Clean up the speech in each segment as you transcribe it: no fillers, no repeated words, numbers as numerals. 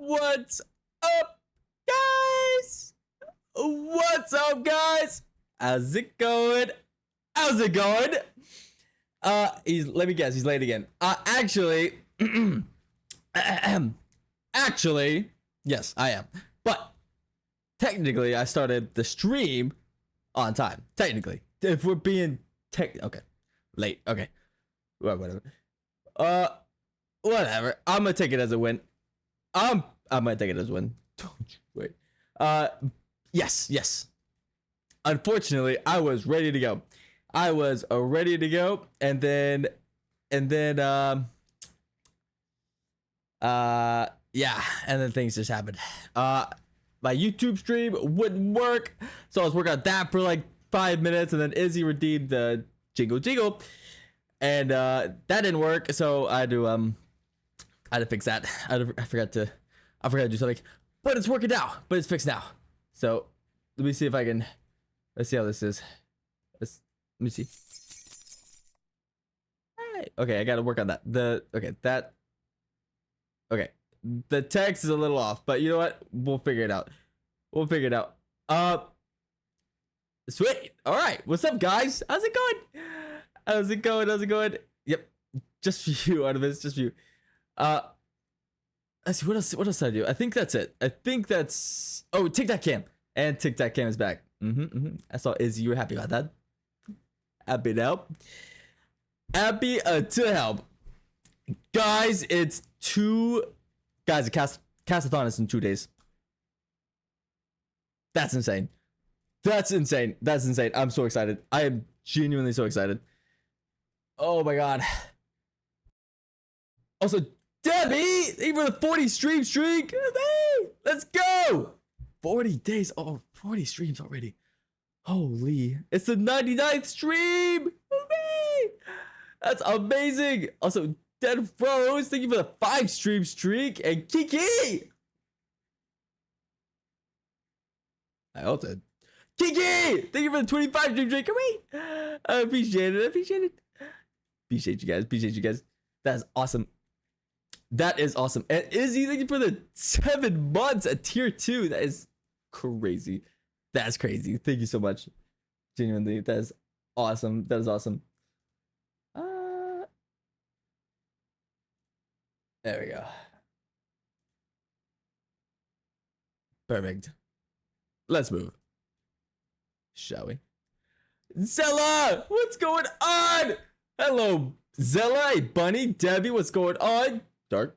What's up, guys? What's up, guys? How's it going? How's it going? Let me guess, he's late again. Actually, actually, yes, I am. But technically, I started the stream on time. Technically, if we're being okay, late. Okay, well, whatever. Whatever. I'm gonna take it as a win. I might take it as a win. Don't you wait. Yes. Unfortunately, I was ready to go. And then, yeah, and then things just happened. My YouTube stream wouldn't work, so I was working on that for like 5 minutes, and then Izzy redeemed the jingle, and that didn't work, so I had to fix that. I forgot to do something, but it's working now. But it's fixed now. So let me see if I can. Let's see how this is. Let me see. Hey, okay, I got to work on that. Okay, the text is a little off, but you know what? We'll figure it out. Sweet. All right. What's up, guys? How's it going? Yep. Just for you, Artemis. Just for you. Let's see, what else did I do? I think that's it. Oh, TikTok cam. And TikTok cam is back. I saw Izzy, you were happy about that. Happy to help. Guys, the Cassathon is in 2 days. That's insane. I'm so excited. I am genuinely so excited. Oh my god. Also, Debbie, even a 40 stream streak. Hey, let's go. 40 days. Oh, 40 streams already. Holy. It's the 99th stream. Hey, that's amazing. Also, Dead Rose, thank you for the 5 stream streak. And Kiki. I ulted. Kiki, thank you for the 25 stream streak. I appreciate it. Appreciate you guys. That's awesome. That is awesome. And Izzy, thank you for the 7 months at tier 2. That is crazy. That's crazy. Thank you so much. Genuinely, that is awesome. There we go. Perfect. Let's move. Shall we? Zella, what's going on? Hello, Zella, hey, Bunny, Debbie, what's going on? Dark,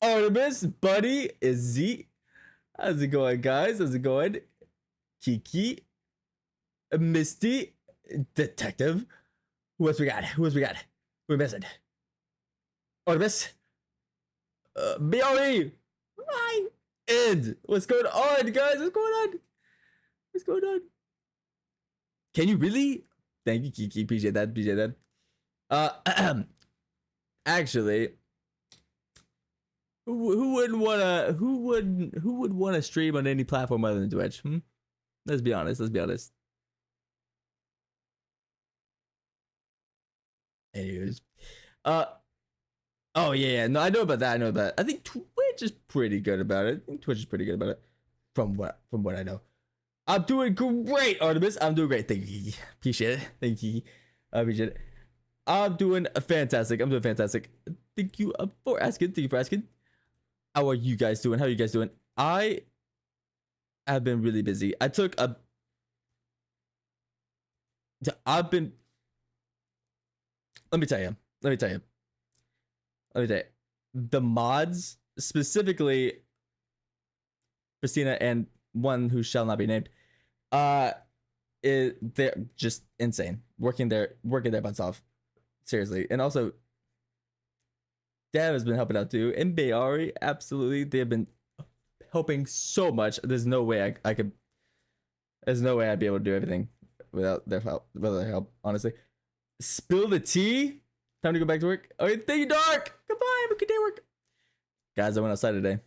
Artemis, Buddy, Izzy. How's it going, guys? Kiki, Misty, Detective. Who else we got? We're missing. Artemis, BRE. Hi, Ed. What's going on, guys? What's going on? Can you really? Thank you, Kiki. Appreciate that. Actually, who would want to stream on any platform other than Twitch? Let's be honest. Anyways, oh yeah, no, I know about that. I think Twitch is pretty good about it. From what I know. I'm doing great, Artemis. I'm doing great. Thank you, Kiki. Appreciate it. Thank you, Kiki. I appreciate it. I'm doing fantastic. Thank you for asking. How are you guys doing? I have been really busy. Let me tell you. The mods, specifically Christina and one who shall not be named, they're just insane. Working their butts off. Seriously. And also, Dev has been helping out too. And Bayari, absolutely. They have been helping so much. There's no way there's no way I'd be able to do everything without their help, honestly. Spill the tea. Time to go back to work. Oh, thank you, Dark. Goodbye. Have a good day, work. Guys, I went outside today.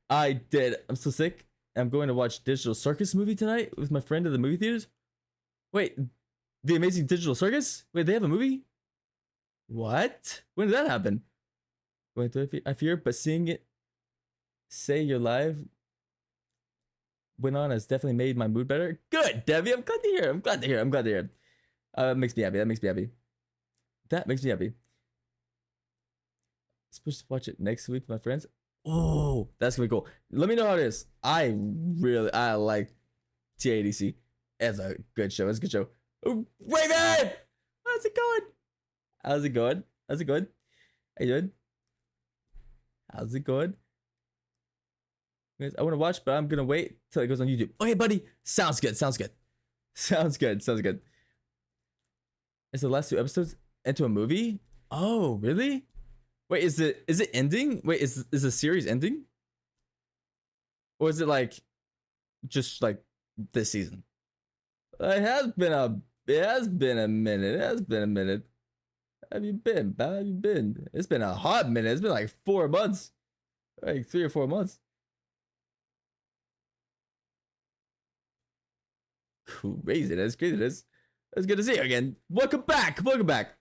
I did. I'm so sick. I'm going to watch Digital Circus movie tonight with my friend at the movie theaters. Wait, The Amazing Digital Circus? Wait, they have a movie? What? When did that happen? Wait, I fear, but seeing it say you're live went on has definitely made my mood better. Good, Debbie. I'm glad to hear. I'm glad to hear. I'm glad to hear. That makes me happy. That makes me happy. That makes me happy. Supposed to watch it next week, my friends. Oh, that's gonna be cool. Let me know how it is. I like TADC. It's a good show. It's a good show. Oh, Raven! How's it going? How's it going? How's it going? How you doing? How's it going? I want to watch, but I'm gonna wait till it goes on YouTube. Okay, buddy. Sounds good. Sounds good. Sounds good. Sounds good. Is the last 2 episodes into a movie? Oh, really? Wait, is it ending? Wait, is the series ending? Or is it like just like this season? It has been a minute. It has been a minute. How have you been? How have you been? It's been a hot minute. It's been like 4 months. Like 3 or 4 months. Crazy. That's crazy. It's good to see you again. Welcome back. Welcome back.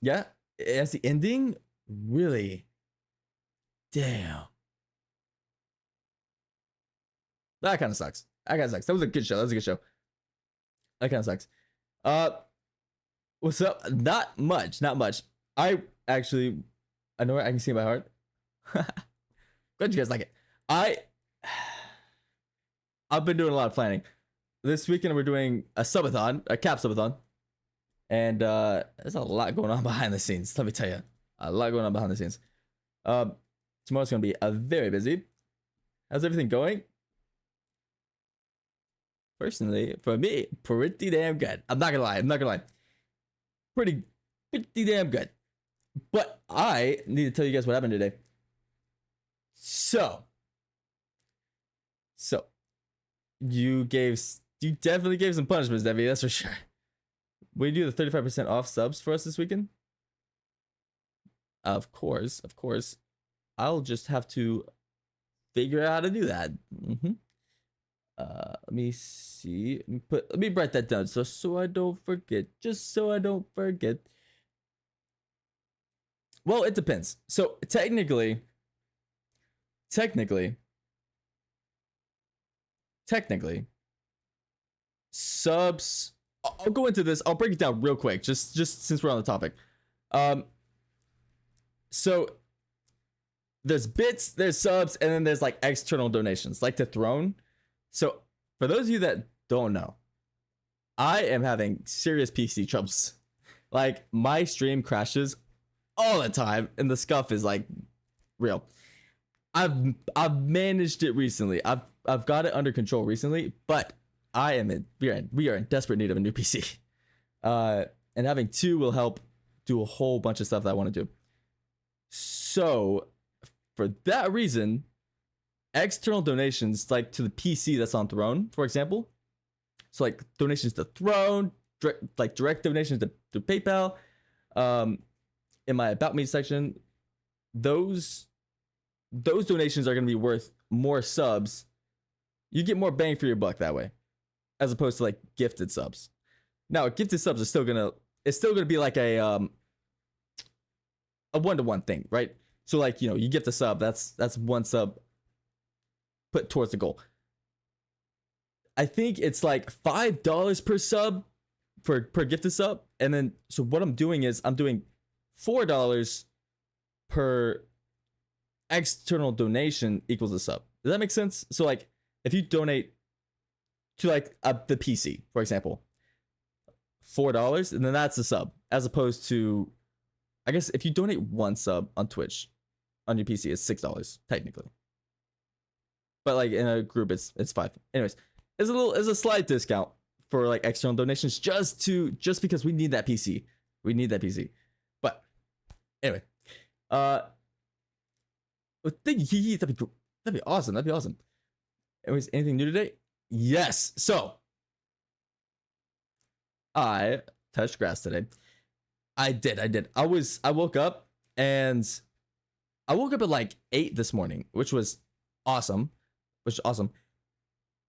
Yeah, that's the ending. Really? Damn. That kind of sucks. That kind of sucks. That was a good show. That was a good show. That kind of sucks. What's up? Not much. Not much. I know I can see my heart. Glad you guys like it. I've been doing a lot of planning. This weekend we're doing a subathon, a cap subathon. And there's a lot going on behind the scenes. Let me tell you. A lot going on behind the scenes. Tomorrow's gonna be very busy. How's everything going? Personally, for me, pretty damn good. I'm not gonna lie. Pretty damn good. But I need to tell you guys what happened today. So you definitely gave some punishments, Debbie, that's for sure. Will you do the 35% off subs for us this weekend? Of course. I'll just have to figure out how to do that. Let me see. Let me write that down so I don't forget. Just so I don't forget. Well, it depends. So technically, subs. I'll go into this. I'll break it down real quick, just since we're on the topic. So there's bits, there's subs, and then there's like external donations, like to Throne. So for those of you that don't know, I am having serious PC troubles. Like my stream crashes all the time, and the scuff is like real. I've managed it recently. I've got it under control recently, but we are in desperate need of a new PC. And having 2 will help do a whole bunch of stuff that I want to do. So for that reason, external donations, like to the PC that's on Throne, for example. So like donations to Throne, direct donations to PayPal, in my About Me section, those donations are going to be worth more subs. You get more bang for your buck that way, as opposed to like gifted subs. Now, gifted subs are still gonna be like a 1-to-1 thing, right? So like, you gift a sub, that's 1 sub put towards the goal. I think it's like $5 per sub per gifted sub, and then so what I'm doing is I'm doing $4 per external donation equals a sub. Does that make sense? So like if you donate to like the PC, for example, $4, and then that's a sub, as opposed to, I guess if you donate 1 sub on Twitch on your PC, it's $6 technically, but like in a group it's 5. Anyways, it's a slight discount for like external donations, just because we need that PC. But anyway, thank you. That'd be awesome. Anyways, anything new today? Yes. So I touched grass today. I did. I woke up at like 8 this morning, which was awesome.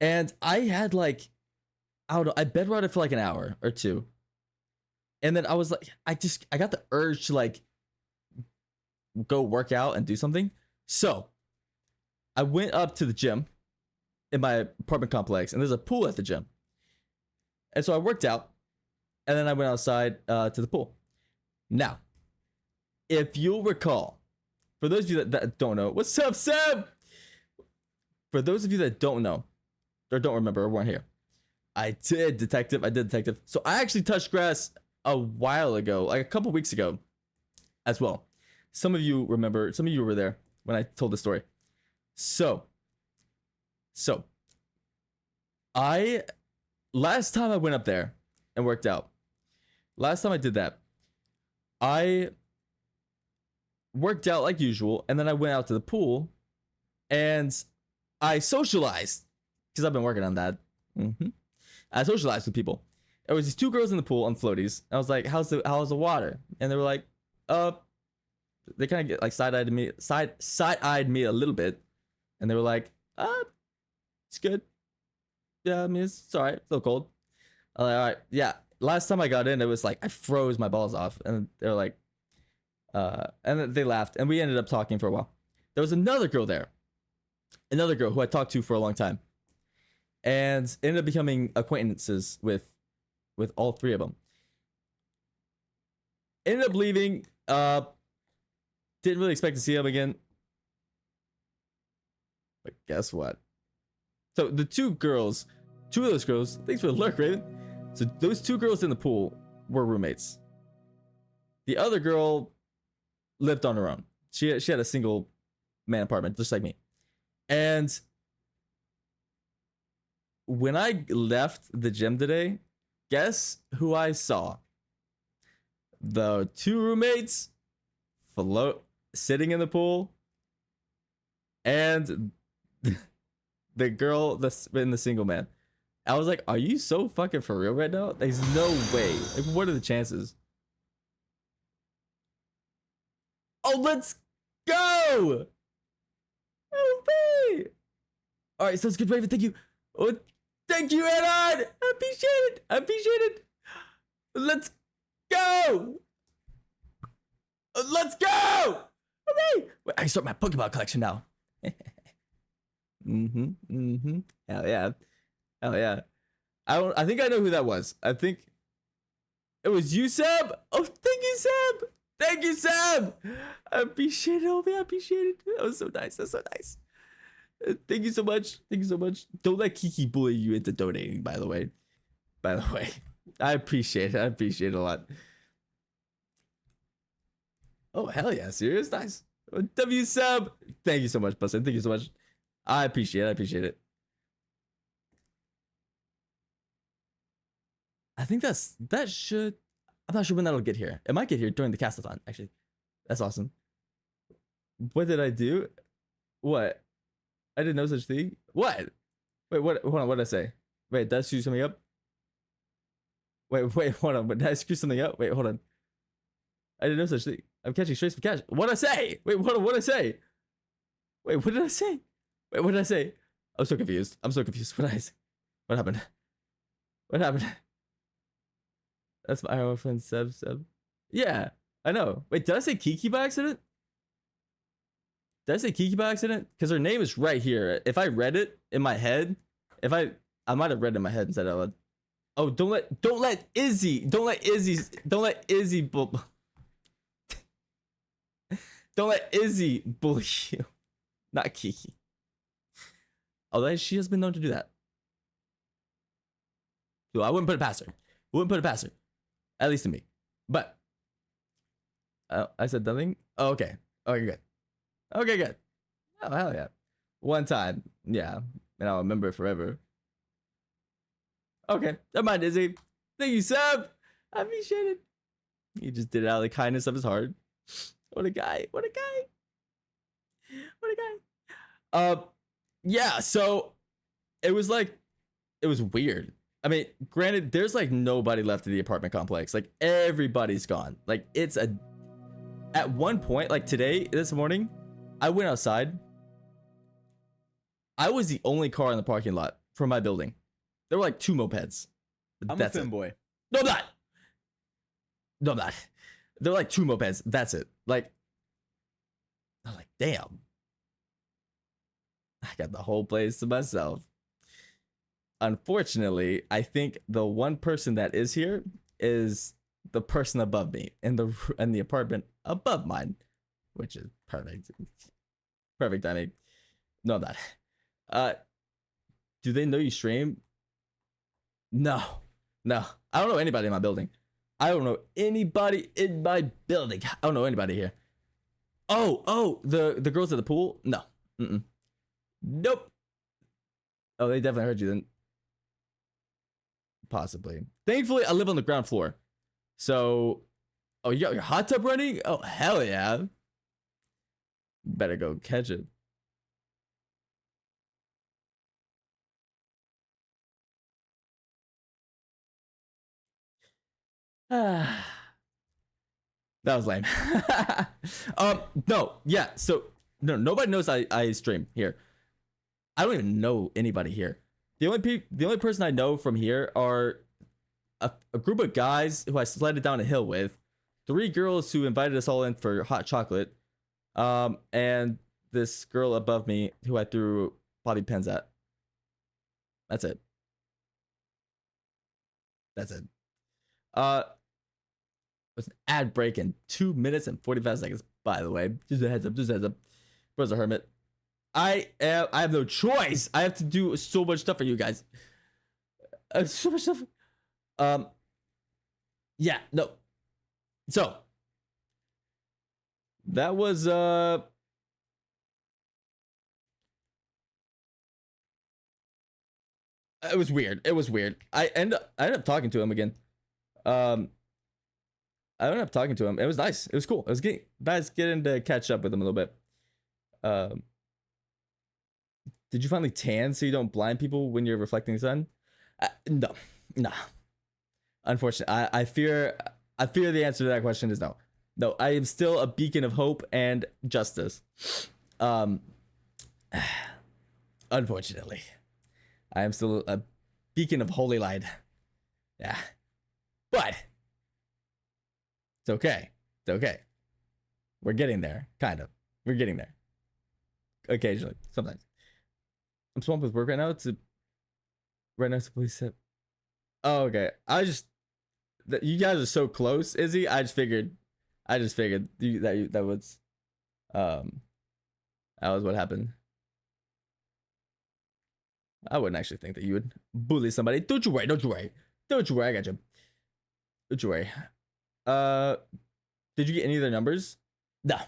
And I had like, I don't know, I bed rotted for like an hour or 2. And then I was like, I got the urge to like go work out and do something. So I went up to the gym in my apartment complex, and there's a pool at the gym. And so I worked out, and then I went outside to the pool. Now, if you'll recall, for those of you that don't know, what's up, Sam? For those of you that don't know, or don't remember, or weren't here, I did detective. So I actually touched grass a while ago, like a couple weeks ago as well. Some of you remember, some of you were there when I told the story. So last time I went up there and worked out, last time I did that, I worked out like usual, and then I went out to the pool and I socialized because I've been working on that. I socialized with people. There was these two girls in the pool on floaties. I was like, how's the water? And they were like, they kind of get like side-eyed me a little bit, and they were like, it's good. Yeah, I mean, it's all right. It's a little cold. I'm like, all right, yeah. Last time I got in, it was like I froze my balls off, and they were like, and then they laughed, and we ended up talking for a while. There was another girl there, another girl who I talked to for a long time, and ended up becoming acquaintances with all three of them. Ended up leaving. Didn't really expect to see them again. But guess what? So the two of those girls, thanks for the lurk, Raven. So those two girls in the pool were roommates. The other girl lived on her own. She had a single man apartment, just like me. And when I left the gym today, guess who I saw? The two roommates sitting in the pool, and the girl that's been the single man. I was like, are you so fucking for real right now? There's no way. Like, what are the chances? Oh, let's go! Oh, babe! Alright, sounds good, Raven. Thank you. Oh, thank you, Edon! I appreciate it. Let's go! Let's go! Okay. Wait, I start my Pokemon collection now. Hell yeah. I think I know who that was. I think it was you, Seb. Oh, thank you, Seb. I appreciate it, homie. I appreciate it. That was so nice. That's so nice. Thank you so much. Don't let Kiki bully you into donating, by the way. I appreciate it a lot. Oh, hell yeah. Serious? Nice. W Seb. Thank you so much, Bustin. Thank you so much. I appreciate it. I think that should. I'm not sure when that'll get here. It might get here during the Cassathon, actually. That's awesome. What did I do? What? I didn't know such thing. What? Wait, what? Hold on. What did I say? Wait, did I screw something up? Wait, hold on. Did I screw something up? Wait, hold on. I didn't know such thing. I'm catching straight from cash. What did I say? Wait, hold on. What did I say? Wait, what did I say? Wait, what did I say? I'm so confused. What did I say? What happened? That's my old friend Seb. Yeah, I know. Wait, did I say Kiki by accident? Because her name is right here. If I read it in my head, I might have read it in my head and said it out loud. Oh, don't let Izzy bully you. Not Kiki. Although she has been known to do that. So I wouldn't put it past her. At least to me. But I said nothing. Oh, okay. Okay, good. Oh, hell yeah. One time. Yeah. And I'll remember it forever. Okay. Never mind, Izzy. Thank you, Seb. I appreciate it. He just did it out of the kindness of his heart. What a guy. Yeah, so it was weird. I mean, granted, there's like nobody left in the apartment complex. Like everybody's gone. Like at one point, like this morning, I went outside. I was the only car in the parking lot for my building. There were like 2 mopeds. I'm a fanboy. No, I'm not. There were like 2 mopeds. That's it. Like Damn. I got the whole place to myself. Unfortunately, I think the one person that is here is the person above me in the apartment above mine, which is perfect. Perfect timing. No, that. Uh, do they know you stream? No, no. I don't know anybody in my building. I don't know anybody in my building. I don't know anybody here. Oh, the girls at the pool? No. Mm-mm. Nope. Oh, they definitely heard you then. Possibly. Thankfully, I live on the ground floor. So, oh, you got your hot tub running? Oh, hell yeah. Better go catch it. That was lame. No, yeah. So, no, nobody knows I stream here. I don't even know anybody here. The only person I know from here are a group of guys who I sledded down a hill with, 3 girls who invited us all in for hot chocolate, and this girl above me who I threw bobby pins at. That's it. That's it. It was an ad break in 2 minutes and 45 seconds. By the way, just a heads up. Just a heads up. Bro's a hermit. I have no choice. I have to do so much stuff for you guys. So much stuff. Yeah, no. So that was it was weird. It was weird. I ended up talking to him again. Um I ended up talking to him. It was nice. It was cool. It was getting to catch up with him a little bit. Um did you finally tan so you don't blind people when you're reflecting the sun? No. Nah. Unfortunately, I fear the answer to that question is no. No, I am still a beacon of hope and justice. Um, unfortunately, I am still a beacon of holy light. Yeah, but it's okay. It's okay. We're getting there, kind of. We're getting there. Occasionally, sometimes. I'm swamped with work right now. To police it. Oh, okay. You guys are so close, Izzy. I just figured that was um that was what happened. I wouldn't actually think that you would bully somebody. Don't you worry. Don't you worry. Don't you worry. I got you. Don't you worry. Uh, did you get any of their numbers? No.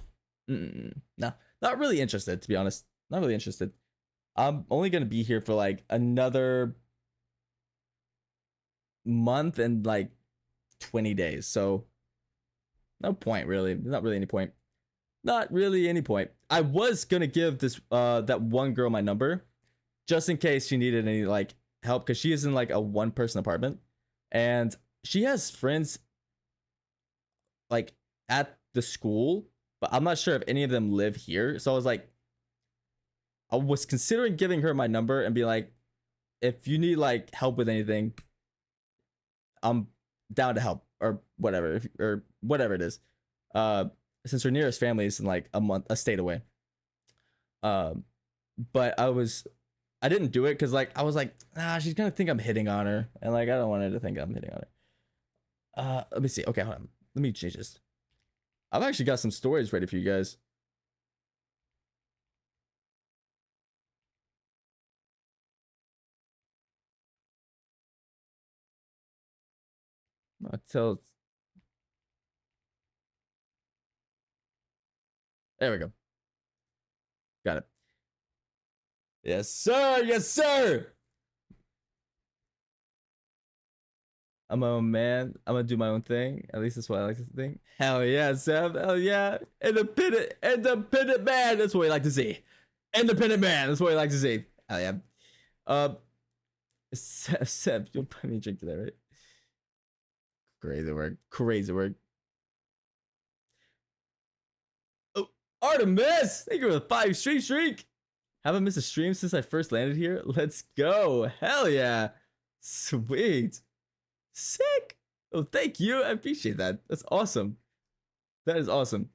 No. Not really interested, to be honest. Not really interested. I'm only gonna be here for like another month and like 20 days. So no point really. There's not really any point. Not really any point. I was gonna give this that one girl my number just in case she needed any like help because she is in like a 1-person apartment and she has friends like at the school, but I'm not sure if any of them live here. So I was considering giving her my number and be like, if you need like help with anything, I'm down to help or whatever, or whatever it is. Since her nearest family is in like a state away. But I didn't do it because like I was like, she's gonna think I'm hitting on her, and like I don't want her to think I'm hitting on her. Let me see. Okay, hold on. Let me change this. I've actually got some stories ready for you guys. I'll tell. There we go. Got it. Yes, sir. Yes, sir. I'm my own man. I'm gonna do my own thing. At least that's what I like to think. Hell yeah, Seb. Hell yeah. Independent man. That's what we like to see. Independent man. That's what we like to see. Hell yeah. Seb, you'll put me a drink today, right? Crazy work. Crazy work. Oh, Artemis! Thank you for the 5 streak. Haven't missed a stream since I first landed here. Let's go. Hell yeah. Sweet. Sick. Oh, thank you. I appreciate that. That's awesome. That is awesome.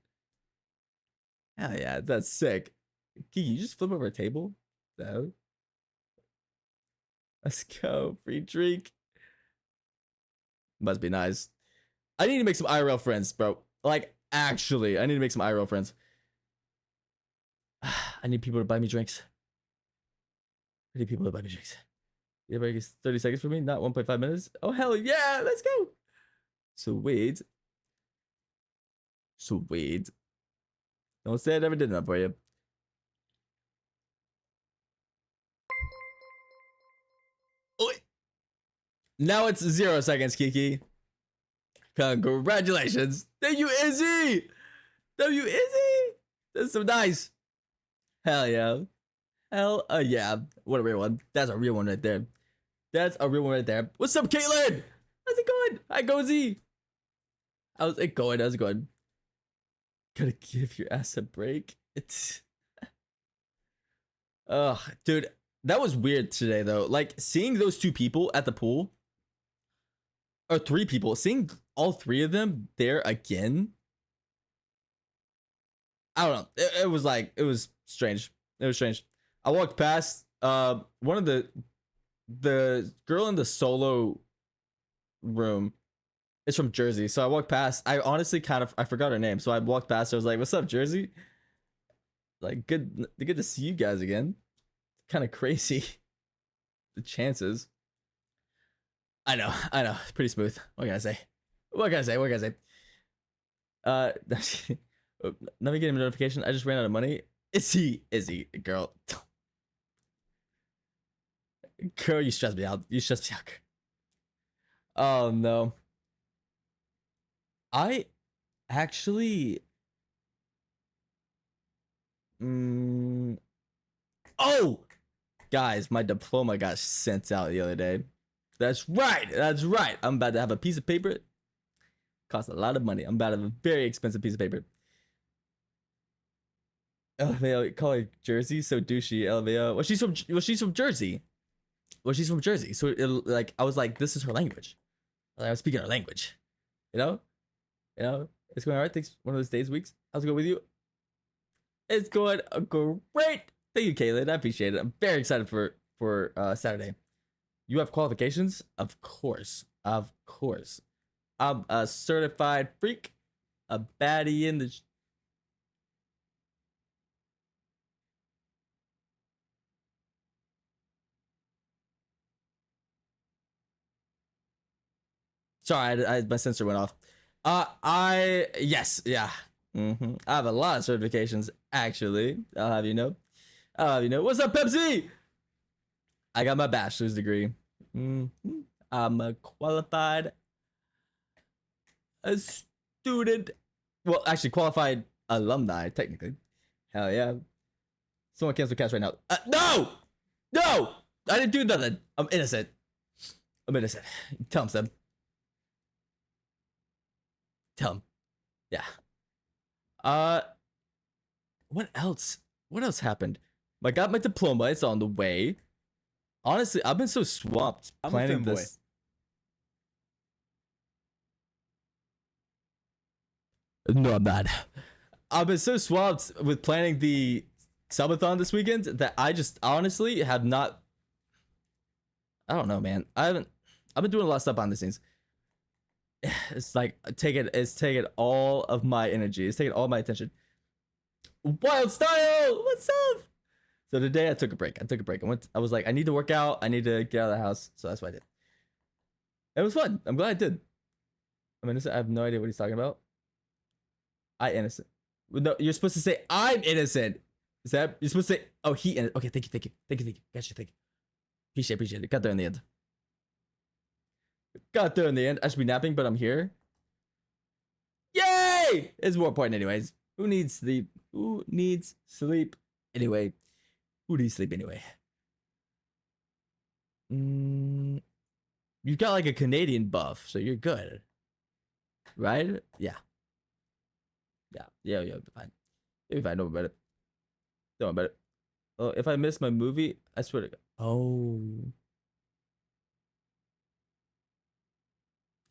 Hell yeah, that's sick. Kiki, you just flip over a table? So let's go. Free drink. Must be nice. I need to make some IRL friends, bro. Like, actually, I need to make some IRL friends. I need people to buy me drinks. I need people to buy me drinks. Everybody gets 30 seconds for me, not 1.5 minutes. Oh, hell yeah, let's go. Sweet. Sweet. Don't say I never did that for you. Oh, now it's 0 seconds, Kiki. Congratulations. Thank you, Izzy. Thank you, Izzy. That's so nice. Hell yeah. Hell yeah. What a real one. That's a real one right there. That's a real one right there. What's up, Caitlin? How's it going? Hi, Gozy. How's it going? How's it going? Gotta give your ass a break. It's ugh, dude, that was weird today though. Like seeing those two people at the pool, or three people, seeing all three of them there again. I don't know. It was like it was strange. It was strange. I walked past one of the girl in the solo room is from Jersey. So I walked past. I honestly I forgot her name. So I walked past. I was like, "What's up, Jersey?" Like good to see you guys again. Kind of crazy. The chances. I know. Pretty smooth. What can I say? What can I say? What can I say? Let me get him a notification. I just ran out of money. Is he, girl? Girl, you stress me out. You stress me out. Oh no. I actually. Oh, guys, my diploma got sent out the other day. That's right. That's right. I'm about to have a piece of paper. Costs a lot of money. I'm about to have a very expensive piece of paper. LVO, call her Jersey, so douchey. LVO. Well, she's from Jersey. Well, she's from Jersey, so like I was like, this is her language. Like, I was speaking her language. You know, it's going all right. Thanks. One of those days, weeks. How's it going with you? It's going great. Thank you, Caitlin. I appreciate it. I'm very excited for Saturday. You have qualifications? Of course. Of course. I'm a certified freak. A baddie in the... Sorry, my sensor went off. Yes, yeah. I have a lot of certifications, actually. I'll have you know. What's up, Pepsi? I got my bachelor's degree. I'm a qualified student. Well, actually, qualified alumni, technically. Hell yeah. Someone cancel cash right now. No! No! I didn't do nothing. I'm innocent. Tell him, Seb. Tell him. Yeah. Uh, what else? What else happened? I got my diploma. It's on the way. Honestly, I've been so swamped planning this. No, I'm not. I've been so swamped with planning the subathon this weekend that I just honestly have not. I don't know, man. I've been doing a lot of stuff behind the scenes. It's like it's taking all of my energy. It's taking all my attention. Wild style, what's up? So today I took a break. I was like, I need to work out. I need to get out of the house. So that's what I did. It was fun. I'm glad I did. I'm innocent. I have no idea what he's talking about. I innocent. No, you're supposed to say I'm innocent. Is that you're supposed to say? Oh, he innocent. Okay, thank you. Gotcha, thank you. Appreciate it. Got there in the end. I should be napping, but I'm here. Yay! It's more important, anyways. Who needs sleep? Anyway, who needs sleep anyway? You got like a Canadian buff, so you're good, right? Yeah. You'll be fine. You'll be fine. Don't worry about it. Oh, if I miss my movie, I swear to God. Oh.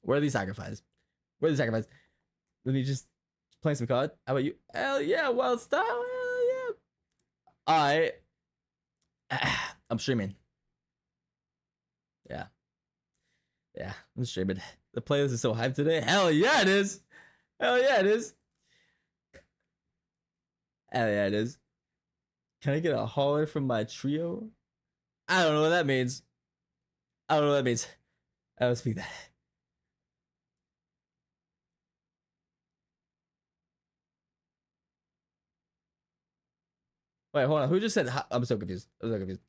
Where are these sacrifices? Let me just Playing some COD. How about you? Hell yeah, wild style. Hell yeah. I'm streaming. Yeah. Yeah, I'm streaming. The playlist is so hyped today. Hell yeah, it is. Hell yeah, it is. Hell yeah, it is. Can I get a holler from my trio? I don't know what that means. I don't know what that means. I don't speak that. Wait, hold on. Who just said hi? I'm so confused. I'm so confused.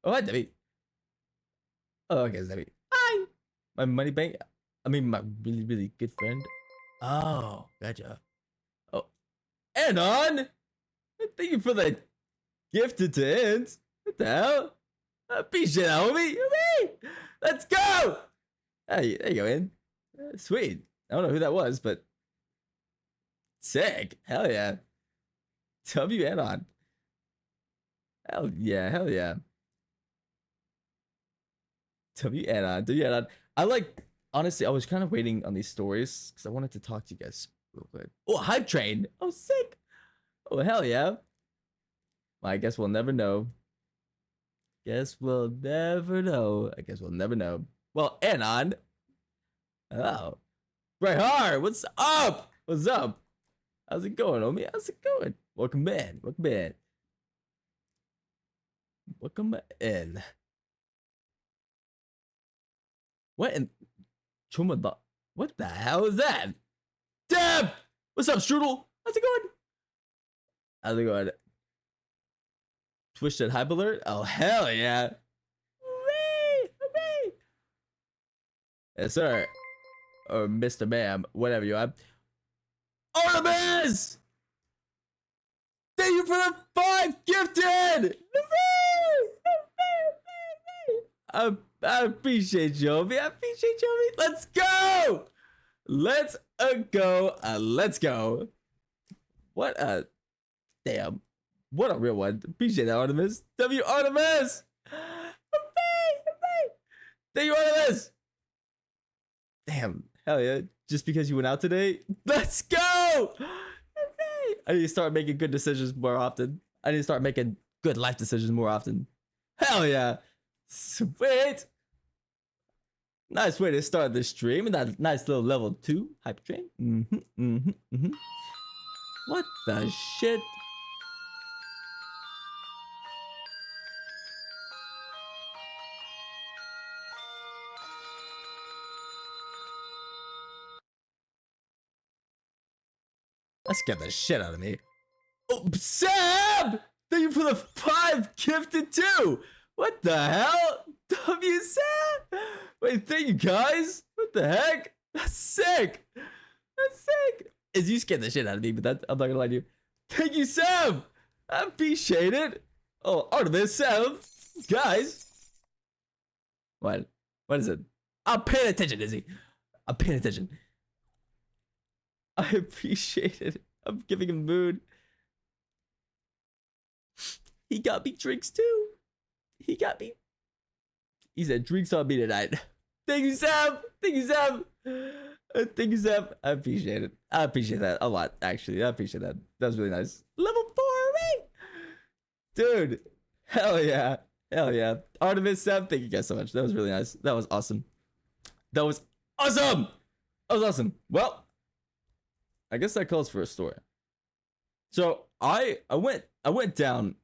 Oh, hi, Debbie. Oh, okay, it's Debbie. Hi. My money bank. I mean, my really, really good friend. Oh, gotcha. Oh, Anon. Thank you for the gifted to ends. What the hell? Appreciate that, homie. Let's go. Hey, there you go, in. Sweet. I don't know who that was, but sick. Hell yeah. W Anon. Hell yeah. Hell yeah. W Anon. W Anon. I like, honestly, I was kind of waiting on these stories because I wanted to talk to you guys real quick. Oh, hype train. Oh, sick. Oh, hell yeah. Well, I guess we'll never know. Guess we'll never know. I guess we'll never know. Well, Anon. Oh. Right hard. What's up? What's up? How's it going, homie? How's it going? Welcome in. Welcome in. Welcome in. What in Chumada? What the hell is that? Deb! What's up, Strudel? How's it going? How's it going? Twitch that hype alert? Oh, hell yeah. Hooray! Hooray! Yes, sir. Or Mr. Ma'am, whatever you are. Artemis! Thank you for the 5 gifted! I appreciate you, homie. I appreciate you, homie. Let's go! Let's go. Let's go. What a damn. What a real one. Appreciate that, Artemis. W Artemis! Thank you, Artemis! Damn. Hell yeah. Just because you went out today? Let's go! I need to start making good decisions more often. I need to start making good life decisions more often. Hell yeah. Sweet. Nice way to start the stream. And that nice little level 2 hype train. What the shit? That scared the shit out of me. Oh, Sam! Thank you for the 5 gifted too. What the hell? W Sam? Wait, thank you guys. What the heck? That's sick. That's sick. Is you scared the shit out of me, but that, I'm not gonna lie to you. Thank you, Sam. I appreciate it. Oh, Artemis, Sam. Guys. What? What is it? I'm paying attention, Izzy. I'm paying attention. I appreciate it. I'm giving him mood. He got me drinks too. He got me. He said drinks on me tonight. Thank you, Sam. Thank you, Sam. Thank you, Sam. I appreciate it. I appreciate that a lot, actually. I appreciate that. That was really nice. Level 4, right? Dude. Hell yeah. Hell yeah. Artemis, Sam, thank you guys so much. That was really nice. That was awesome. That was awesome. That was awesome. Well, I guess that calls for a story. So I went out,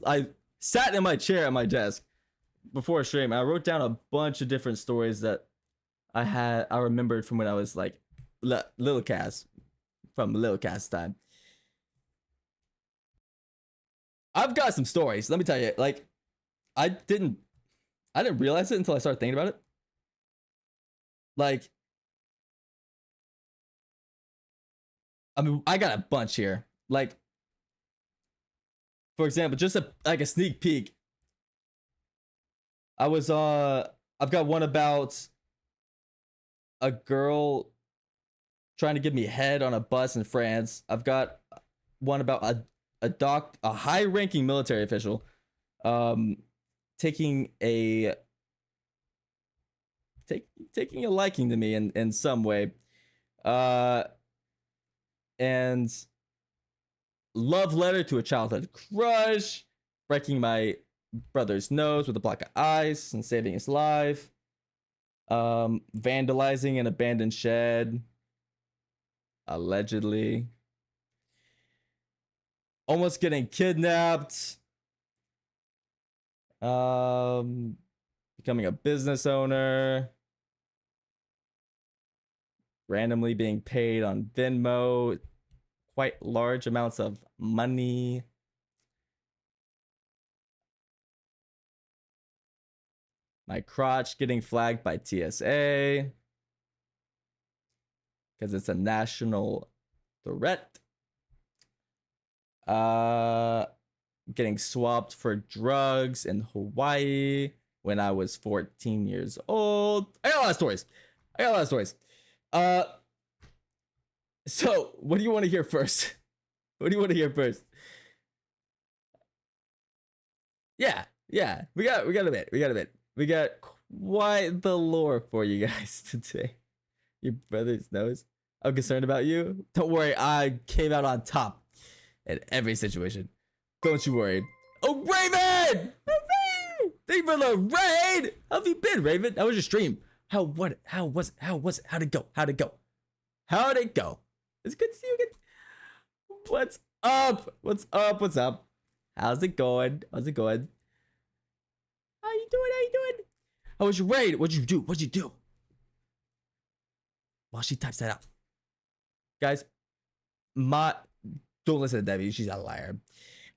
I sat in my chair at my desk before a stream. I wrote down a bunch of different stories that I remembered from when I was like little Cass, from little Cass time. I've got some stories. Let me tell you, like, I didn't realize it until I started thinking about it. Like, I mean, I got a bunch here. Like, for example, just a sneak peek. I've got one about a girl trying to give me head on a bus in France. I've got one about a high-ranking military official taking a liking to me in some way. Uh, and love letter to a childhood crush, breaking my brother's nose with a block of ice and saving his life. Vandalizing an abandoned shed, allegedly. Almost getting kidnapped. Becoming a business owner. Randomly being paid on Venmo quite large amounts of money. My crotch getting flagged by TSA because it's a national threat. Getting swapped for drugs in Hawaii when I was 14 years old. I got a lot of stories. So what do you want to hear first? What do you want to hear first? Yeah. We got a bit. We got quite the lore for you guys today. Your brother's nose. I'm concerned about you. Don't worry, I came out on top in every situation. Don't you worry. Oh, Raven! Thank you for the raid! How have you been, Raven? How was your stream? How'd it go? How'd it go? It's good to see you again. What's up? How's it going? How you doing? How was your raid? What'd you do? While she types that out. Guys, don't listen to Debbie. She's a liar.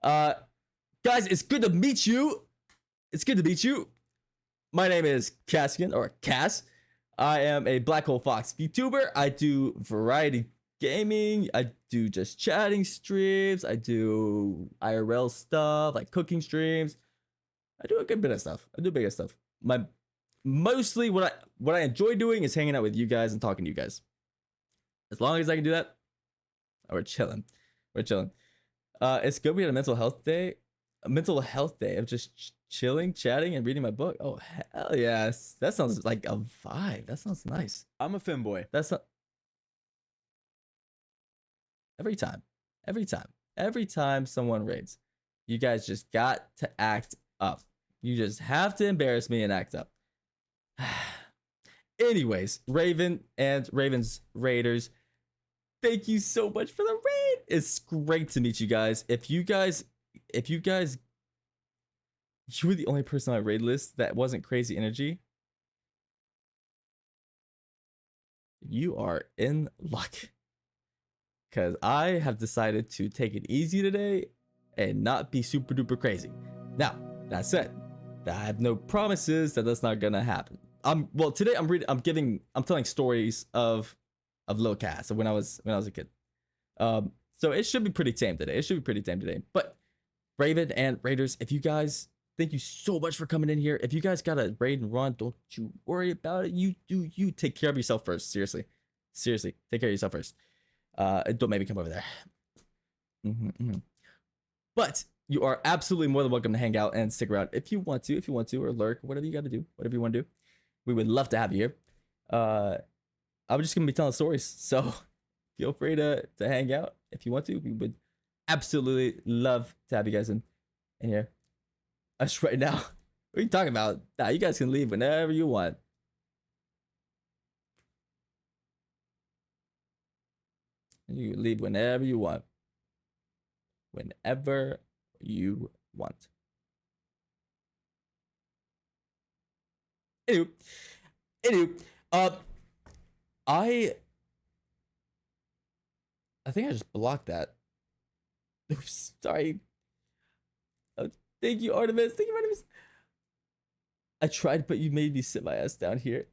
Guys, it's good to meet you. My name is Cassathon, or Cass. I am a Black Hole Fox VTuber. I do variety gaming. I do just chatting streams. I do IRL stuff, like cooking streams. I do a good bit of stuff. Mostly what I enjoy doing is hanging out with you guys and talking to you guys. As long as I can do that, we're chilling. It's good we had a mental health day of just chilling, chatting, and reading my book. Oh, hell yes. That sounds like a vibe. That sounds nice. I'm a femboy. That's not... Every time someone raids, you guys just got to act up. You just have to embarrass me and act up. Anyways, Raven and Raven's Raiders, thank you so much for the raid. It's great to meet you guys. If you were the only person on my raid list that wasn't crazy energy, you are in luck. Because I have decided to take it easy today and not be super duper crazy. Now, that said, I have no promises that that's not gonna happen. Today I'm telling stories of Lil Cass of when I was a kid. So it should be pretty tame today. But Raven and Raiders, if you guys, thank you so much for coming in here. If you guys got a raid and run, don't you worry about it. You take care of yourself first. Seriously, take care of yourself first. Don't make me come over there. But you are absolutely more than welcome to hang out and stick around if you want to, or lurk, whatever you got to do, whatever you want to do. We would love to have you here. I'm just gonna be telling stories, so feel free to hang out if you want to. We would absolutely love to have you guys in here. Us right now. What are you talking about? Nah, you guys can leave whenever you want. You can leave whenever you want. Whenever you want. Anywho, I think I just blocked that. Oops, sorry. Thank you, Artemis. I tried, but you made me sit my ass down here.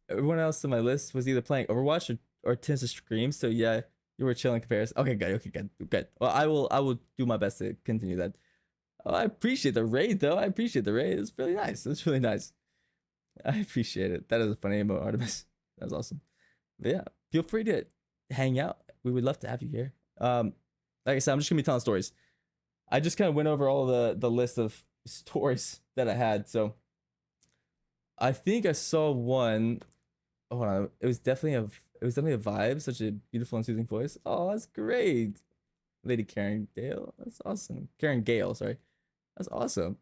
Everyone else on my list was either playing Overwatch or Tins of Scream, so yeah, you were chilling comparison. Okay, good. Well, I will do my best to continue that. Oh, I appreciate the raid, though. It's really nice. I appreciate it. That is a funny emote, Artemis. That's awesome. But yeah, feel free to hang out. We would love to have you here. Like I said, I'm just gonna be telling stories. I just kind of went over all the list of stories that I had. So I think I saw one Oh, hold on. It was definitely a vibe. Such a beautiful and soothing voice. Oh, that's great. Lady Karen Gale. That's awesome. Karen Gale, sorry. That's awesome.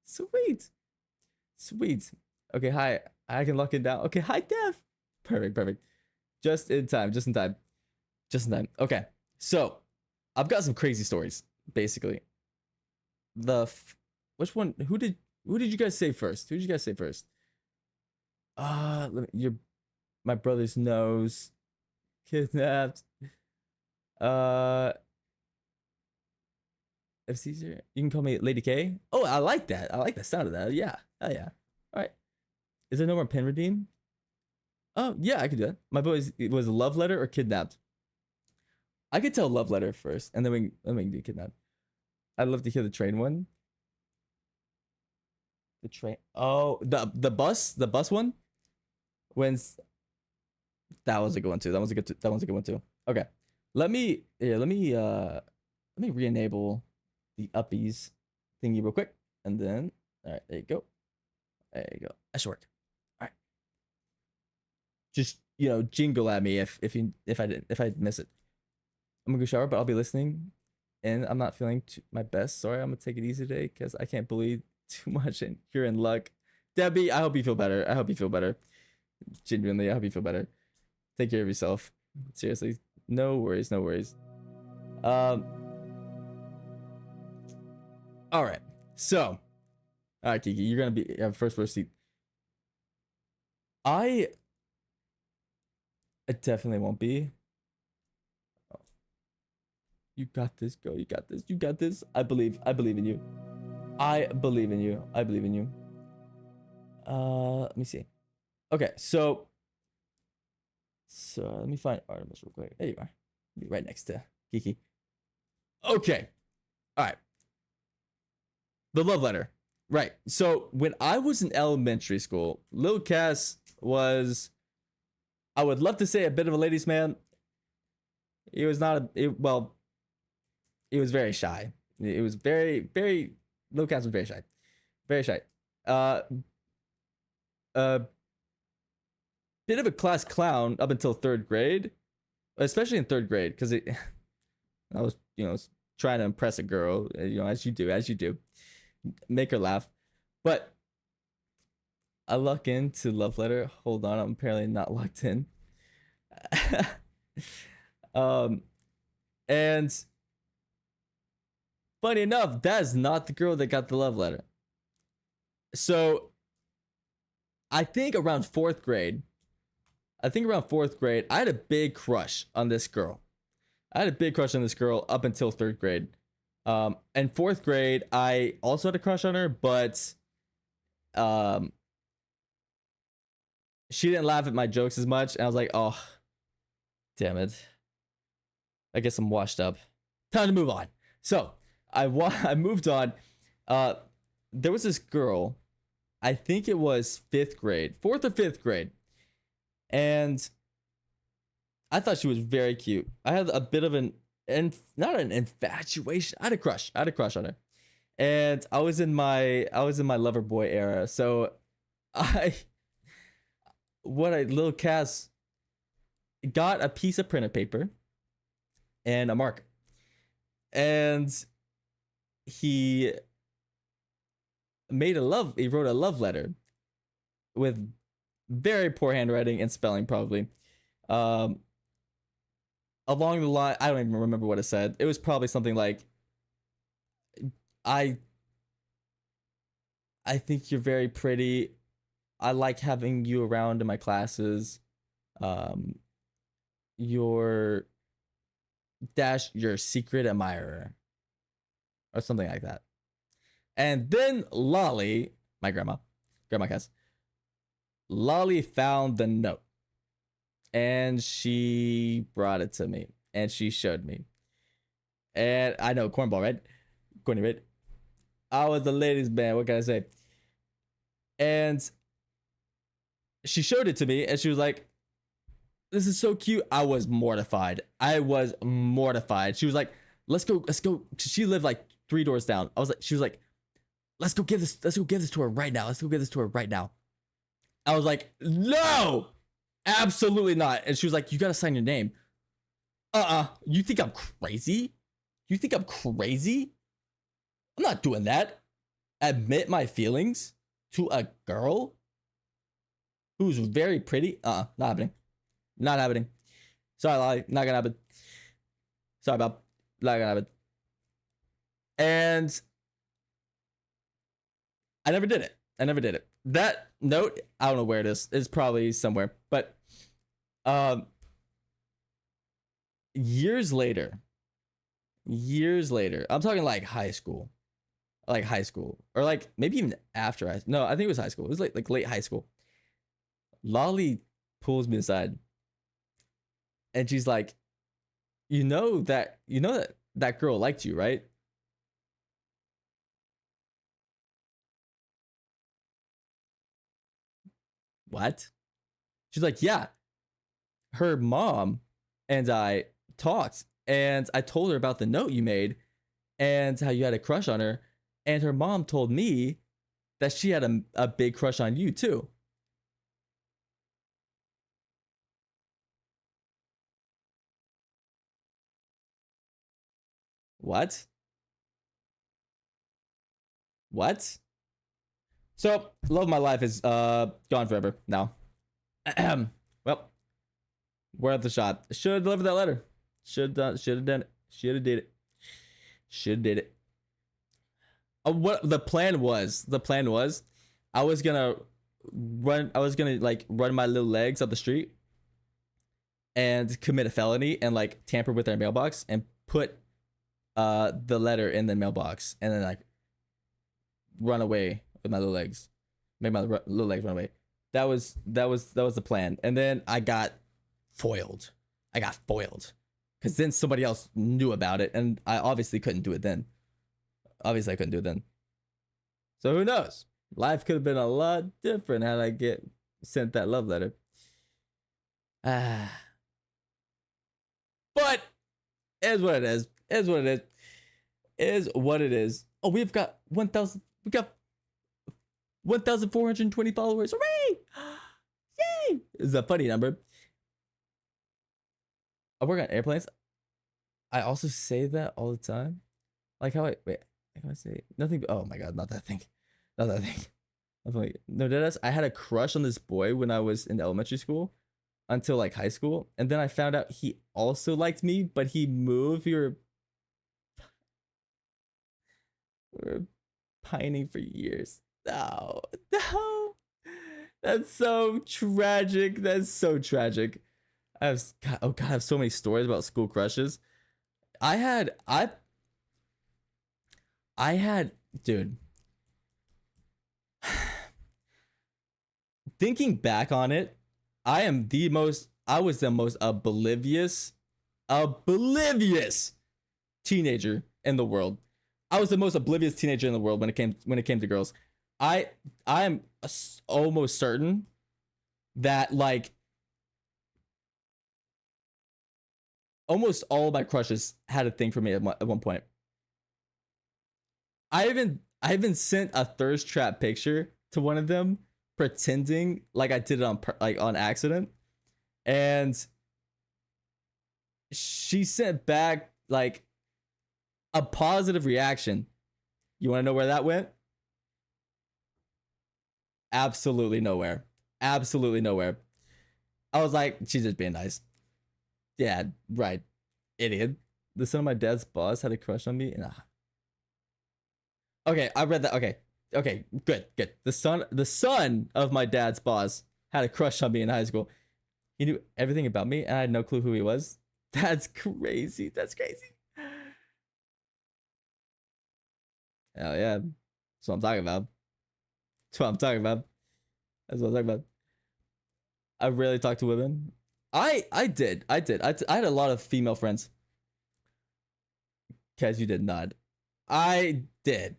Sweet. Sweet. Okay, hi. I can lock it down. Okay, hi, Dev. Perfect, perfect. Just in time, just in time. Just in time. Okay. So, I've got some crazy stories, basically. Which one? Who did you guys say first? Who did you guys say first? Your my brother's nose kidnapped. Uh, if Caesar, you can call me Lady K. Oh, I like that. I like the sound of that. Yeah. Oh yeah. All right. Is there no more pin redeem? Oh yeah, I could do that. My boys, it was a love letter or kidnapped. I could tell love letter first, and then we can do kidnapped. I'd love to hear the train one. The train. Oh, the bus one. When's that was a good one too. That one's a good one too. Okay. Let me re-enable the uppies thingy real quick. And then all right, there you go. There you go. That should work. All right. Just jingle at me if I miss it. I'm gonna go shower, but I'll be listening. And I'm not feeling my best. Sorry, I'm gonna take it easy today because I can't believe too much and you're in luck. Debbie, I hope you feel better. I hope you feel better. Genuinely, I hope you feel better. Take care of yourself. Seriously. No worries, no worries. All right. So, all right, Kiki, you're gonna be first row seat. I definitely won't be. You got this, girl. You got this. You got this. I believe in you. I believe in you. I believe in you. Let me see. Okay, so let me find Artemis real quick. There you are. Be right next to Kiki. Okay. All right. The love letter. Right. So when I was in elementary school, Lil Cass was, I would love to say, a bit of a ladies' man. He was not well, he was very shy. It was very Lil Cass was very shy. Very shy. Uh bit of a class clown up until third grade, especially in third grade, because I was trying to impress a girl, as you do, make her laugh. But I luck into love letter. Hold on, I'm apparently not locked in. And funny enough, that is not the girl that got the love letter. So I think around fourth grade, I had a big crush on this girl. Up until third grade. And fourth grade, I also had a crush on her, but she didn't laugh at my jokes as much, and I was like, oh, damn it. I guess I'm washed up. Time to move on. So I moved on. There was this girl, I think it was fourth or fifth grade. And I thought she was very cute. I had a bit of not an infatuation. I had a crush on her. And I was in my lover boy era. So Lil Cass got a piece of printer paper and a marker. And he wrote a love letter with very poor handwriting and spelling, probably. Along the line, I don't even remember what it said. It was probably something like, I think you're very pretty. I like having you around in my classes. You're your secret admirer, or something like that. And then Lolly, my grandma Cass, Lolly found the note, and she brought it to me, and she showed me. And I know, cornball, right? Corny, right? I was the ladies' man. What can I say? And she showed it to me, and she was like, "This is so cute." I was mortified. She was like, "Let's go." She lived like 3 doors down. She was like, let's go give this to her right now. I was like, no. Absolutely not. And she was like, you gotta sign your name. You think I'm crazy? You think I'm crazy? I'm not doing that. Admit my feelings to a girl who's very pretty? Not happening. Not happening. Sorry, Lolly. Not gonna happen. Sorry, Bob. Not gonna happen. And I never did it. I never did it. That note, I don't know where it is. It's probably somewhere. But years later, I'm talking like high school. Like high school. Or like maybe even after high school. No, I think it was high school. It was like late high school. Lolly pulls me aside. And she's like, you know that girl liked you, right? What? She's like, yeah. Her mom and I talked, and I told her about the note you made and how you had a crush on her. And her mom told me that she had a big crush on you too. What? What? So, love of my life is gone forever now. Well, we're at the shop. Should have delivered that letter. Should have done it. Should have did it. Should have did it. What the plan was? The plan was, I was gonna run. I was gonna like run my little legs up the street and commit a felony and like tamper with their mailbox and put the letter in the mailbox and then like run away with my little legs, make my little legs run away. That was the plan. And then I got foiled. Because then somebody else knew about it, and I obviously couldn't do it then. So who knows? Life could have been a lot different had I get sent that love letter. But is what it is. Is what it is. Oh, we've got 1,000. We got 1,420 followers. Hooray! Yay! It's a funny number. I work on airplanes. I also say that all the time. Like how I say nothing. Oh my god, not that thing. No, deadass. I had a crush on this boy when I was in elementary school until like high school, and then I found out he also liked me, but he moved. We were pining for years. No. That's so tragic. I have I have so many stories about school crushes. I had dude. Thinking back on it, I was the most oblivious teenager in the world. I was the most oblivious teenager in the world when it came to girls. I am almost certain that like almost all of my crushes had a thing for me at one point. I even sent a thirst trap picture to one of them, pretending like I did it on accident, and she sent back like a positive reaction. You want to know where that went? Absolutely nowhere. I was like, she's just being nice. Yeah, right. Idiot. The son of my dad's boss had a crush on me. Okay, I read that. Okay, good. The son of my dad's boss had a crush on me in high school. He knew everything about me, and I had no clue who he was. That's crazy. Hell yeah. That's what I'm talking about. I rarely talk to women. I did. I had a lot of female friends. Kaz, you did not. I did.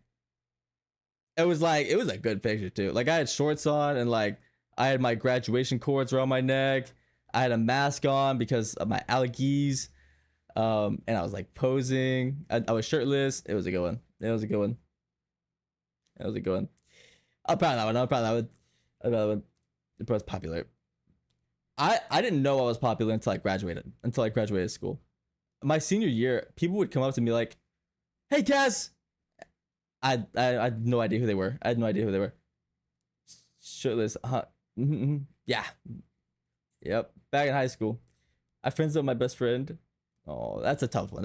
It was a good picture too. Like I had shorts on and like I had my graduation cords around my neck. I had a mask on because of my allergies. And I was like posing. I was shirtless. It was a good one. I'm proud of that one. It was popular. I didn't know I was popular until I graduated. Until I graduated school. My senior year, people would come up to me like, "Hey, Cass." I had no idea who they were. I had no idea who they were. Shirtless, huh? Yeah, yep. Back in high school, I friends with my best friend. Oh, that's a tough one.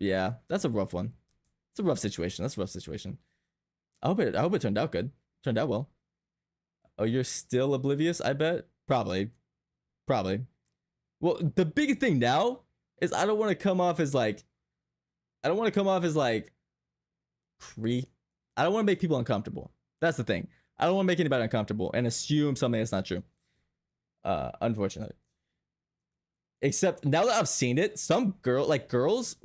Yeah, that's a rough one. It's a rough situation. That's a rough situation. I hope it turned out good. Turned out well. Oh, you're still oblivious? I bet. Probably. Probably. Well, the big thing now is I don't want to come off as like, I don't want to come off as like creep. I don't want to make people uncomfortable. That's the thing. I don't want to make anybody uncomfortable and assume something that's not true. Unfortunately. Except now that I've seen it, some girls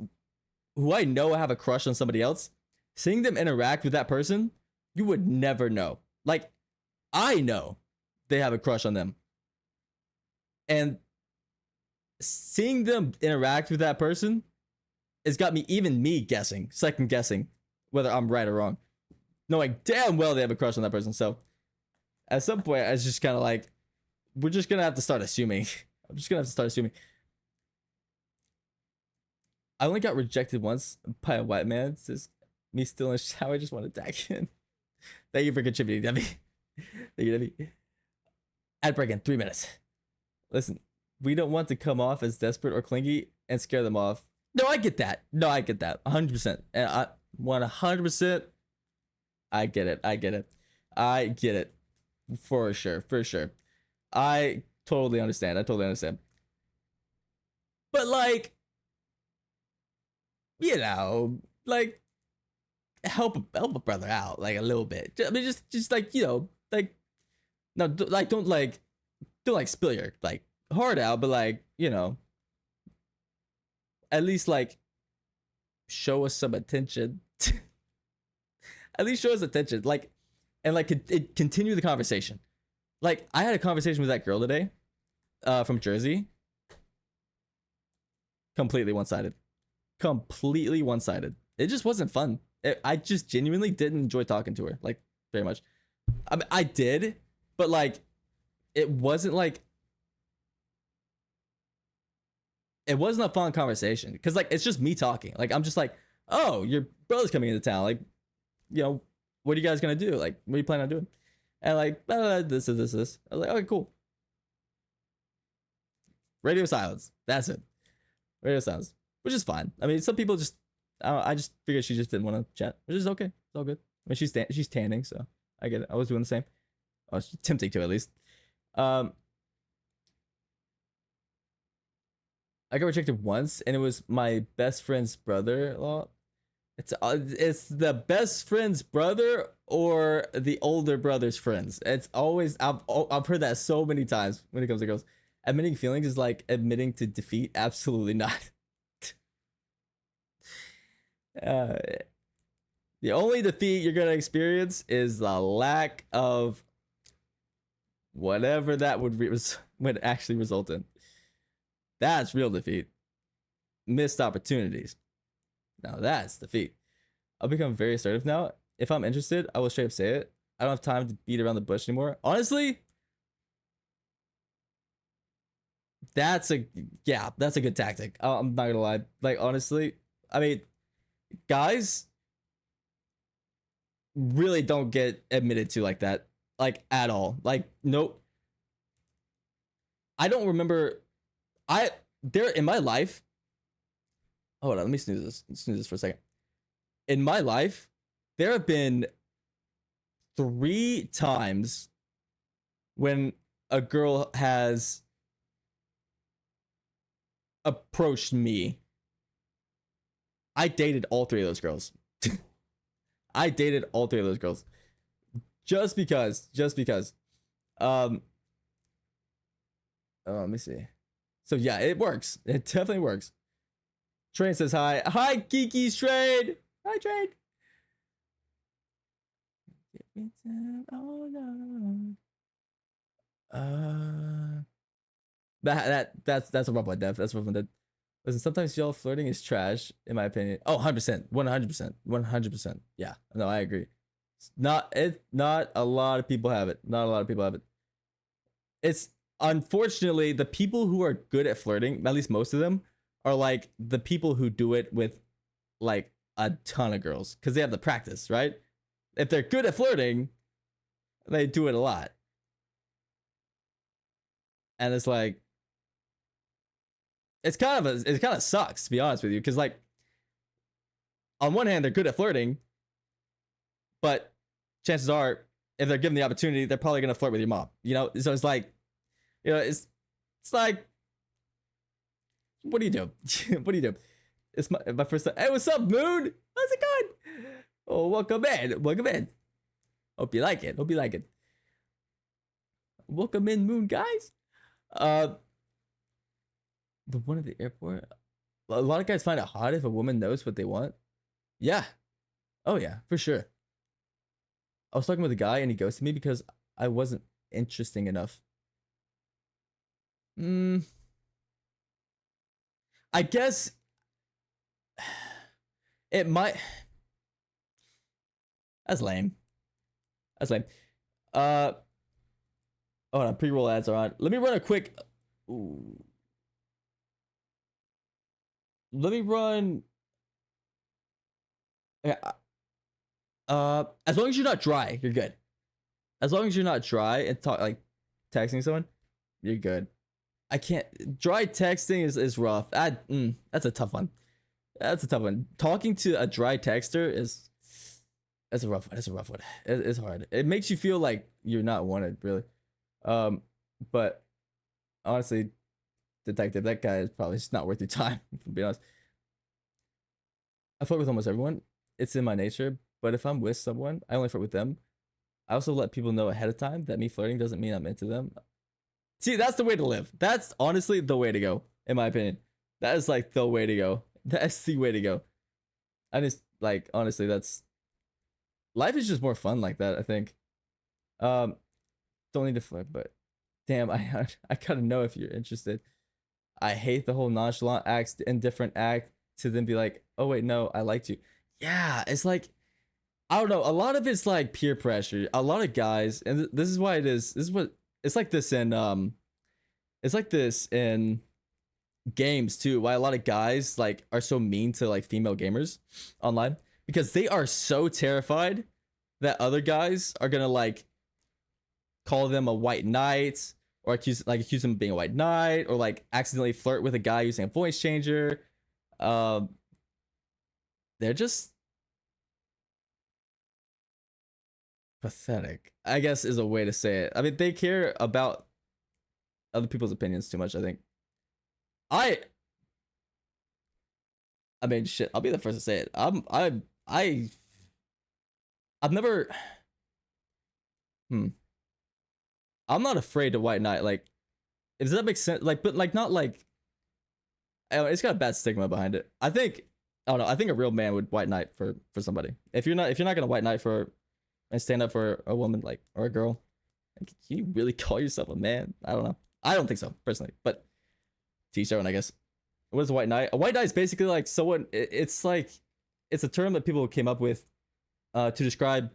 who I know have a crush on somebody else, seeing them interact with that person, you would never know. Like, I know they have a crush on them. And seeing them interact with that person has got me guessing, second guessing whether I'm right or wrong. Knowing damn well they have a crush on that person. So at some point, I was just kind of like, we're just going to have to start assuming. I'm just going to have to start assuming. I only got rejected once by a white man. It's just me still in the shower. I just want to tag in. Thank you for contributing, Debbie. Thank you, Debbie. Ad break in 3 minutes. Listen, we don't want to come off as desperate or clingy and scare them off. No, I get that. 100%. And I 100%. I get it. I get it. For sure. I totally understand. But like, you know, like help a brother out like a little bit. I mean, just like, you know, like no, don't spill your like heart out, but like, you know, at least like show us some attention. At least show us attention, like, and like it continue the conversation. Like, I had a conversation with that girl today, from Jersey. Completely one-sided. It just wasn't fun. I just genuinely didn't enjoy talking to her, like, very much. I mean, I did, but like, it wasn't a fun conversation because like it's just me talking. Like, I'm just like, oh, your brother's coming into town. Like, you know, what are you guys gonna do? Like, what are you planning on doing? And like, this. I was like, okay, cool. Radio silence. That's it. Radio silence, which is fine. I mean, some people just, I just figured she just didn't want to chat, which is okay. It's all good. I mean, she's tanning, so I get it. I was doing the same. I was attempting to, at least. I got rejected once, and it was my best friend's brother-in-law. It's the best friend's brother or the older brother's friends. It's always, I've heard that so many times when it comes to girls. Admitting feelings is like admitting to defeat. Absolutely not. The only defeat you're gonna experience is the lack of whatever that would actually result in. That's real defeat. Missed opportunities. Now that's defeat. I'll become very assertive now. If I'm interested, I will straight up say it. I don't have time to beat around the bush anymore. Honestly, that's a good tactic. I'm not gonna lie. Like, honestly, I mean, guys really don't get admitted to like that, like, at all. Like, nope. I don't remember. There in my life. Hold on, let me snooze this for a second. In my life, there have been 3 times when a girl has approached me. I dated all 3 of those girls. Just because. Oh, let me see. So yeah, it works. It definitely works. Train says hi. Hi, Kiki's Trade. Hi, Trade. That's a rough one, Dev. That's a rough one, Dev. Listen, sometimes y'all flirting is trash, in my opinion. Oh, 100%. 100%. Yeah. No, I agree. Not a lot of people have it. Not a lot of people have it. It's unfortunately, the people who are good at flirting, at least most of them, are like the people who do it with like a ton of girls because they have the practice, right? If they're good at flirting, they do it a lot. And it's like it kind of sucks to be honest with you because like on one hand they're good at flirting, but chances are if they're given the opportunity, they're probably gonna flirt with your mom. You know, so it's like, you know, it's like, what do you do? What do you do? It's my first time. Hey, what's up, Moon? How's it going? Oh, welcome in. Welcome in. Hope you like it. Hope you like it. Welcome in, Moon, guys. Uh, the one at the airport. A lot of guys find it hot if a woman knows what they want. Yeah. Oh yeah, for sure. I was talking with a guy and he ghosted me because I wasn't interesting enough. I guess it might. That's lame. That's lame. Uh, hold on. Pre-roll ads are on. Let me run a quick. Ooh. Let me run. Yeah. As long as you're not dry, you're good. As long as you're not dry and talk like texting someone, you're good. I can't. Dry texting is rough. That's a tough one. That's a tough one. Talking to a dry texter is that's a rough one. That's a rough one. It's hard. It makes you feel like you're not wanted, really. But honestly, detective, that guy is probably just not worth your time. To be honest, I flirt with almost everyone. It's in my nature. But if I'm with someone, I only flirt with them. I also let people know ahead of time that me flirting doesn't mean I'm into them. See, that's the way to live. That's honestly the way to go, in my opinion. That is like the way to go. That's the way to go. I just like honestly, that's life is just more fun like that, I think. Um, don't need to flirt, but damn, I gotta know if you're interested. I hate the whole nonchalant act, indifferent act to then be like, oh wait, no, I liked you. Yeah, it's like I don't know. A lot of it's like peer pressure. A lot of guys, and this is why it is. This is what it's like this in it's like this in games too. Why a lot of guys like are so mean to like female gamers online because they are so terrified that other guys are gonna like call them a white knight or accuse them of being a white knight or like accidentally flirt with a guy using a voice changer. Um, they're just pathetic, I guess is a way to say it. I mean, they care about other people's opinions too much, I think. I I mean shit, I'll be the first to say it. I've never hmm. I'm not afraid to white knight. Like, does that make sense? Like, but like not like it's got a bad stigma behind it. I don't know. I think a real man would white knight for somebody. If you're not gonna white knight for and stand up for a woman like or a girl, like, can you really call yourself a man? I don't know. I don't think so personally, but to each their own, I guess. What is a white knight? A white knight is basically like someone. It's like it's a term that people came up with to describe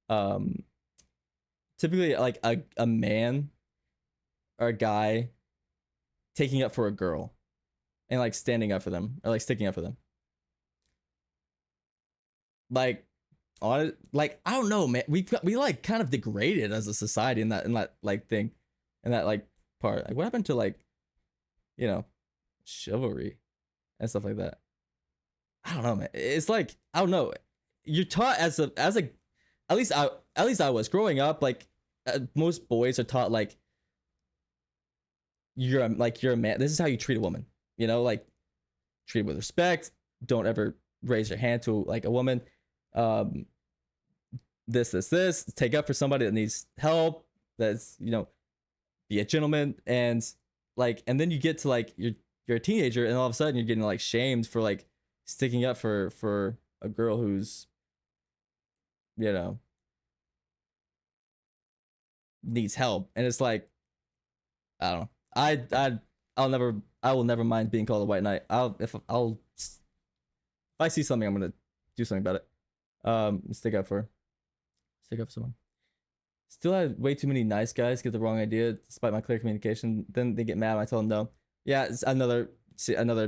um typically like a man or a guy taking up for a girl and like standing up for them or like sticking up for them. Like on like I don't know, man. We like kind of degraded as a society in that like thing, in that like part. Like what happened to like you know chivalry and stuff like that? I don't know, man. It's like I don't know. You're taught as a at least I was growing up like most boys are taught like you're a man. This is how you treat a woman. You know, like treat with respect. Don't ever raise your hand to like a woman. Um, this. Take up for somebody that needs help. That's be a gentleman and then you get to like you're a teenager and all of a sudden you're getting like shamed for like sticking up for a girl who's you know needs help and it's like I don't know. I will never mind being called a white knight. If I see something, I'm gonna do something about it. Stick up for someone. Still have way too many nice guys get the wrong idea despite my clear communication. Then they get mad when I tell them no. Yeah, it's another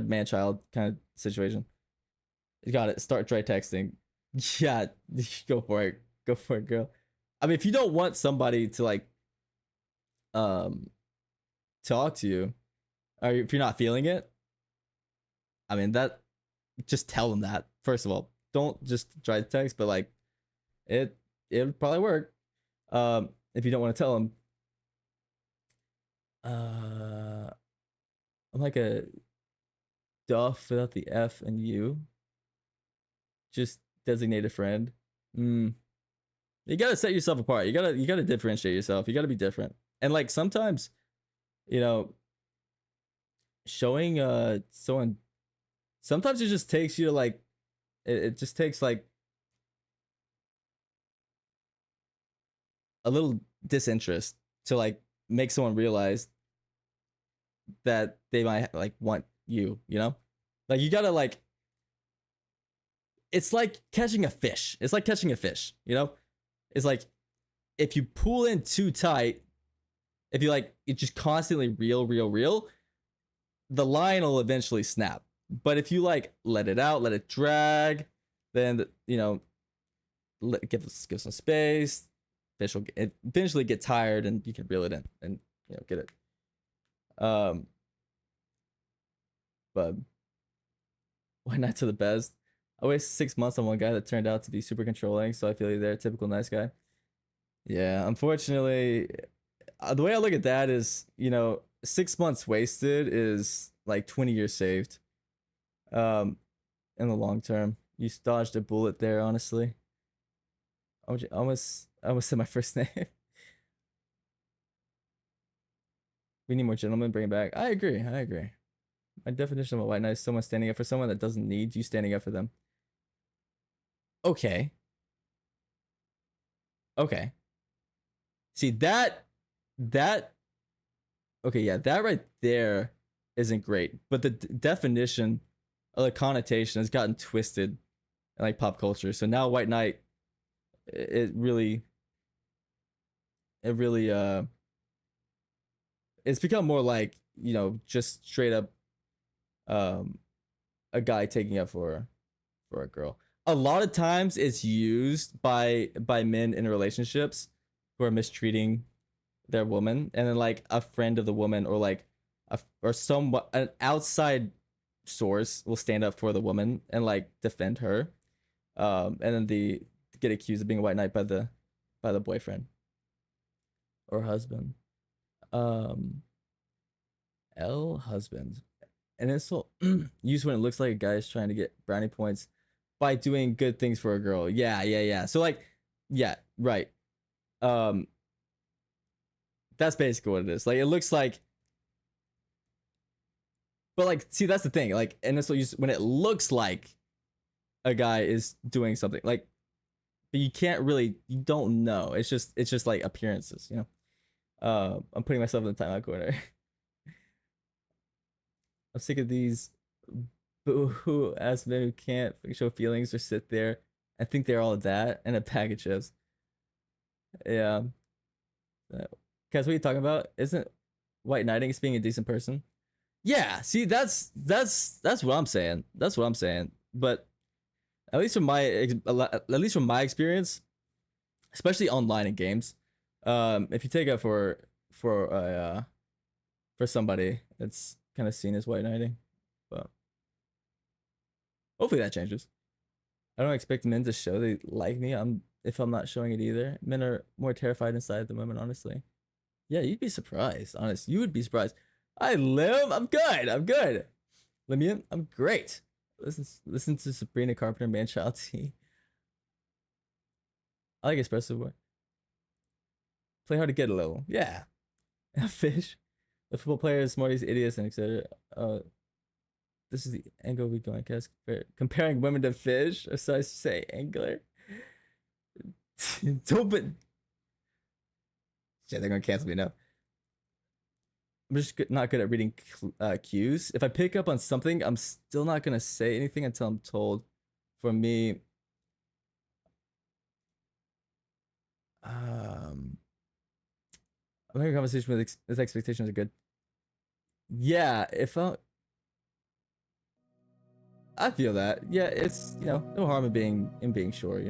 man child kind of situation. You got it. Start try texting. Yeah, go for it. Go for it, girl. I mean, if you don't want somebody to like um talk to you, or if you're not feeling it, I mean that just tell them that. First of all, don't just try to text, but like it would probably work. If you don't want to tell them, I'm like a Duff without the F and U. Just designated friend. Mm. You gotta set yourself apart. You gotta differentiate yourself. You gotta be different. And like sometimes, you know, showing someone sometimes it just takes you to like it just takes like a little disinterest to like make someone realize that they might like want you, you know? Like you gotta like it's like catching a fish. It's like catching a fish, you know? It's like if you pull in too tight, if you like it just constantly reel, the line will eventually snap. But if you like let it out, let it drag, then you know, give some space. Fish will eventually get tired, and you can reel it in and you know get it. But why not to the best? I wasted 6 months on one guy that turned out to be super controlling, so I feel like they're a typical nice guy. Yeah, unfortunately, the way I look at that is, you know, 6 months wasted is like 20 years saved. Um, in the long term, you dodged a bullet there. Honestly, I almost said my first name. We need more gentlemen. Bring it back. I agree. I agree. My definition of a white knight is someone standing up for someone that doesn't need you standing up for them. Okay. Okay. See that okay, yeah, that right there isn't great. But the definition or the connotation has gotten twisted in like pop culture. So now white knight it really it really it's become more like, you know, just straight up um a guy taking up for a girl. A lot of times it's used by men in relationships who are mistreating their woman, and then like a friend of the woman or like or somewhat an outside source will stand up for the woman and like defend her, and then the get accused of being a white knight by the boyfriend or husband. um L husband. An insult used when it looks like a guy is trying to get brownie points by doing good things for a girl. Yeah, yeah, yeah. So like, yeah, right. Um, that's basically what it is. Like, it looks like, but like, see, that's the thing. Like, an insult used when it looks like a guy is doing something. Like, but you don't know. It's just like appearances, you know. I'm putting myself in the timeout corner. I'm sick of these boo ass men who can't show feelings or sit there and think they're all that and a bag of chips. Yeah. Guys, what are you talking about? Isn't white knighting is being a decent person? Yeah, see, that's what I'm saying. That's what I'm saying. But at least from my experience, especially online in games, if you take it for somebody, it's kind of seen as white knighting. But hopefully that changes. I don't expect men to show they like me. If I'm not showing it either. Men are more terrified inside than women, honestly. Yeah, you'd be surprised. Honest, you would be surprised. I live. I'm good. I'm good. Limian, I'm great. Listen to Sabrina Carpenter, Man Child T. I like espresso boy. Play hard to get a little. Yeah. Fish. The football players, smarties, idiots, and etc. This is the angle we go on cast comparing women to fish, or so I say angler. Don't but shit, they're gonna cancel me now. I'm just not good at reading cues. If I pick up on something, I'm still not gonna say anything until I'm told. For me, I'm having a conversation with expectations are good. Yeah, if I feel that. Yeah, it's no harm in being sure.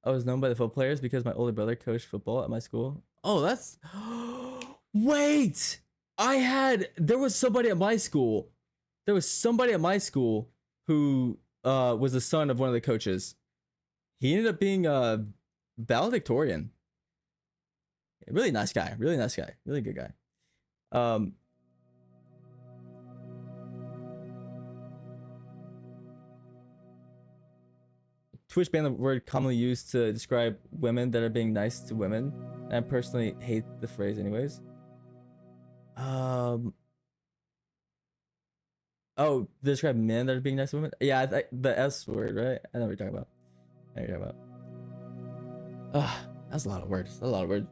I was known by the football players because my older brother coached football at my school. Oh, that's wait. There was somebody at my school. There was somebody at my school who was the son of one of the coaches. He ended up being a valedictorian. Really nice guy. Really nice guy. Really good guy. Um, Twitch banned the word commonly used to describe women that are being nice to women. And I personally hate the phrase, anyways. Um. Oh, describe men that are being nice to women. Yeah, the S word, right? I know what you're talking about. I know what you're talking about. Ah, that's a lot of words. That's a lot of words.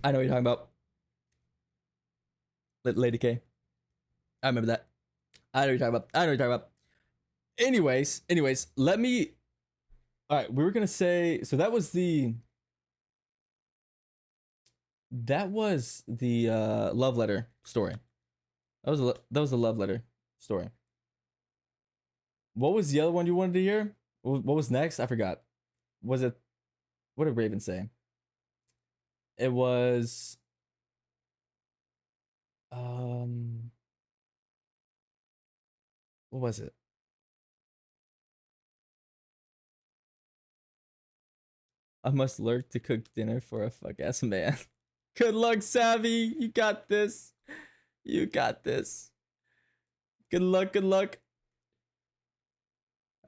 I know what you're talking about. Lady K. I remember that. I know what you're talking about. I know what you're talking about. Anyways, let me. All right, we were gonna say. So that was the love letter story. That was the love letter story. What was the other one you wanted to hear? What was next? I forgot. Was it? What did Raven say? It was um. What was it? I must learn to cook dinner for a fuck ass man. Good luck, Savvy. You got this. You got this. Good luck. Good luck.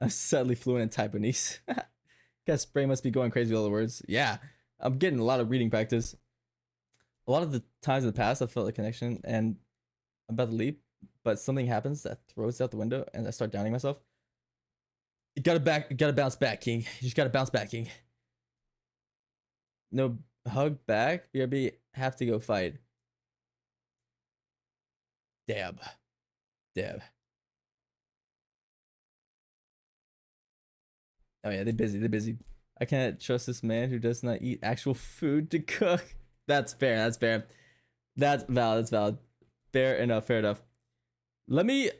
I'm suddenly fluent in Taiwanese. Guess brain must be going crazy with all the words. Yeah, I'm getting a lot of reading practice. A lot of the times in the past, I felt a connection and I'm about to leap, but something happens that throws it out the window, and I start doubting myself. You gotta bounce back, King. You just gotta bounce back, King. No hug back. BRB have to go fight. Dab, dab. Oh yeah, they're busy. They're busy. I can't trust this man who does not eat actual food to cook. That's fair. That's fair. That's valid. That's valid. Fair enough. Fair enough. Let me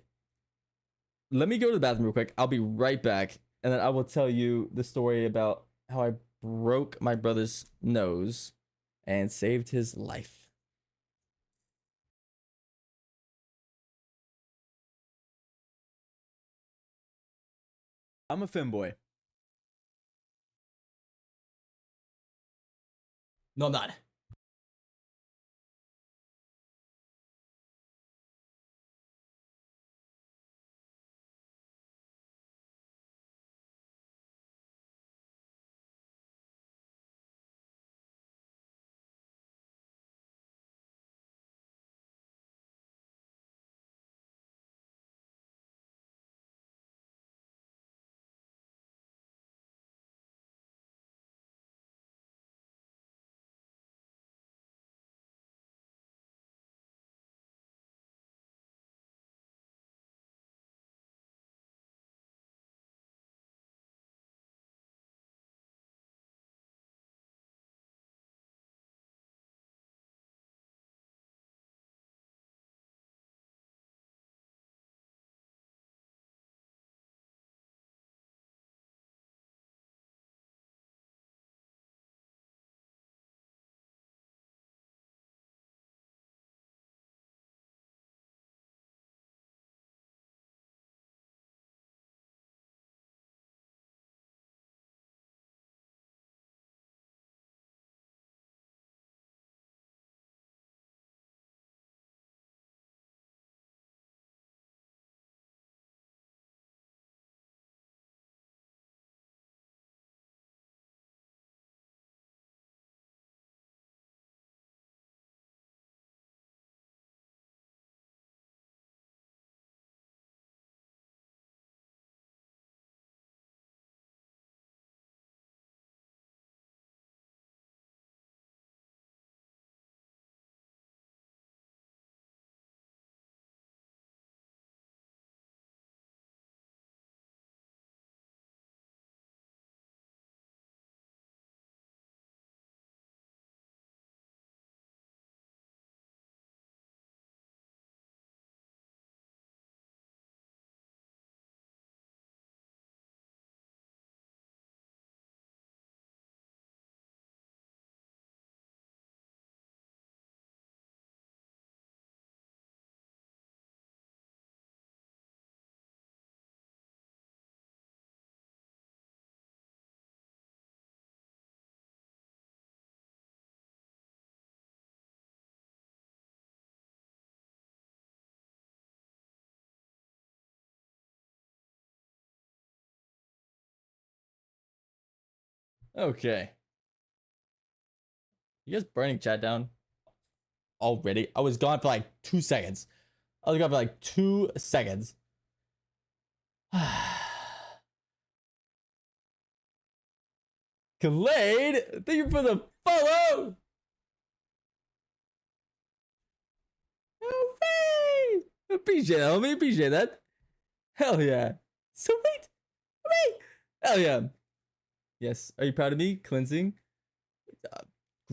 let me go to the bathroom real quick. I'll be right back, and then I will tell you the story about how I broke my brother's nose and saved his life. I'm a femboy. No, I'm not. Okay. You guys burning chat down already? I was gone for like 2 seconds. I was gone for like 2 seconds. Glade, thank you for the follow. Hooray! Appreciate it, homie. Appreciate that. Hell yeah. Sweet. Hooray! Hell yeah. Yes. Are you proud of me? Cleansing. Uh,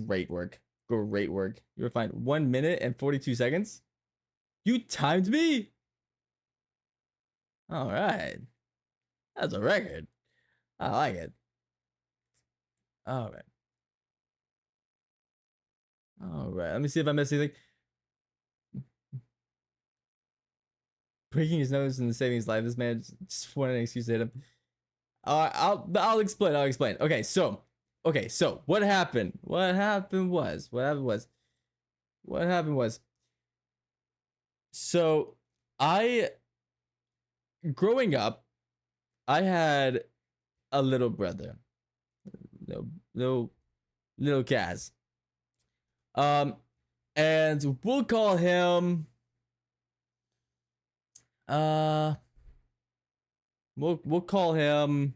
Great work. Great work. You were fine. 1 minute and 42 seconds. You timed me. All right. That's a record. I like it. All right. All right. Let me see if I missed anything. Breaking his nose and saving his life. This man just wanted an excuse to hit him. I'll explain. I'll explain. Okay, so what happened? What happened was. So I growing up, I had a little brother, little Kaz. And we'll call him. We'll call him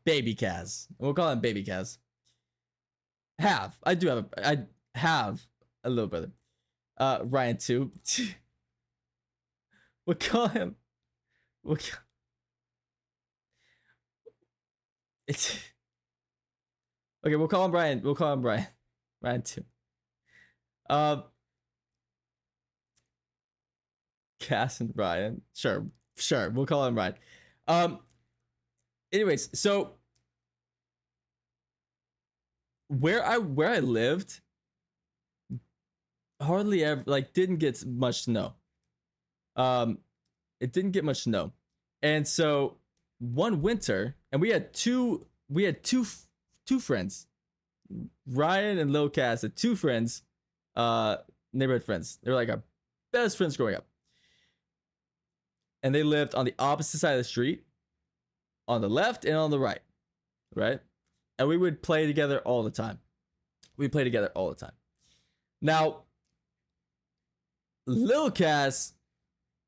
Baby Kaz. We'll call him Baby Kaz. I have a little brother. Ryan too. We'll call him. It's okay. We'll call him Brian. We'll call him Brian. Brian too. Cass and Brian. Sure. We'll call him Brian. Anyways, so where I lived, hardly ever didn't get much snow. It didn't get much snow, and so one winter, and we had two friends, Ryan and Lil Cass, had two friends, neighborhood friends. They were like our best friends growing up, and they lived on the opposite side of the street, on the left and on the right, and we would play together all the time. Now, Lil Cass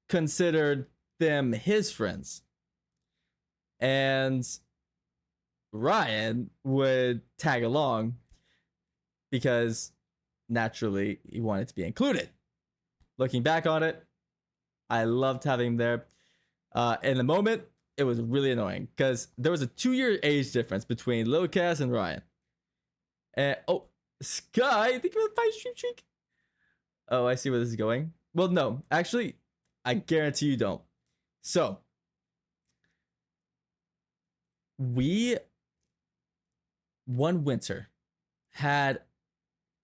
considered them his friends, and Ryan would tag along because naturally he wanted to be included. Looking back on it, I loved having him there. In the moment, it was really annoying because there was a 2-year age difference between Lil Cass and Ryan. And Sky, think of a 5 stream streak. Oh, I see where this is going. Well, no, actually, I guarantee you don't. So, we one winter had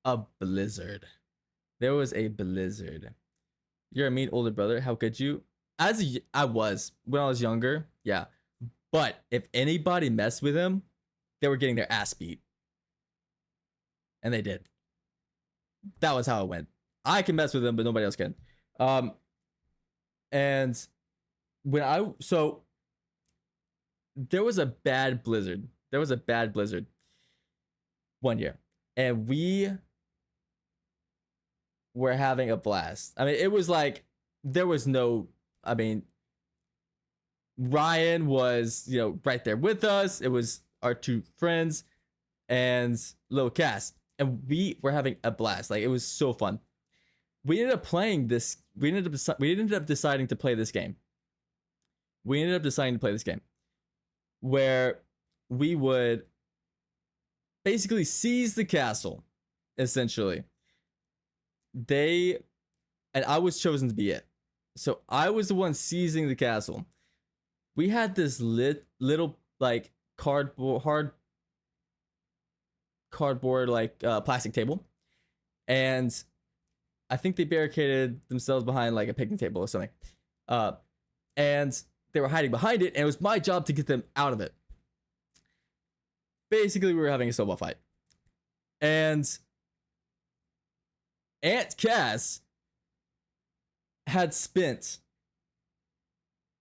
a blizzard. There was a blizzard. You're a mean older brother. How could you? I was when I was younger, yeah. But if anybody messed with him, they were getting their ass beat, and they did. That was how it went. I can mess with him, but nobody else can. And there was a bad blizzard. One year, and we were having a blast. I mean, it was like there was no. I mean, Ryan was right there with us. It was our two friends and Lil Cass, and we were having a blast. Like, it was so fun. We ended up playing this. We ended up deciding to play this game. Where we would basically seize the castle, essentially. And I was chosen to be it. So I was the one seizing the castle. We had this little like cardboard plastic table, and I think they barricaded themselves behind like a picnic table or something. And they were hiding behind it, and it was my job to get them out of it. Basically, we were having a snowball fight, and Aunt Cass had spent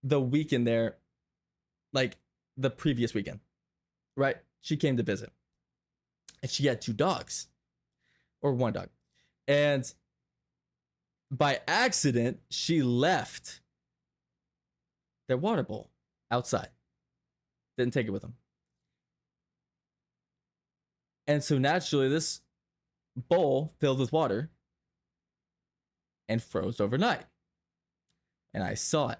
the weekend there, like the previous weekend, right? She came to visit, and she had 2 dogs, or 1 dog, and by accident she left their water bowl outside. Didn't take it with them, and so naturally this bowl filled with water and froze overnight. And I saw it,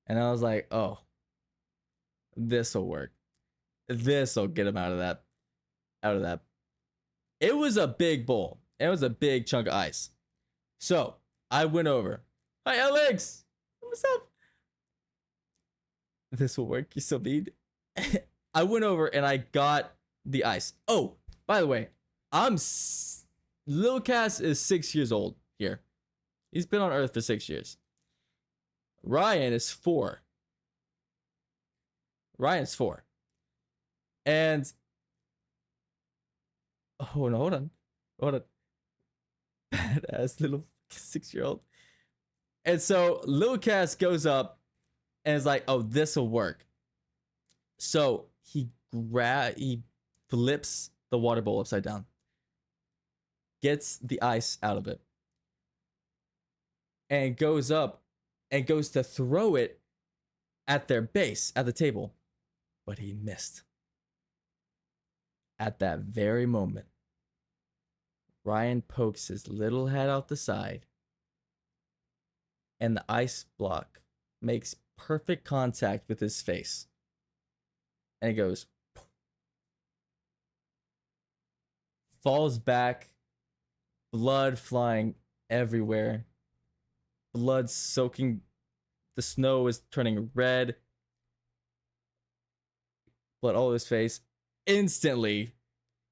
and I was like, "Oh, this will work. This will get him out of that. Out of that." It was a big bowl. It was a big chunk of ice. So I went over. Hi, Alex. What's up? This will work. You so mean. I went over and I got the ice. Oh, by the way, Lil Cass is 6 years old here. He's been on Earth for 6 years. Ryan is 4. Ryan's 4. And oh no, hold on. Badass little 6-year-old. And so Lil Cass goes up and is like, "Oh, this will work." So he flips the water bowl upside down, gets the ice out of it, and goes up and goes to throw it at their base, at the table. But he missed. At that very moment, Ryan pokes his little head out the side, and the ice block makes perfect contact with his face. And he goes, falls back, blood flying everywhere, blood soaking, the snow is turning red, blood all over his face. Instantly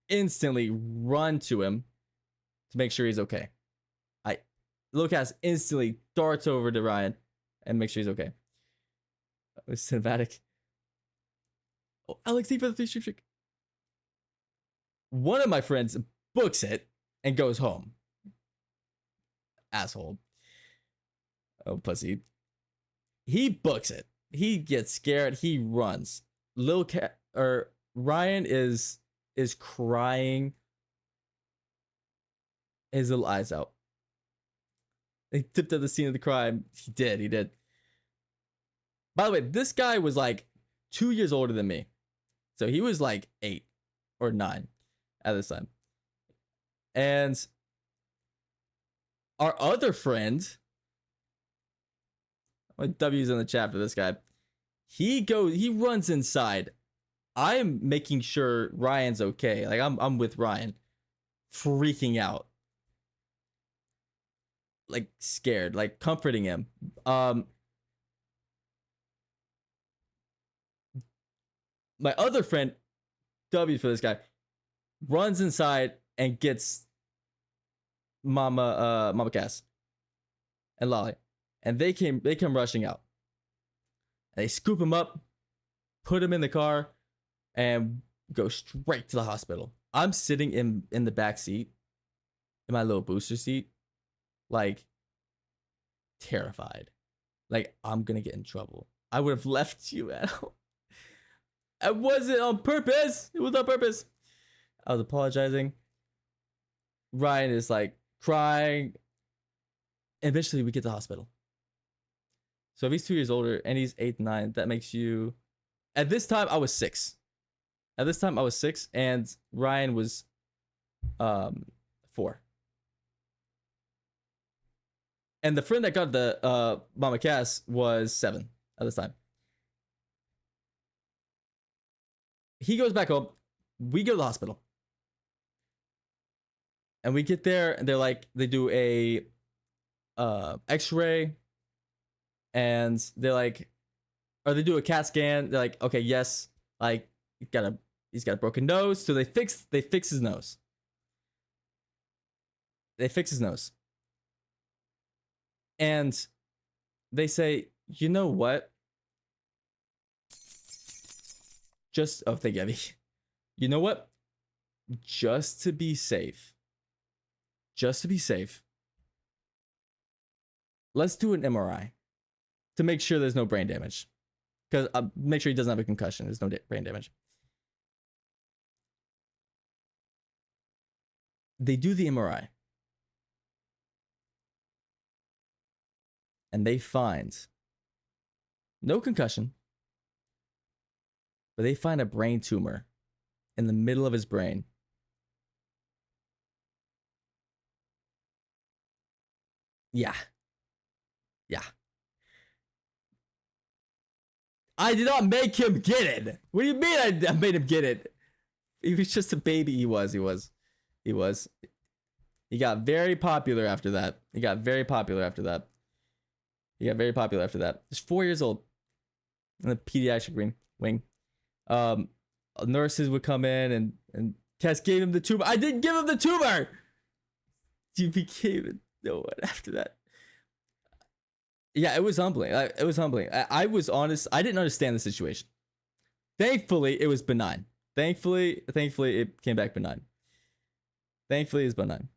run to him to make sure he's okay. Lucas instantly darts over to Ryan and makes sure he's okay. It was cinematic. Oh, Alex, for the 3 streak. One of my friends books it and goes home. Asshole. Oh, pussy. He books it. He gets scared. He runs. Ryan is crying his little eyes out. He tipped at the scene of the crime. He did. By the way, this guy was like 2 years older than me. So he was like 8 or 9 at this time. And our other friend, my W's in the chat for this guy, he runs inside. I'm making sure Ryan's okay. Like I'm with Ryan, freaking out, like scared, like comforting him. My other friend, W for this guy, runs inside and gets Mama Cass and Lolly, and they come rushing out. And they scoop him up, put him in the car, and go straight to the hospital. I'm sitting in the back seat, in my little booster seat, like terrified, like I'm gonna get in trouble. I would have left you at home. It wasn't on purpose. It was on purpose. I was apologizing. Ryan is like crying. Eventually, we get to the hospital. So if he's 2 years older and he's 8, 9, that makes you. At this time, I was 6. And Ryan was 4. And the friend that got the Mama Cass was 7 at this time. He goes back home. We go to the hospital. And we get there, and they're like, they do a x-ray, and they're like, or they do a CAT scan. They're like, okay, yes, like he's got a broken nose. So they fix his nose. And they say, you know what? Thank you, Abby. You know what? Just to be safe, let's do an MRI to make sure there's no brain damage. because make sure he doesn't have a concussion. There's no brain damage. They do the MRI, and they find no concussion, but they find a brain tumor in the middle of his brain. Yeah. Yeah. I did not make him get it. What do you mean I made him get it? He was just a baby. He was. He got very popular after that. He's 4 years old in the pediatric wing. Nurses would come in and Cass gave him the tumor. I didn't give him the tumor. You became no one after that. Yeah, it was humbling. I was honest. I didn't understand the situation. Thankfully, it was benign. Thankfully, it came back benign. Thankfully, it was benign.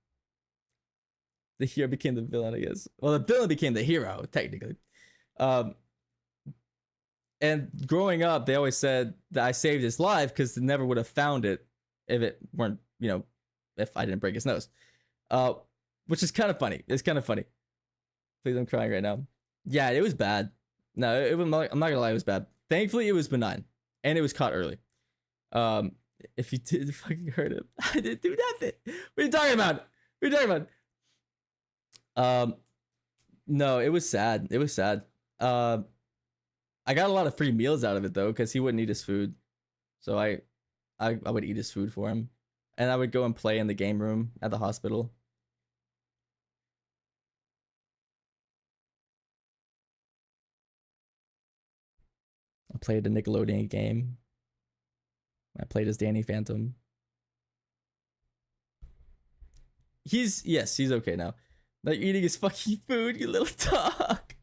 The hero became the villain, I guess. Well, the villain became the hero, technically. And growing up, they always said that I saved his life because they never would have found it if it weren't, if I didn't break his nose. Which is kind of funny. It's kind of funny. Please, I'm crying right now. Yeah, it was bad. No, I'm not gonna lie, it was bad. Thankfully, it was benign, and it was caught early. If you did fucking hurt him, I didn't do nothing. What are you talking about? No, it was sad. I got a lot of free meals out of it though, because he wouldn't eat his food, so I would eat his food for him, and I would go and play in the game room at the hospital. I played a Nickelodeon game. I played as Danny Phantom. He's okay now. Like eating his fucking food, you little dog.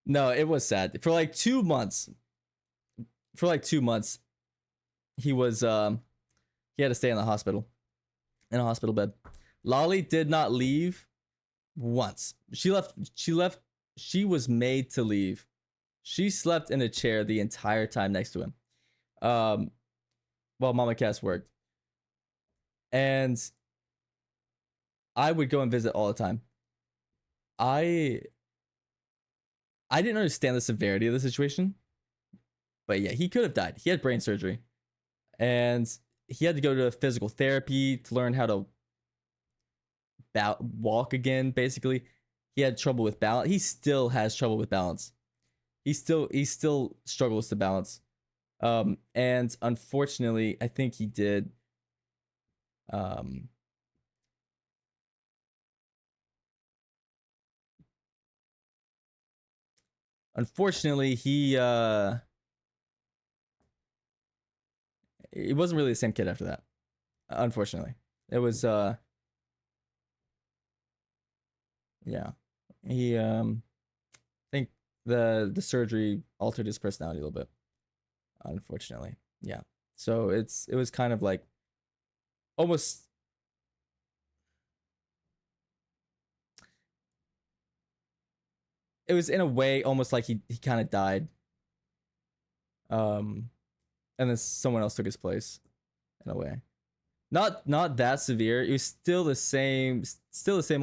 No, it was sad. For like 2 months. He was he had to stay in the hospital. In a hospital bed. Lolly did not leave once. She was made to leave. She slept in a chair the entire time next to him. While Mama Cass worked. And I would go and visit all the time. I didn't understand the severity of the situation. But yeah, he could have died. He had brain surgery. And he had to go to physical therapy to learn how to walk again, basically. He had trouble with balance. He still has trouble with balance. He still struggles to balance. And unfortunately, I think he did. Unfortunately, it wasn't really the same kid after that. Unfortunately, it was yeah. He I think the surgery altered his personality a little bit. Unfortunately, yeah. So it was kind of like almost. It was in a way almost like he kind of died. And then someone else took his place, in a way. Not that severe. It was still the same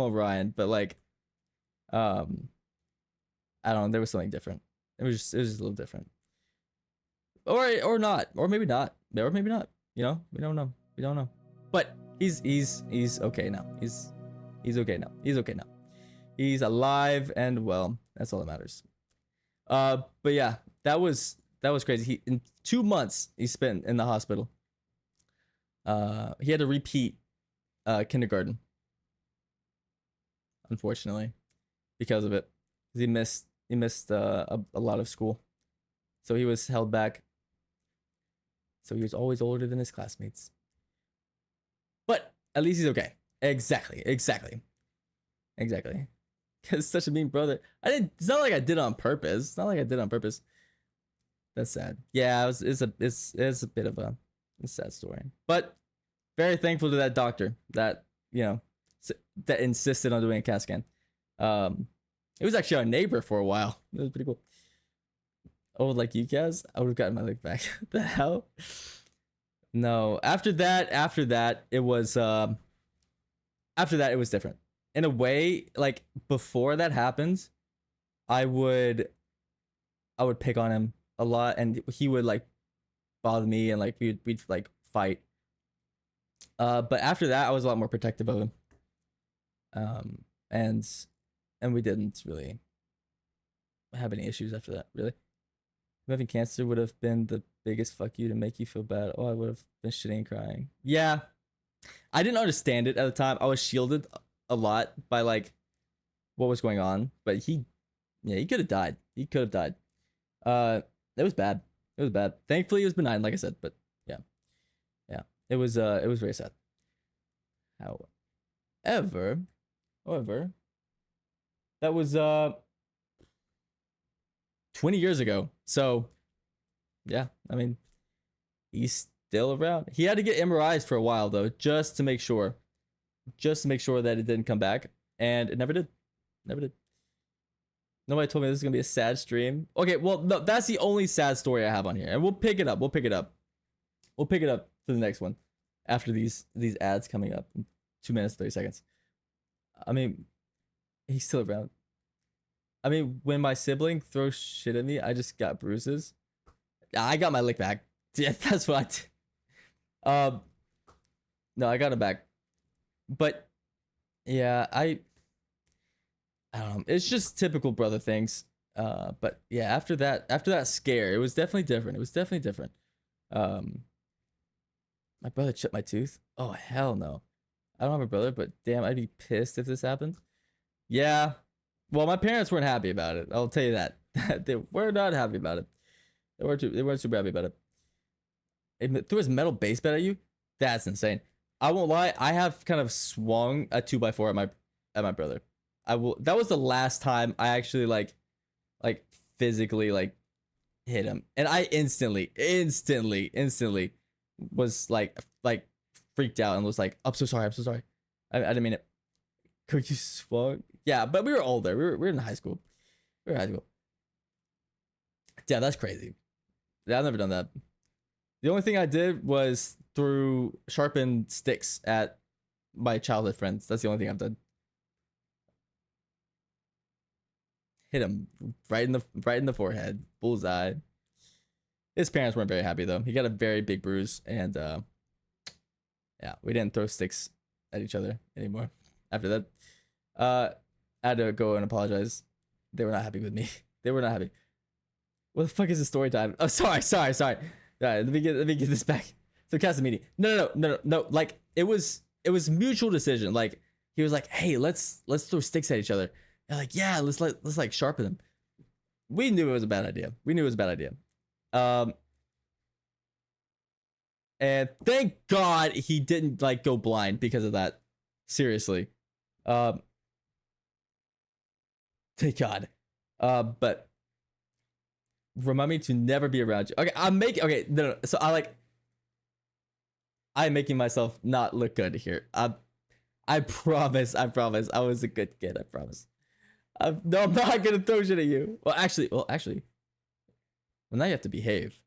old Ryan, but like, I don't know. There was something different. It was just a little different. Or not, or maybe not, or maybe not. We don't know. But he's okay now. He's okay now. He's alive and well. That's all that matters. But yeah, that was crazy. In 2 months he spent in the hospital. He had to repeat kindergarten, unfortunately, because of it. He missed a lot of school, so he was held back. So he was always older than his classmates. But at least he's okay. Exactly. Because such a mean brother. It's not like I did it on purpose. That's sad. Yeah, it's a bit of a sad story. But very thankful to that doctor that that insisted on doing a CAT scan. It was actually our neighbor for a while. It was pretty cool. Oh, like you guys, I would have gotten my leg back. The hell? No. After that it was different. In a way, like before that happened, I would I would pick on him a lot, and he would like bother me, and like we'd like fight. But after that, I was a lot more protective of him. Um, and we didn't really have any issues after that. Really, having cancer would have been the biggest fuck you to make you feel bad. Oh, I would have been shitting and crying. Yeah, I didn't understand it at the time. I was shielded a lot by like what was going on, but yeah, he could have died. He could have died. Uh, it was bad. It was bad. Thankfully, it was benign, like I said. But yeah, yeah, it was very sad. However, however, that was 20 years ago. So yeah, I mean, he's still around. He had to get MRIs for a while though, just to make sure, that it didn't come back, and it never did. Never did. Nobody told me this is gonna be a sad stream. Okay, well, no, that's the only sad story I have on here, and we'll pick it up. We'll pick it up. We'll pick it up for the next one, after these ads coming up in 2 minutes 30 seconds. I mean, he's still around. I mean, when my sibling throws shit at me, I just got bruises. I got my lick back. Yeah, that's what I did. No, I got it back. But yeah, I don't know. It's just typical brother things. But yeah, after that scare, it was definitely different. It was definitely different. Um, my brother chipped my tooth. Oh hell no. I don't have a brother, but damn, I'd be pissed if this happened. Yeah. Well, my parents weren't happy about it. I'll tell you that. They were not happy about it. They weren't super happy about it. It threw his metal base bat at you? That's insane. I won't lie, I have kind of swung a 2x4 at my brother. That was the last time I actually like physically like hit him. And I instantly was like freaked out and was like, I'm so sorry. I didn't mean it. Could you swung? Yeah, but we were older. We were in high school. Yeah, that's crazy. Yeah, I've never done that. The only thing I did was threw sharpened sticks at my childhood friends. That's the only thing I've done. Hit him right in the forehead, bullseye. His parents weren't very happy though. He got a very big bruise, and yeah, we didn't throw sticks at each other anymore after that. I had to go and apologize. They were not happy with me. They were not happy. What the fuck is the story time? Oh, sorry. All right, let me get this back. So Casamini. No. Like it was mutual decision. Like he was like, hey, let's throw sticks at each other. And like, yeah, let's like sharpen them. We knew it was a bad idea. And thank God he didn't like go blind because of that. Seriously. Thank God. But remind me to never be around you. Okay, no. So I'm making myself not look good here. I promise. I was a good kid. I promise. No, I'm not gonna throw shit at you. Well, actually. Well, now you have to behave.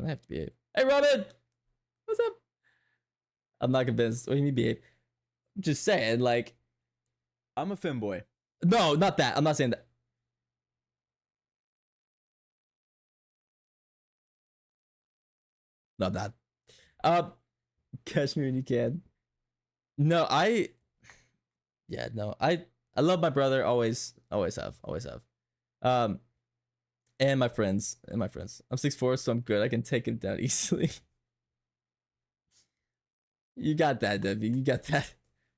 I have to behave. Hey, Robin! What's up? I'm not convinced. What do you mean behave? Just saying, like... I'm a femboy. No, not that. I'm not saying that. Not that. Catch me when you can. No, yeah, no. I love my brother. Always have. And my friends. I'm 6'4", so I'm good. I can take him down easily. You got that, Debbie. You got that.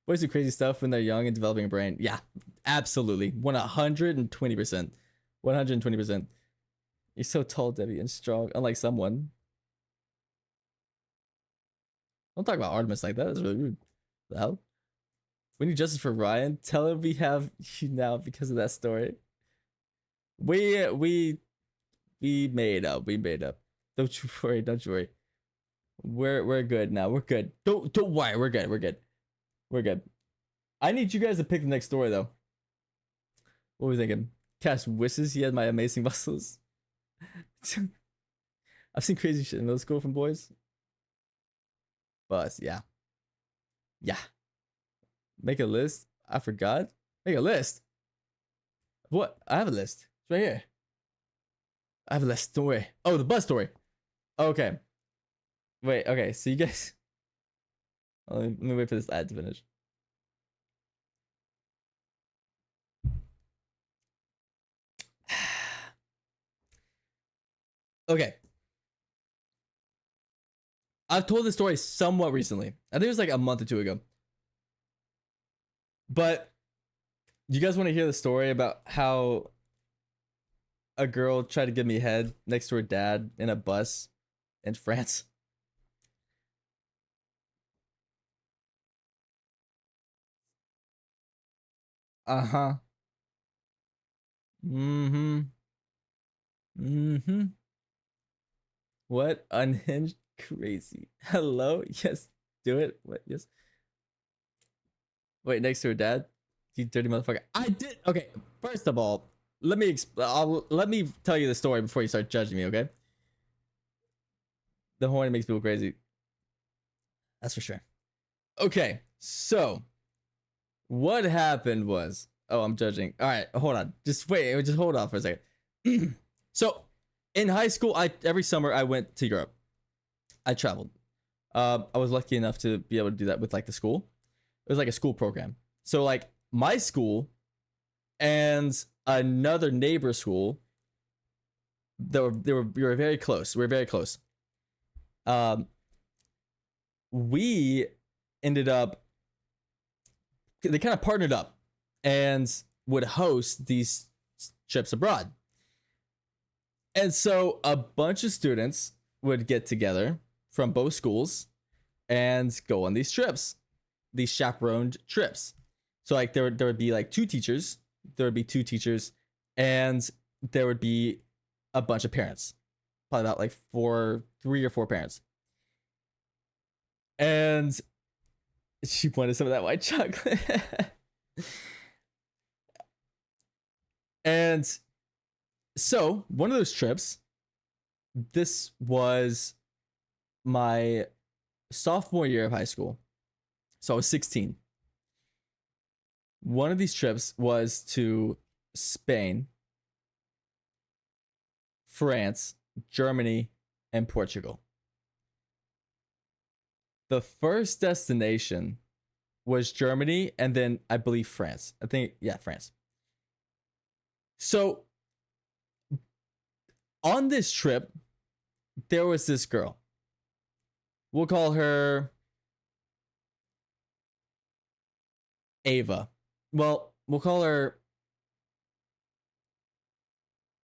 Boys do crazy stuff when they're young and developing a brain. Yeah, absolutely. 120%. 120%. You're so tall, Debbie, and strong, unlike someone. Don't talk about Artemis like that. That's really rude. The hell? We need justice for Ryan. Tell him we have you now because of that story. We made up. Don't you worry. We're good now. We're good. Don't worry. We're good. I need you guys to pick the next story though. What were we thinking? Cash wishes he had my amazing muscles. I've seen crazy shit in middle school from boys. But yeah. Yeah. Make a list. I forgot. Make a list. What? I have a list. It's right here. I have a list. Don't worry. Oh, the bus story. Okay. Wait, okay. So you guys. Oh, let me wait for this ad to finish. Okay. I've told this story somewhat recently. I think it was like a month or two ago. But you guys want to hear the story about how a girl tried to give me head next to her dad in a bus in France? Uh-huh. Mm-hmm. Mm-hmm. What? Unhinged? Crazy. Hello? Yes. Do it. What? Yes. Wait, next to her dad? You dirty motherfucker. I did. Okay. First of all, let me let me tell you the story before you start judging me, okay? The horny makes people crazy. That's for sure. Okay. So, what happened was, oh, I'm judging. All right, hold on. Just wait. Just hold on for a second. So, in high school, every summer I went to Europe. I traveled. I was lucky enough to be able to do that with like the school. It was like a school program. So like my school and another neighbor school, we were very close. We were very close. Um, we ended up, they kind of partnered up and would host these trips abroad. And so a bunch of students would get together from both schools and go on these trips, these chaperoned trips. So like there would be like two teachers, and there would be a bunch of parents, probably about like 3 or 4 parents. And she wanted some of that white chocolate. And so one of those trips, this was my sophomore year of high school. So I was 16. One of these trips was to Spain, France, Germany, and Portugal. The first destination was Germany, and then I believe France. I think, yeah, France. So on this trip, there was this girl. We'll call her Ava. Well, we'll call her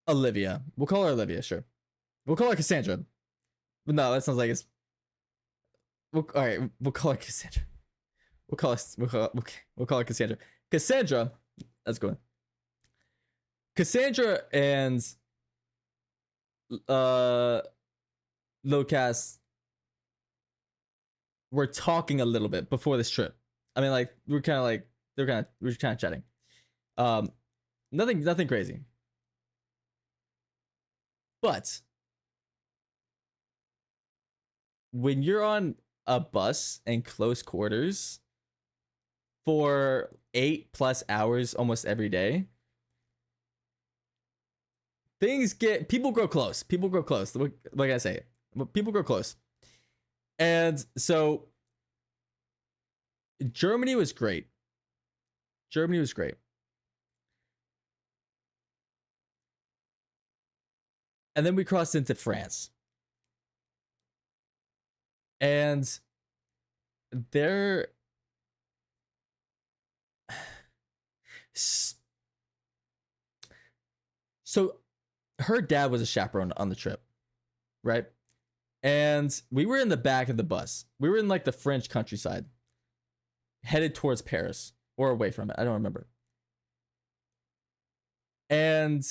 Olivia. We'll call her Olivia, sure. We'll call her Cassandra. No, that sounds like it's. All right, we'll call her Cassandra. We'll call her Cassandra. Cassandra, that's good. Cassandra and Locas were talking a little bit before this trip. I mean, like we were kind of chatting. Nothing crazy. But when you're on a bus in close quarters for 8+ hours almost every day, people grow close. Like I say, people grow close. And so Germany was great. And then we crossed into France. And there so her dad was a chaperone on the trip, right? And we were in the back of the bus. We were in like the French countryside, headed towards Paris or away from it. I don't remember. And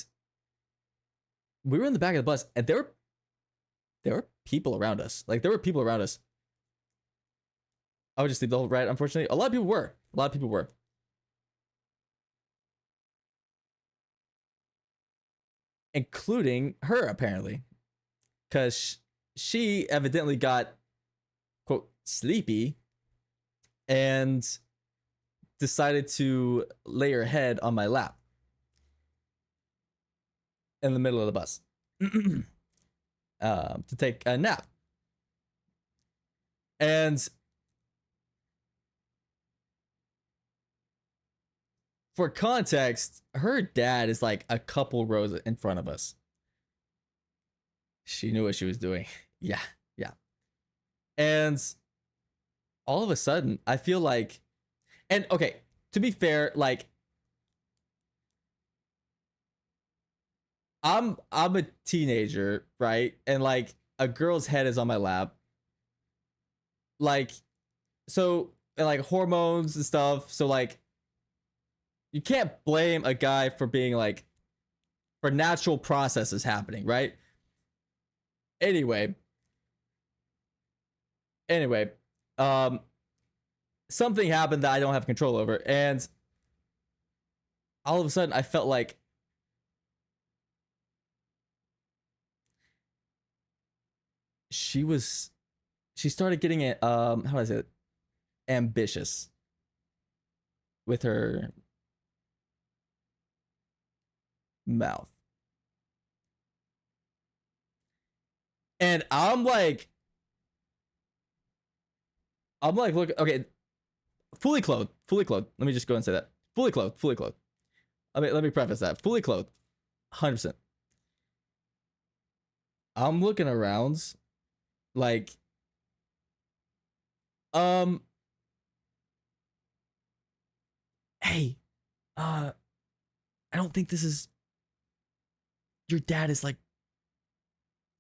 we were in the back of the bus, and there were people around us. Like there were people around us. I would just leave the whole ride. Unfortunately, a lot of people were. including her apparently, because she evidently got quote sleepy and decided to lay her head on my lap in the middle of the bus to take a nap. And for context, her dad is like a couple rows in front of us. She knew what she was doing. Yeah, yeah. And all of a sudden, I feel like, and okay, to be fair, like I'm a teenager, right? And like a girl's head is on my lap. Like, so, and like hormones and stuff. So like you can't blame a guy for being like for natural processes happening, right? Anyway, um something happened that I don't have control over, and all of a sudden I felt like she started getting it how do I say it, ambitious with her mouth. And I'm like look, okay, fully clothed. Let me just go and say that. Fully clothed. Let me preface that. Fully clothed. 100%. I'm looking around like hey, I don't think this is your dad is like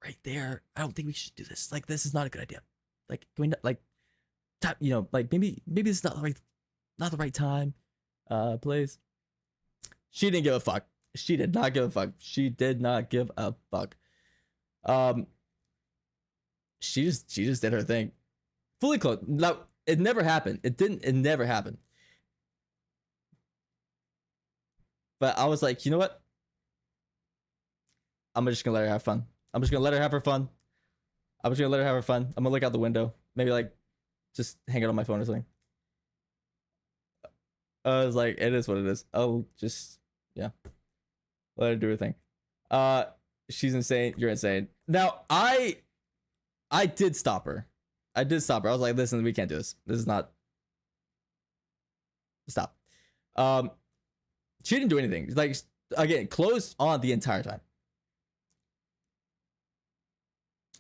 right there. I don't think we should do this. Like this is not a good idea. Like can we not, like time, like maybe this is not the right time. Please. She didn't give a fuck. She did not give a fuck. She did not give a fuck. Um she just did her thing. Fully clothed. No, it never happened. It never happened. But I was like, you know what? I'm just gonna let her have fun. I'm just gonna let her have her fun. I'm gonna look out the window. Maybe like just hang it on my phone or something. I was like, it is what it is. Oh, just yeah. Let her do her thing. She's insane. You're insane. Now I did stop her. I was like, listen, we can't do this. This is not. Stop. She didn't do anything. Like again, closed on the entire time.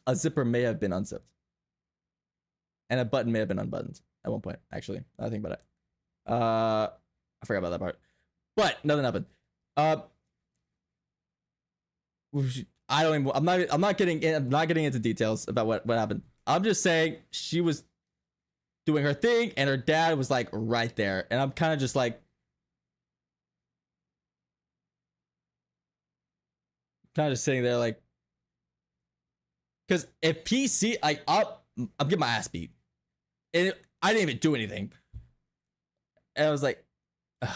A zipper may have been unzipped, and a button may have been unbuttoned at one point. Actually, I think about it. I forgot about that part. But nothing happened. I don't even. I'm not getting into details about what happened. I'm just saying she was doing her thing, and her dad was like right there, and I'm kind of just like, sitting there like, because if he see like I'm getting my ass beat, and I didn't even do anything, and I was like, ugh.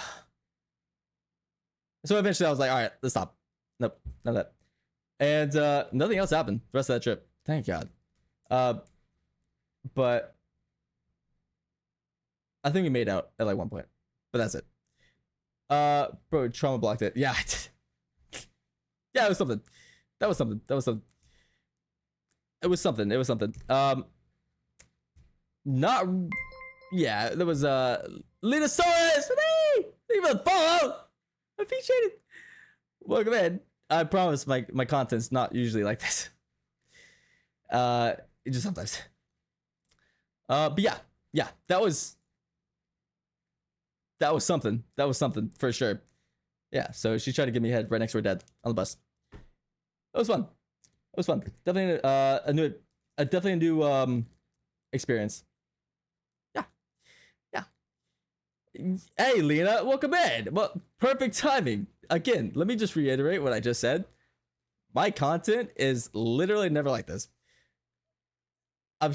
So eventually I was like, all right, let's stop. Nope, none of that. And nothing else happened the rest of that trip. Thank God. But I think we made out at like one point. But that's it. Bro, trauma blocked it. Yeah, I did. Yeah, it was something. That was something. It was something. Not. Yeah, there was Linosaurus. Thank you for the follow. I appreciate it. Welcome in. I promise my content's not usually like this. Just sometimes. But yeah, that was something. That was something for sure. Yeah, so she tried to give me a head right next to her dad on the bus. That was fun. Definitely a new experience. Yeah. Hey, Lena, welcome in. Well, perfect timing. Again, let me just reiterate what I just said. My content is literally never like this. Oh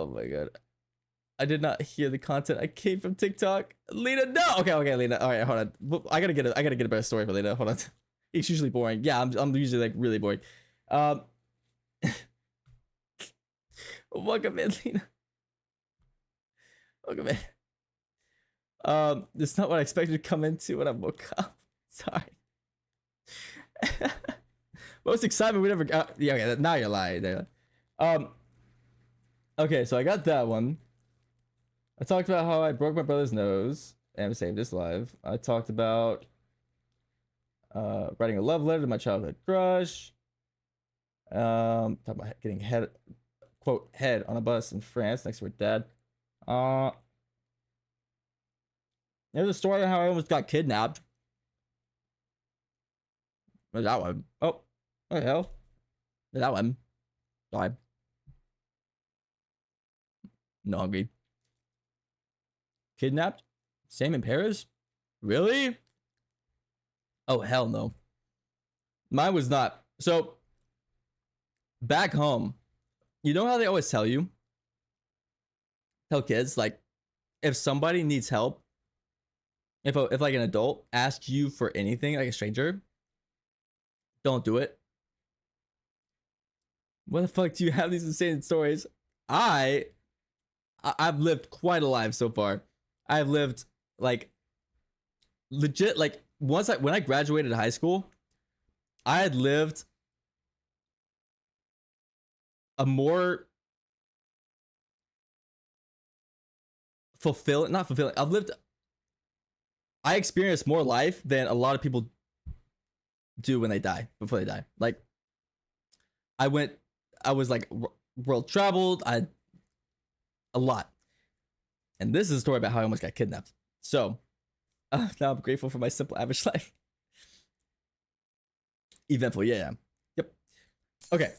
my God. I did not hear the content. I came from TikTok. Lena, no. Okay, Lena. All right, hold on. I gotta get a better story for Lena. Hold on. It's usually boring. Yeah, I'm usually like really boring. Welcome in, Lena. Welcome in. This is not what I expected to come into when I woke up. Sorry. Most excitement we never got. Yeah, okay, now you're lying there. Okay, so I got that one. I talked about how I broke my brother's nose and saved his life. I talked about writing a love letter to my childhood crush. Talking about getting head on a bus in France next to her dad. There's a story of how I almost got kidnapped. Where's that one? Oh, what the hell? That one. Sorry. No hungry. Kidnapped? Same in Paris? Really? Oh, hell no. Mine was not. So, back home, you know how they always tell kids, like, if somebody needs help, if like an adult asks you for anything, like a stranger, don't do it. What the fuck do you have these insane stories? I've lived quite a life so far. I've lived like legit, like when I graduated high school, I had lived a more not fulfilling. I experienced more life than a lot of people do when they die, before they die. Like, I was like world traveled, a lot. And this is a story about how I almost got kidnapped. So, now I'm grateful for my simple average life. Eventful, yeah. Yep. Okay.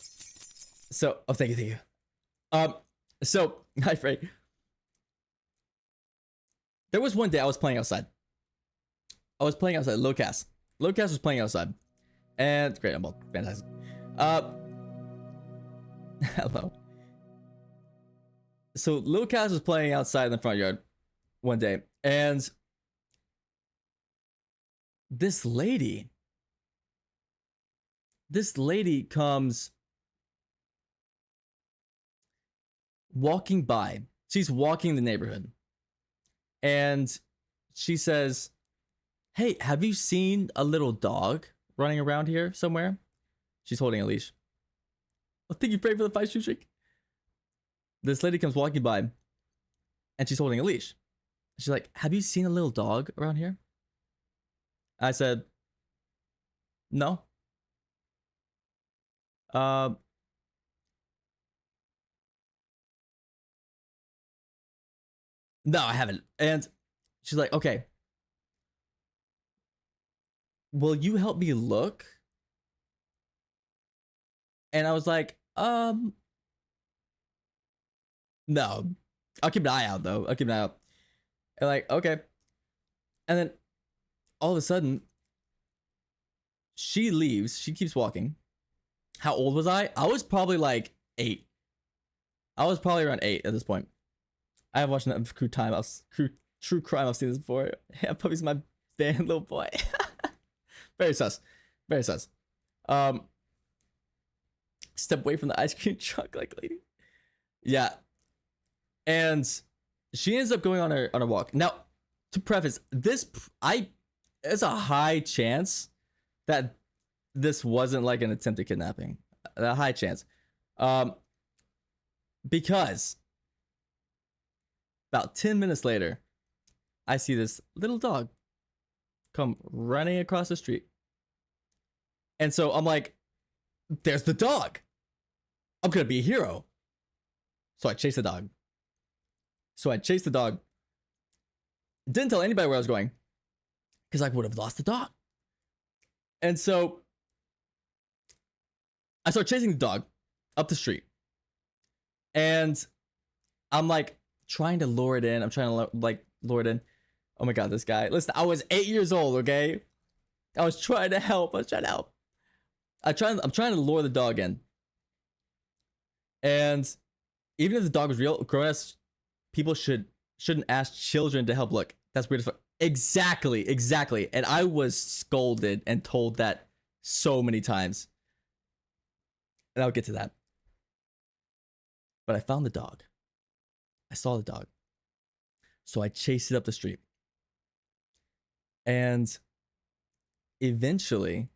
So, oh, thank you. So, hi, Frank. There was one day I was playing outside. Lil Cass was playing outside. And, great, I'm all fantastic. Hello. So, Lil Cass was playing outside in the front yard one day. And this lady comes walking by. She's walking the neighborhood. And she says, "Hey, have you seen a little dog running around here somewhere?" She's holding a leash. I think you prayed for the 5 shoe streak. This lady comes walking by and she's holding a leash. She's like, "Have you seen a little dog around here?" I said, "No." No, I haven't. And she's like, "Okay, will you help me look?" And I was like, no. I'll keep an eye out though. And like, okay. And then all of a sudden, she leaves. She keeps walking. How old was I? I was probably like 8. I was probably around 8 at this point. I have watched enough true crime. I've seen this before. Yeah, puppy's my band, little boy. Very sus. Step away from the ice cream truck, like lady. Yeah. And she ends up going on her walk. Now, to preface this, it's a high chance that this wasn't like an attempted kidnapping. A high chance. Because about 10 minutes later, I see this little dog come running across the street. And so I'm like, there's the dog. I'm gonna be a hero. So I chased the dog. Didn't tell anybody where I was going, because I would have lost the dog. And so I start chasing the dog up the street. And I'm like trying to lure it in. Lure it in. Oh my God, this guy. Listen, I was 8 years old, okay? I was trying to help. I'm trying to lure the dog in. And even if the dog was real, grown-ass people shouldn't ask children to help look. That's weird as fuck. Exactly. And I was scolded and told that so many times. And I'll get to that. But I found the dog. I saw the dog. So I chased it up the street. And eventually,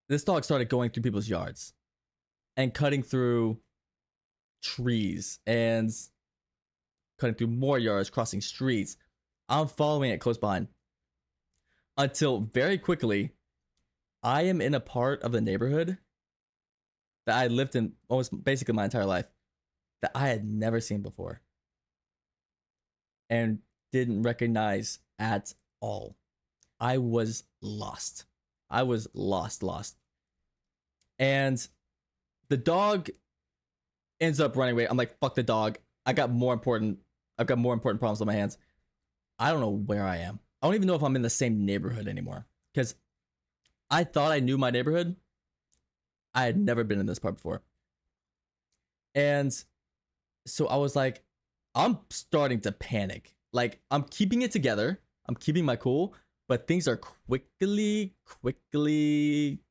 this dog started going through people's yards and cutting through trees and cutting through more yards, crossing streets. I'm following it close behind until very quickly, I am in a part of the neighborhood that I lived in almost basically my entire life that I had never seen before and didn't recognize at all. I was lost. I was lost. And the dog ends up running away. I'm like, fuck the dog. I've got more important problems on my hands. I don't know where I am. I don't even know if I'm in the same neighborhood anymore. Because I thought I knew my neighborhood. I had never been in this part before. And so I was like, I'm starting to panic. Like, I'm keeping it together. I'm keeping my cool. But things are quickly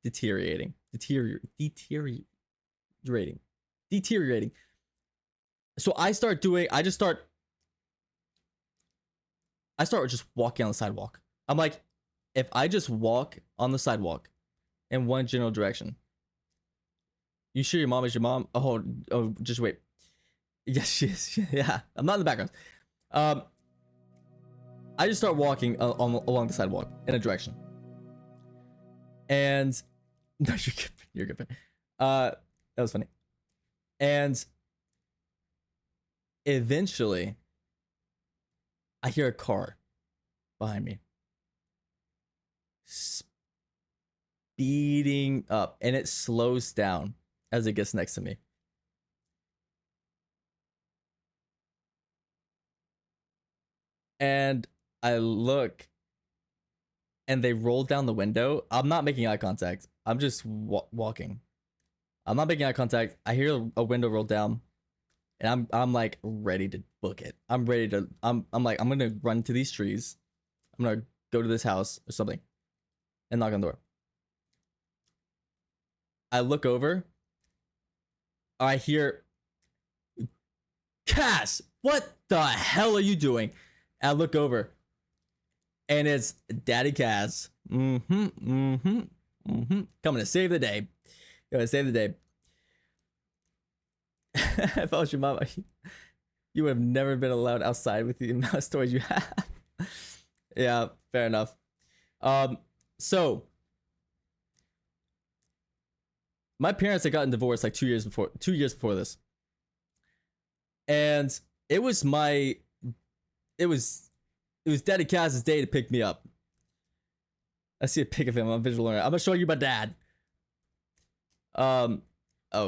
deteriorating. So I start just walking on the sidewalk. I'm like, if I just walk on the sidewalk in one general direction, you sure your mom is your mom? Oh, just wait. Yes, she is. Yeah, I'm not in the background. I just start walking along the sidewalk in a direction. And no, you're good. That was funny. And eventually, I hear a car behind me speeding up, and it slows down as it gets next to me. And I look, and they roll down the window. I'm not making eye contact. I'm just walking. I'm not making eye contact. I hear a window roll down, and I'm like ready to book it. I'm like, I'm gonna run to these trees. I'm gonna go to this house or something, and knock on the door. I look over. I hear, Cass, what the hell are you doing? And I look over, and it's Daddy Cass. Coming to save the day. If I was your mom, you would have never been allowed outside with the amount of stories you have. Yeah, fair enough. So my parents had gotten divorced like 2 years before this. And it was Daddy Cass's day to pick me up. I see a pic of him on Visual Learner. I'm gonna show you my dad. Oh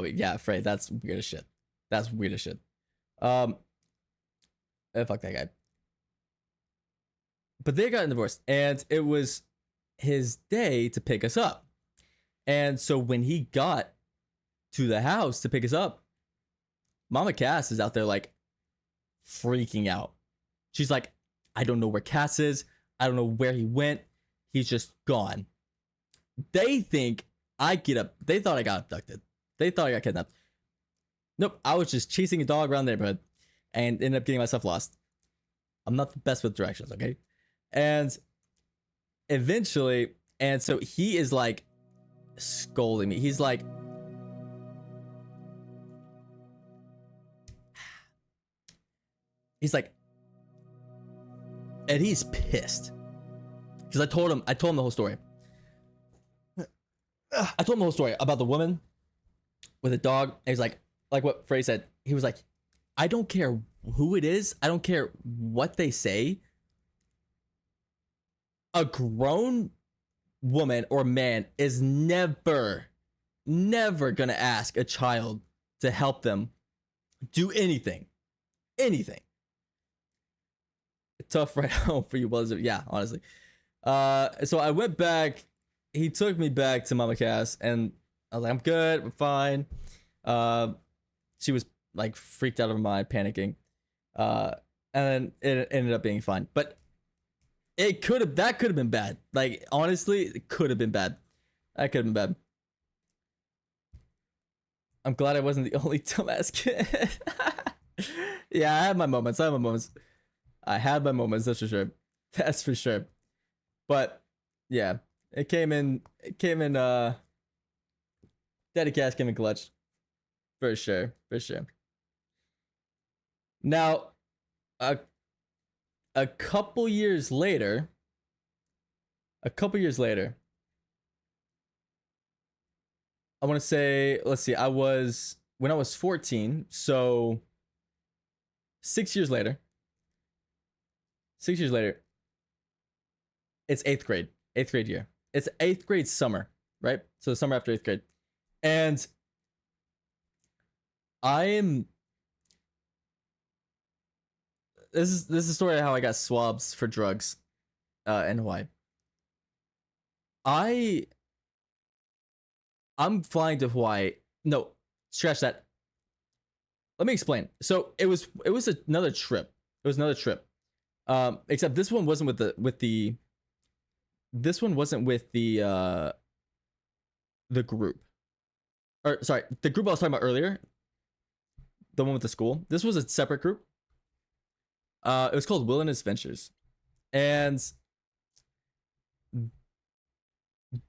yeah, Frey, that's weird as shit. Fuck that guy. But they got divorced, and it was his day to pick us up. And so when he got to the house to pick us up, Mama Cass is out there like freaking out. She's like, I don't know where Cass is. I don't know where he went. He's just gone. They think they thought I got abducted. They thought I got kidnapped. Nope, I was just chasing a dog around the neighborhood and ended up getting myself lost. I'm not the best with directions, okay? And eventually, and so he is like scolding me. He's like, and he's pissed because I told him the whole story. I told him the whole story about the woman with a dog. And he's like what Frey said. He was like, I don't care who it is. I don't care what they say. A grown woman or man is never gonna ask a child to help them do anything. Tough right home for you, Blizzard. Yeah, honestly. So I went back. He took me back to Mama Cass, and I was like, I'm good, I'm fine. She was like freaked out of her mind, panicking. uh, and then it ended up being fine. But that could have been bad. Like honestly, it could have been bad. That could have been bad. I'm glad I wasn't the only dumbass kid. Yeah, I had my moments. I had my moments. That's for sure. That's for sure. But yeah, it came in. It came in. Daddy Cash came in clutch. For sure. For sure. Now, a a couple years later. A couple years later. I want to say. Let's see. I was when I was 14. So 6 years later. 6 years later. It's eighth grade. Eighth grade year. It's eighth grade summer, right? So the summer after eighth grade. And I am this is the story of how I got swabs for drugs in Hawaii. I'm flying to Hawaii. No, scratch that. Let me explain. So it was another trip. It was another trip. Except this one wasn't with the this one wasn't with the group. Or sorry, the group I was talking about earlier. The one with the school. This was a separate group. It was called Wilderness Ventures. And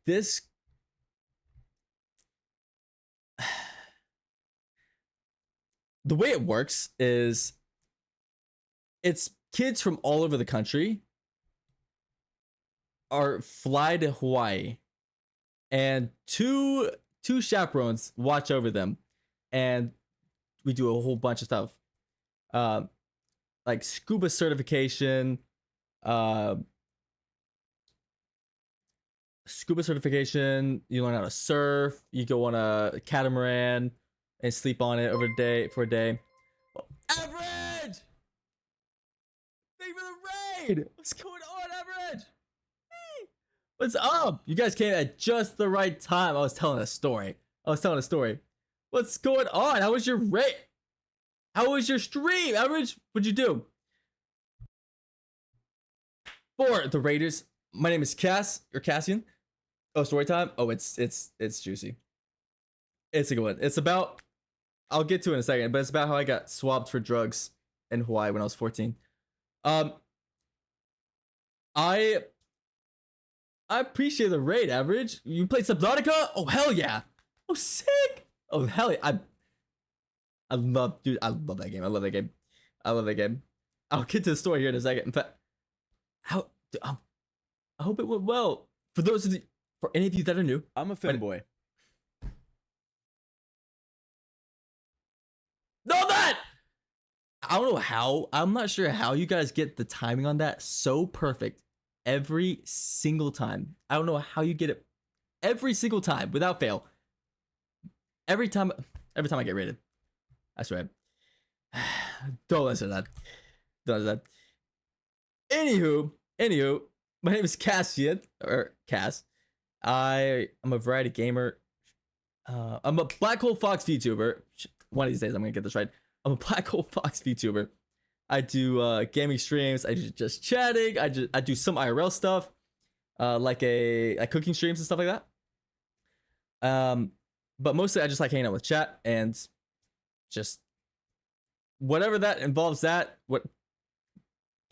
this the way it works is it's kids from all over the country are fly to Hawaii, and two chaperones watch over them, and we do a whole bunch of stuff, like scuba certification, you learn how to surf, you go on a catamaran and sleep on it for a day. Average! Thank you for the raid! What's going on, Average? Hey! What's up? You guys came at just the right time. I was telling a story. What's going on? How was your raid? How was your stream, Average? What'd you do? For the Raiders, my name is Cass, or Cassian. Oh, story time? Oh, it's juicy. It's a good one. It's about, I'll get to it in a second, but it's about how I got swabbed for drugs in Hawaii when I was 14. I appreciate the raid, Average. You played Subnautica? Oh, hell yeah. Oh, sick. Oh, hell yeah. I love that game. I love that game. I'll get to the story here in a second. In fact, I hope it went well. For any of you that are new, I'm a fanboy. No, that! I don't know how. I'm not sure how you guys get the timing on that so perfect every single time. I don't know how you get it every single time without fail. Every time I get rated. I swear. Don't listen to that. Don't listen to that. Anywho, my name is Cassian, or Cass. I am a variety gamer. I'm a Black Hole Fox VTuber. One of these days I'm gonna get this right. I'm a Black Hole Fox VTuber. I do gaming streams. I do just chatting. I do some IRL stuff, like cooking streams and stuff like that. But mostly I just like hanging out with chat and just whatever that involves. The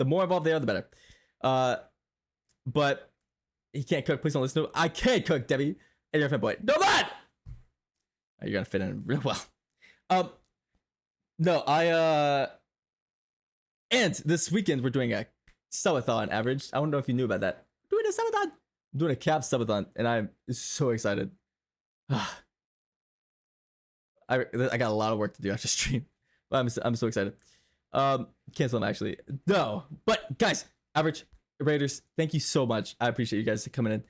more involved they are, the better. But he can't cook. Please don't listen to him. I can't cook, Debbie. And you're a fanboy. No, that! You're gonna fit in real well. No, and this weekend we're doing a subathon, Average. I don't know if you knew about that. We're doing a subathon. I'm doing a cap subathon, and I'm so excited. I got a lot of work to do after stream, but I'm so excited. Cancel them actually. No, but guys, Average Raiders, thank you so much. I appreciate you guys coming in.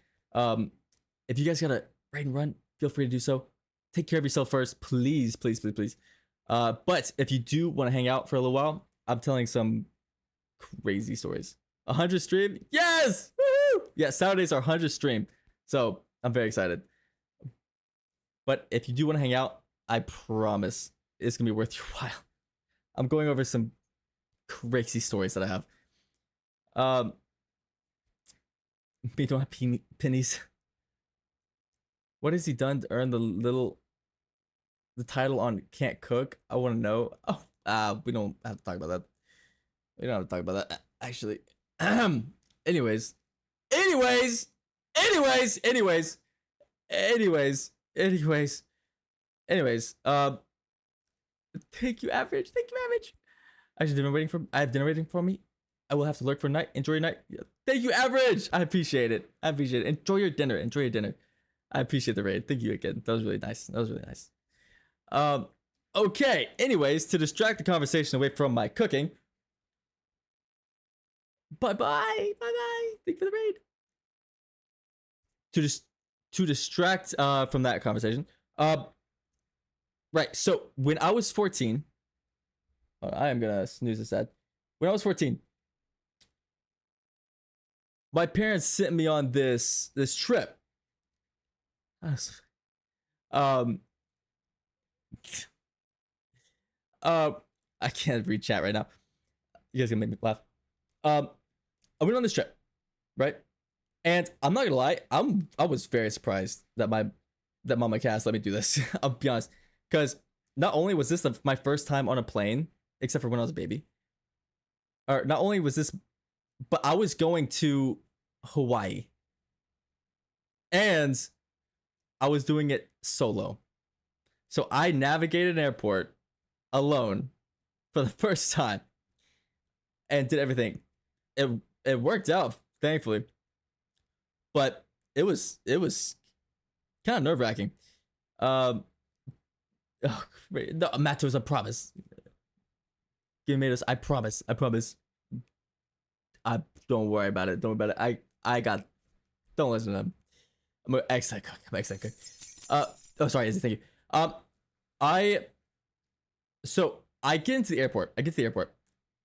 If you guys gotta raid and run, feel free to do so. Take care of yourself first, please. But if you do want to hang out for a little while, I'm telling some crazy stories. 100 stream, yes! Woo-hoo! Yeah, Saturdays are 100 stream, so I'm very excited. But if you do want to hang out, I promise it's gonna be worth your while. I'm going over some crazy stories that I have. Um, we don't have pennies. What has he done to earn the title on Can't Cook? I want to know. Oh, we don't have to talk about that. We don't have to talk about that. Actually, anyways, anyways, anyways, anyways, anyways, anyways, anyways. Thank you, average. Thank you, average. Actually, dinner waiting for. I have dinner waiting for me. I will have to lurk for a night. Enjoy your night. Thank you, average. I appreciate it. I appreciate it. Enjoy your dinner. Enjoy your dinner. I appreciate the raid. Thank you again. That was really nice. That was really nice. Okay. Anyways, to distract the conversation away from my cooking. Bye bye. Bye bye. Thank you for the raid. To distract from that conversation. Right. So when I was 14, I am gonna snooze this ad. When I was 14, my parents sent me on this trip. Um, I can't read chat right now. You guys gonna make me laugh. I went on this trip, right? And I'm not gonna lie, I was very surprised that Mama Cass let me do this. I'll be honest, because not only was this my first time on a plane, except for when I was a baby, or not only was this, but I was going to Hawaii, and I was doing it solo. So I navigated an airport alone for the first time and did everything. It worked out, thankfully. But it was kind of nerve-wracking. Oh, no, Matos, I promise. Give me this. I promise. Don't worry about it. Don't worry about it. Don't listen to them. I'm an excellent cook. Oh, sorry, Izzy, thank you. So I get into the airport.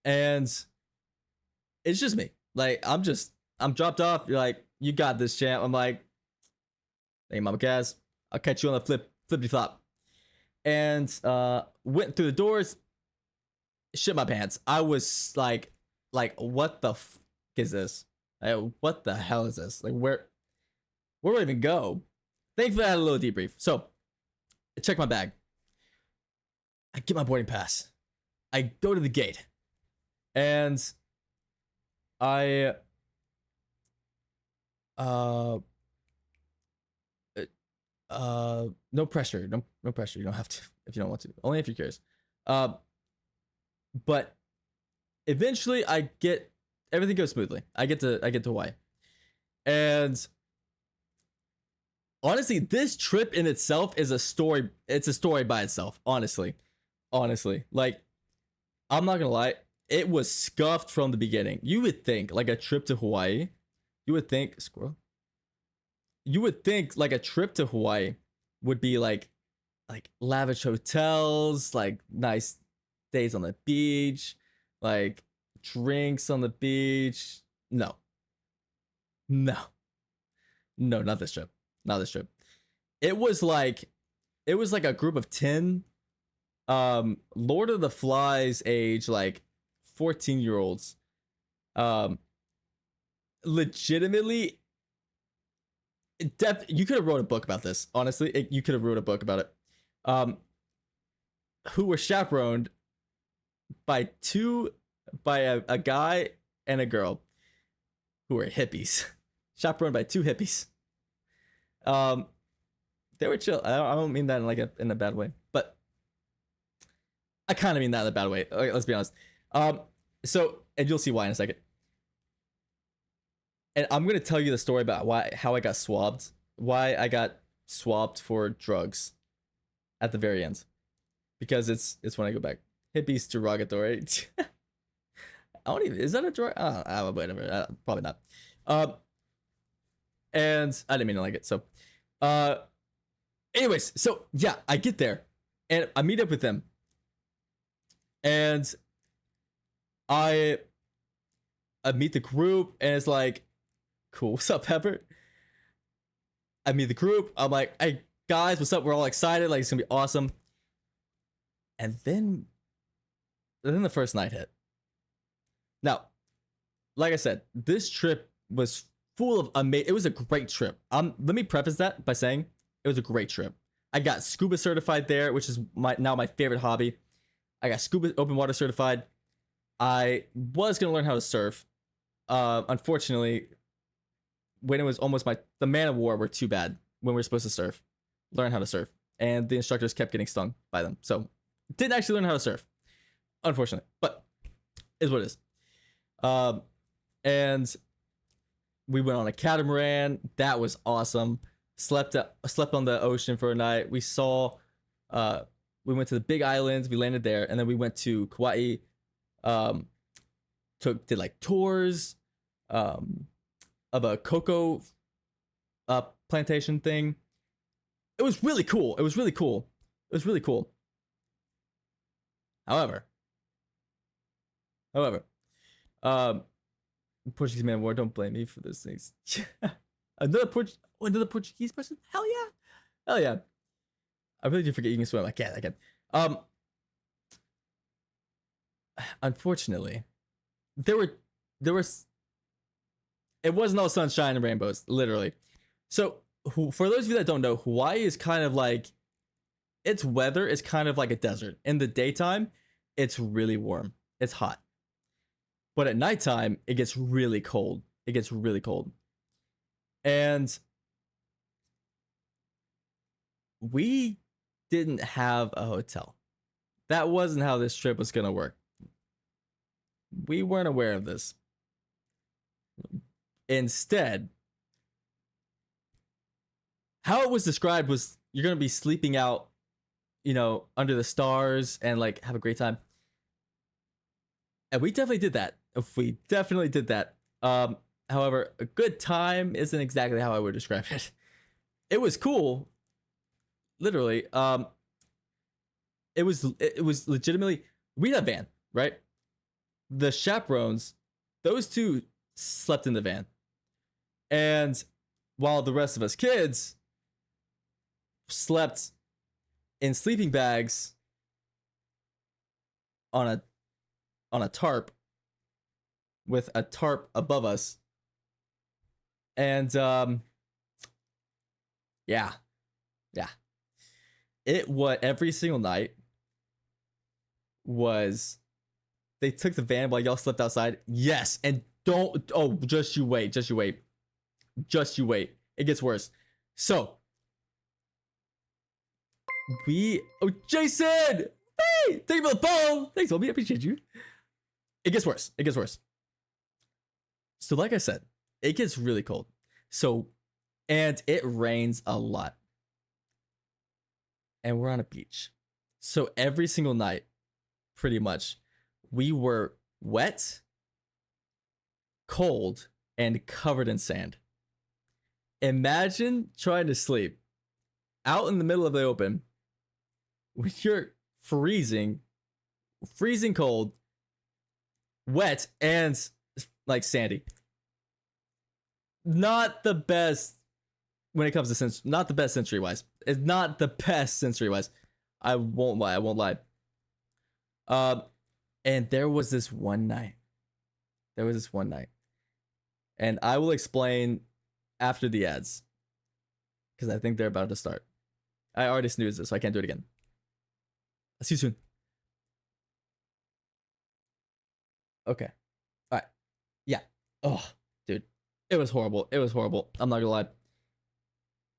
And it's just me. Like, I'm dropped off. You're like, you got this, champ. I'm like, hey, Mama Cass, I'll catch you on the flippity flop. And went through the doors, shit my pants. I was like, what the f is this? Like, what the hell is this? Like, where do I even go? Thankfully, I had a little debrief. So, I check my bag. I get my boarding pass. I go to the gate. And I no pressure. No pressure. You don't have to if you don't want to. Only if you're curious. But eventually everything goes smoothly. I get to Hawaii. And honestly, this trip in itself is a story. It's a story by itself, honestly. Like, I'm not gonna lie, it was scuffed from the beginning. You would think like a trip to Hawaii, you would think like a trip to Hawaii would be like lavish hotels, like nice days on the beach, like drinks on the beach. No, not this trip. It was like a group of 10 Lord of the Flies age, like 14-year-olds. Legitimately, you could have wrote a book about this. Honestly, you could have wrote a book about it. Who were chaperoned by a guy and a girl who were hippies. Chaperoned by two hippies. They were chill. I don't mean that in a bad way, but I kind of mean that in a bad way. Like, let's be honest. So, and you'll see why in a second. And I'm gonna tell you the story about how I got swabbed, why I got swabbed for drugs at the very end, because it's when I go back. Hippies derogatory. I don't even. Is that a drug? Whatever. Probably not. And I didn't mean to like it. So, anyways, so yeah, I get there and I meet up with them, and I meet the group, and it's like, cool, what's up, Pepper? I meet the group. I'm like, hey guys, what's up? We're all excited. Like, it's gonna be awesome. And then the first night hit. Now, like I said, this trip was full of amazing. It was a great trip. Let me preface that by saying it was a great trip. I got scuba certified there, which is my favorite hobby. I got scuba open water certified. I was gonna learn how to surf. Unfortunately, when it was almost the man of war were too bad when we were supposed to learn how to surf, and the instructors kept getting stung by them. So didn't actually learn how to surf, unfortunately, but is what it is. And we went on a catamaran. That was awesome. Slept on the ocean for a night. We went to the Big Islands. We landed there, and then we went to Kauai. Did like tours of a cocoa plantation thing. It was really cool. However, Portuguese man of war. Don't blame me for those things. another Portuguese person. Hell yeah. I really do forget you can swim. I can. Unfortunately, there was. It wasn't all sunshine and rainbows, literally. So, for those of you that don't know, Hawaii is kind of like, its weather is kind of like a desert. In the daytime, it's really warm. It's hot. But at nighttime, it gets really cold. And we didn't have a hotel. That wasn't how this trip was going to work. We weren't aware of this. Instead, how it was described was you're going to be sleeping out, under the stars and like have a great time. And we definitely did that. However, a good time isn't exactly how I would describe it. It was cool. Literally. It was legitimately, we had a van, right? The chaperones, those two slept in the van. And while the rest of us kids slept in sleeping bags on a tarp with a tarp above us. And yeah. Every single night was they took the van while y'all slept outside. Yes, and just you wait. It gets worse. So Jason! Hey! Thank you for the phone! Thanks, homie. I appreciate you. It gets worse. So like I said, it gets really cold. And it rains a lot. And we're on a beach. So every single night, pretty much, we were wet, cold, and covered in sand. Imagine trying to sleep out in the middle of the open when you're freezing cold, wet, and like sandy. Not the best when it comes to not the best sensory wise. It's not the best sensory wise. I won't lie. And there was this one night. And I will explain after the ads. Because I think they're about to start. I already snoozed it, so I can't do it again. I'll see you soon. Okay. Alright. Yeah. Oh, dude. It was horrible. I'm not gonna lie.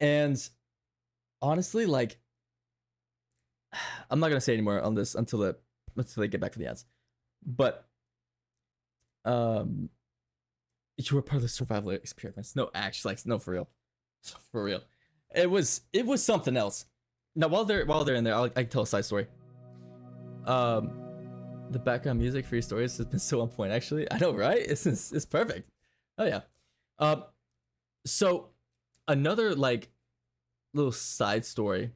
And honestly, like, I'm not gonna say anymore on this until they get back to the ads. But you were part of the survival experiments. No, actually, like, no, for real. It was something else. Now, while they're in there, I can tell a side story. The background music for your stories has been so on point. Actually, I know, right? It's perfect. Oh yeah. So another like little side story.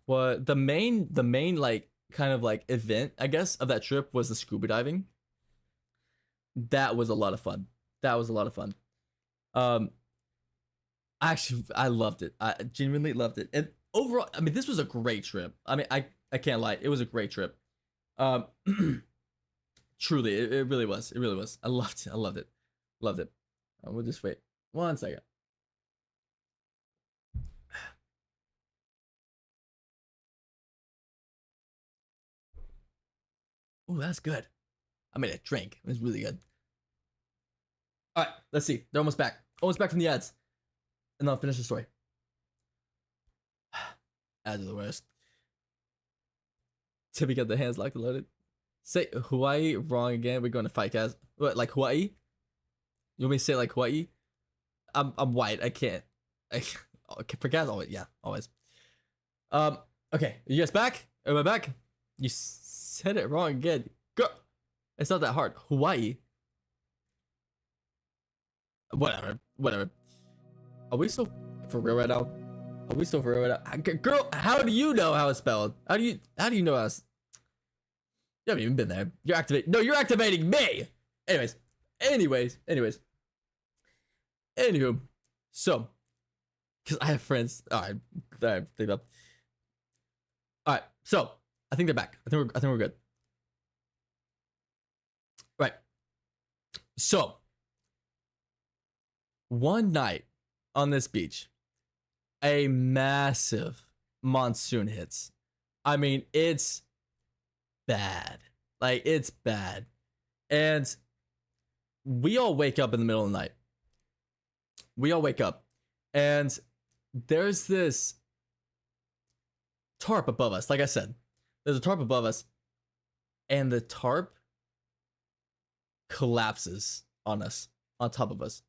What the main like kind of like event, I guess, of that trip was the scuba diving. That was a lot of fun. Actually, I loved it. I genuinely loved it. And overall, I mean, this was a great trip. I mean, I can't lie. It was a great trip. Um, truly, it really was. It really was. I loved it. I loved it. Loved it. We'll just wait 1 second. Oh, that's good. I made a drink. It was really good. All right, let's see. They're almost back. Almost back from the ads. And then I'll finish the story. Ads are the worst. Tippy got the hands locked and loaded. Say Hawaii wrong again. We're going to fight cast. What, like Hawaii? You want me to say like Hawaii? I'm white. I can't. Okay, for guys always. Yeah, always. Okay, you guys back? Am I back? You said it wrong again. Go. It's not that hard. Hawaii. Whatever. Whatever. Are we still for real right now? Are we still for real right now? Girl, how do you know how it's spelled? How do you know how it's... You haven't even been there. You're activating... No, you're activating me! Anyways. Anywho. So. Because I have friends. Alright. Think up. Alright. So. I think they're back. I think we're good. Right. So. One night on this beach, a massive monsoon hits. I mean, it's bad. Like, it's bad. And we all wake up in the middle of the night. We all wake up. And there's this tarp above us. Like I said, there's a tarp above us. And the tarp collapses on us, on top of us.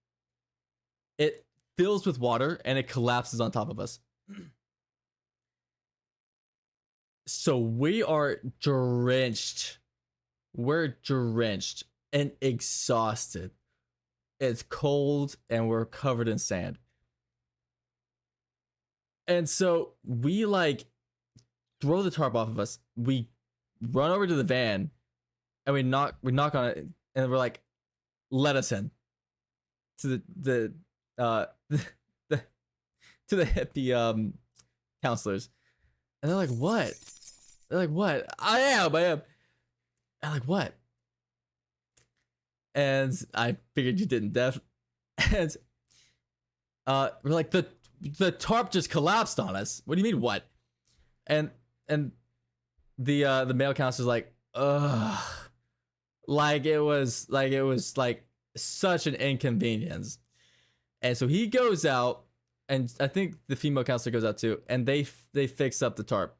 It fills with water and it collapses on top of us. So we are drenched. We're drenched and exhausted. It's cold and we're covered in sand. And so we like throw the tarp off of us. We run over to the van and we knock on it and we're like, let us in. To the to the hippie counselors. And they're like, what? They're like, what? I am. I'm like, what? And I figured you didn't, Def. And we're like, the tarp just collapsed on us. What do you mean, what? And the male counselor's like, ugh. Like it was like such an inconvenience. And so he goes out, and I think the female counselor goes out too, and they fix up the tarp.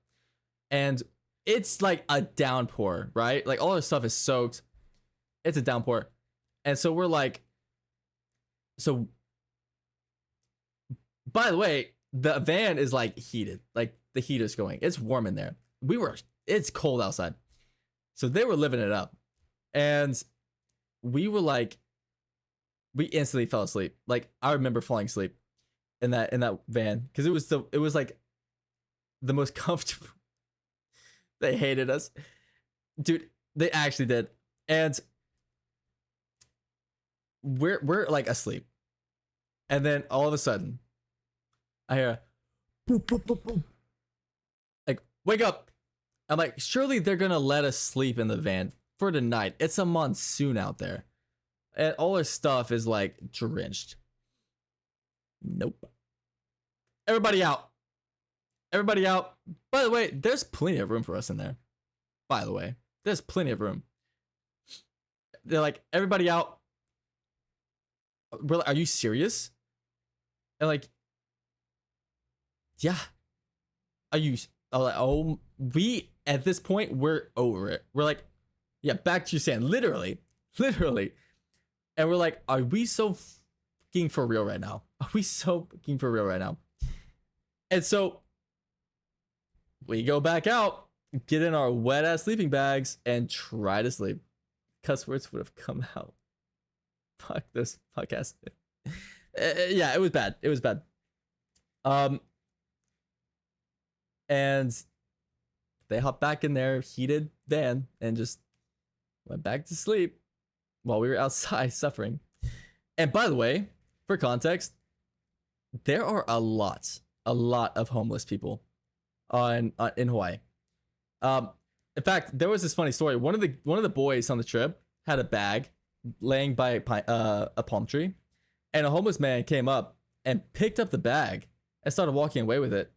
And it's like a downpour, right? Like all our stuff is soaked. It's a downpour. And so we're like, so by the way, the van is like heated. Like the heat is going. It's warm in there. It's cold outside. So they were living it up. And we were like, we instantly fell asleep. Like I remember falling asleep in that van because it was like the most comfortable. They hated us, dude. They actually did. And we're like asleep, and then all of a sudden I hear boop, boop, boop, boop. Like, wake up. I'm like, surely they're gonna let us sleep in the van for the night. It's a monsoon out there. And all our stuff is like drenched. Nope. Everybody out. Everybody out. By the way, there's plenty of room for us in there. By the way, there's plenty of room. They're like, everybody out. We're like, are you serious? And like, yeah. Are you? Like, oh, we at this point we're over it. We're like, yeah, back to your sand. Literally. And we're like, are we so fucking for real right now? Are we so fucking for real right now? And so we go back out, get in our wet ass sleeping bags, and try to sleep. Cuss words would have come out. Fuck this podcast. Yeah, it was bad. It was bad. And they hopped back in their heated van and just went back to sleep while we were outside suffering. And by the way, for context, there are a lot of homeless people in Hawaii. In fact, there was this funny story. One of the boys on the trip had a bag laying by a palm tree, and a homeless man came up and picked up the bag and started walking away with it.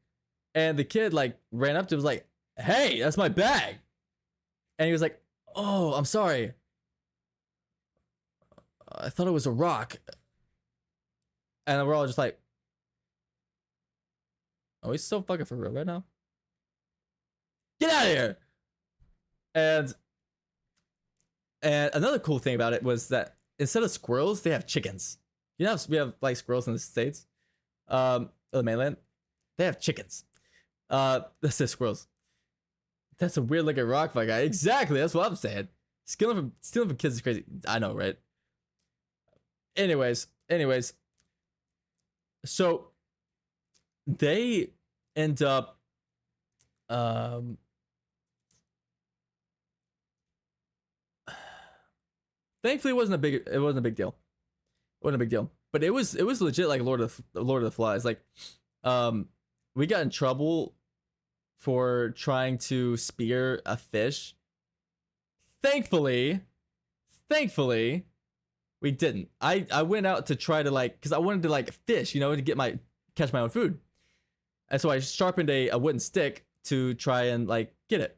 And the kid like ran up to him, was like, "Hey, that's my bag." And he was like, "Oh, I'm sorry. I thought it was a rock." And we're all just like, "Oh, he's so fucking for real right now. Get out of here!" And another cool thing about it was that instead of squirrels, they have chickens. You know, we have like squirrels in the States, or the mainland. They have chickens. That's the squirrels. That's a weird looking rock, my guy. Exactly, that's what I'm saying. Stealing from kids is crazy. I know, right? Anyways. So they end up thankfully it wasn't a big deal. It wasn't a big deal. But it was legit like Lord of the Flies. Like we got in trouble for trying to spear a fish. Thankfully, we didn't. I went out to try to like, because I wanted to like fish, you know, to catch my own food. And so I sharpened a wooden stick to try and like get it.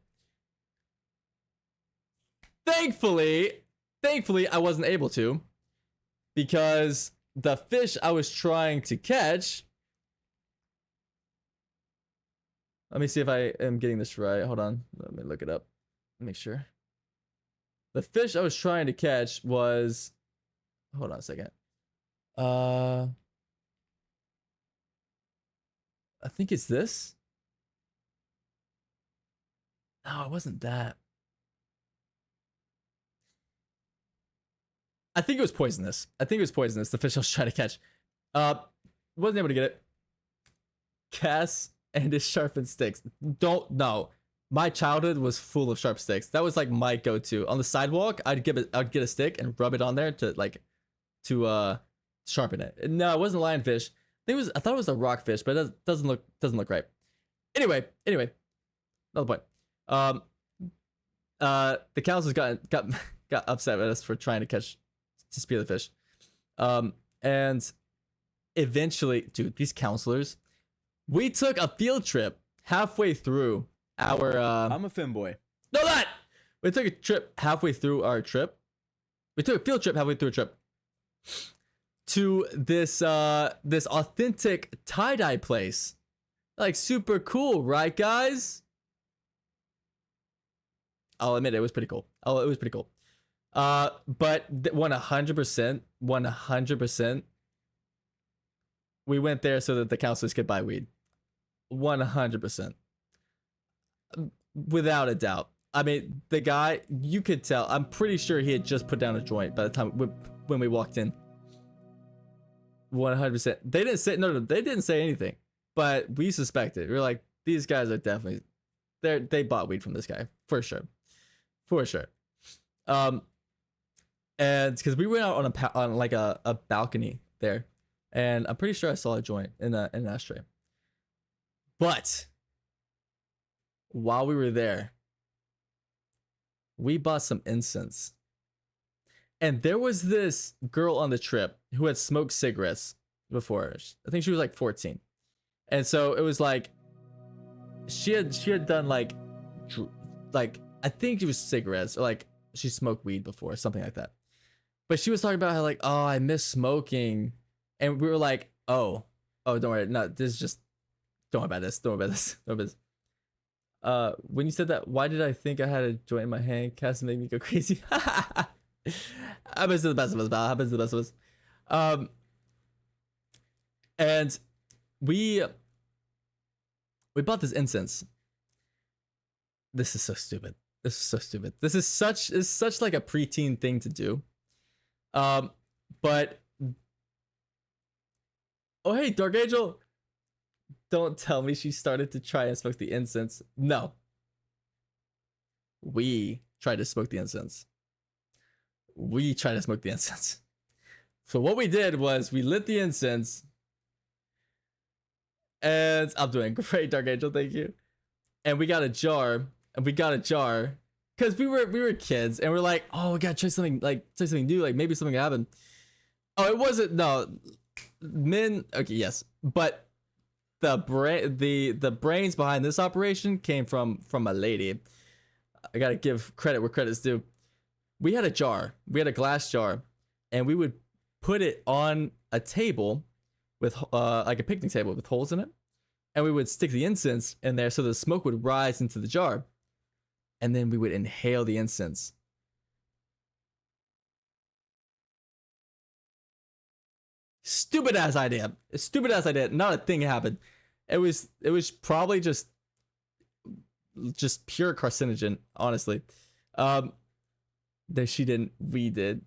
Thankfully, I wasn't able to, because the fish I was trying to catch. Let me see if I am getting this right. Hold on. Let me look it up. Make sure. The fish I was trying to catch was, hold on a second. I think it's this. No, it wasn't that. I think it was poisonous. The fish I was trying to catch. Wasn't able to get it. Cass and his sharpened sticks. Don't know. My childhood was full of sharp sticks. That was like my go-to. On the sidewalk, I'd get a stick and rub it on there to sharpen it. No, it wasn't lionfish. I thought it was a rockfish, but it doesn't look right. Anyway, another point. The counselors got upset with us for trying to spear the fish. And eventually, dude, these counselors, we took a field trip halfway through our I'm a femboy. No, that we took a trip halfway through our trip. We took a field trip halfway through a trip to this authentic tie-dye place. Like, super cool, right, guys? I'll admit it was pretty cool. It was pretty cool. But 100%, we went there so that the counselors could buy weed. 100%. Without a doubt. I mean, the guy, you could tell, I'm pretty sure he had just put down a joint by the time when we walked in. 100%. They didn't say anything, but we suspected. We were like, these guys are definitely, they bought weed from this guy for sure. And because we went out on like a balcony there, and I'm pretty sure I saw a joint in an ashtray. But while we were there, we bought some incense. And there was this girl on the trip who had smoked cigarettes before. I think she was like 14. And so it was like she had done like I think it was cigarettes, or like she smoked weed before, something like that. But she was talking about how like, oh, I miss smoking. And we were like, oh, don't worry. No, this is just, don't worry about this. When you said that, why did I think I had a joint in my hand? Cass made me go crazy. Happens to the best of us, pal. Happens to the best of us. And we bought this incense. This is so stupid. This is such like a preteen thing to do. But oh hey, Dark Angel. Don't tell me she started to try and smoke the incense. No. We tried to smoke the incense. So what we did was we lit the incense. And I'm doing great, Dark Angel, thank you. And we got a jar and we got a jar because we were kids and we're like, oh, we gotta try something new, like maybe something happened. Oh, it wasn't, no, men. Okay, yes, but the brains behind this operation came from a lady. I gotta give credit where credit's due. We had a glass jar, and we would put it on a table with like a picnic table with holes in it, and we would stick the incense in there so the smoke would rise into the jar, and then we would inhale the incense. Stupid ass idea. Not a thing happened. It was probably just pure carcinogen, honestly. That she didn't. We did.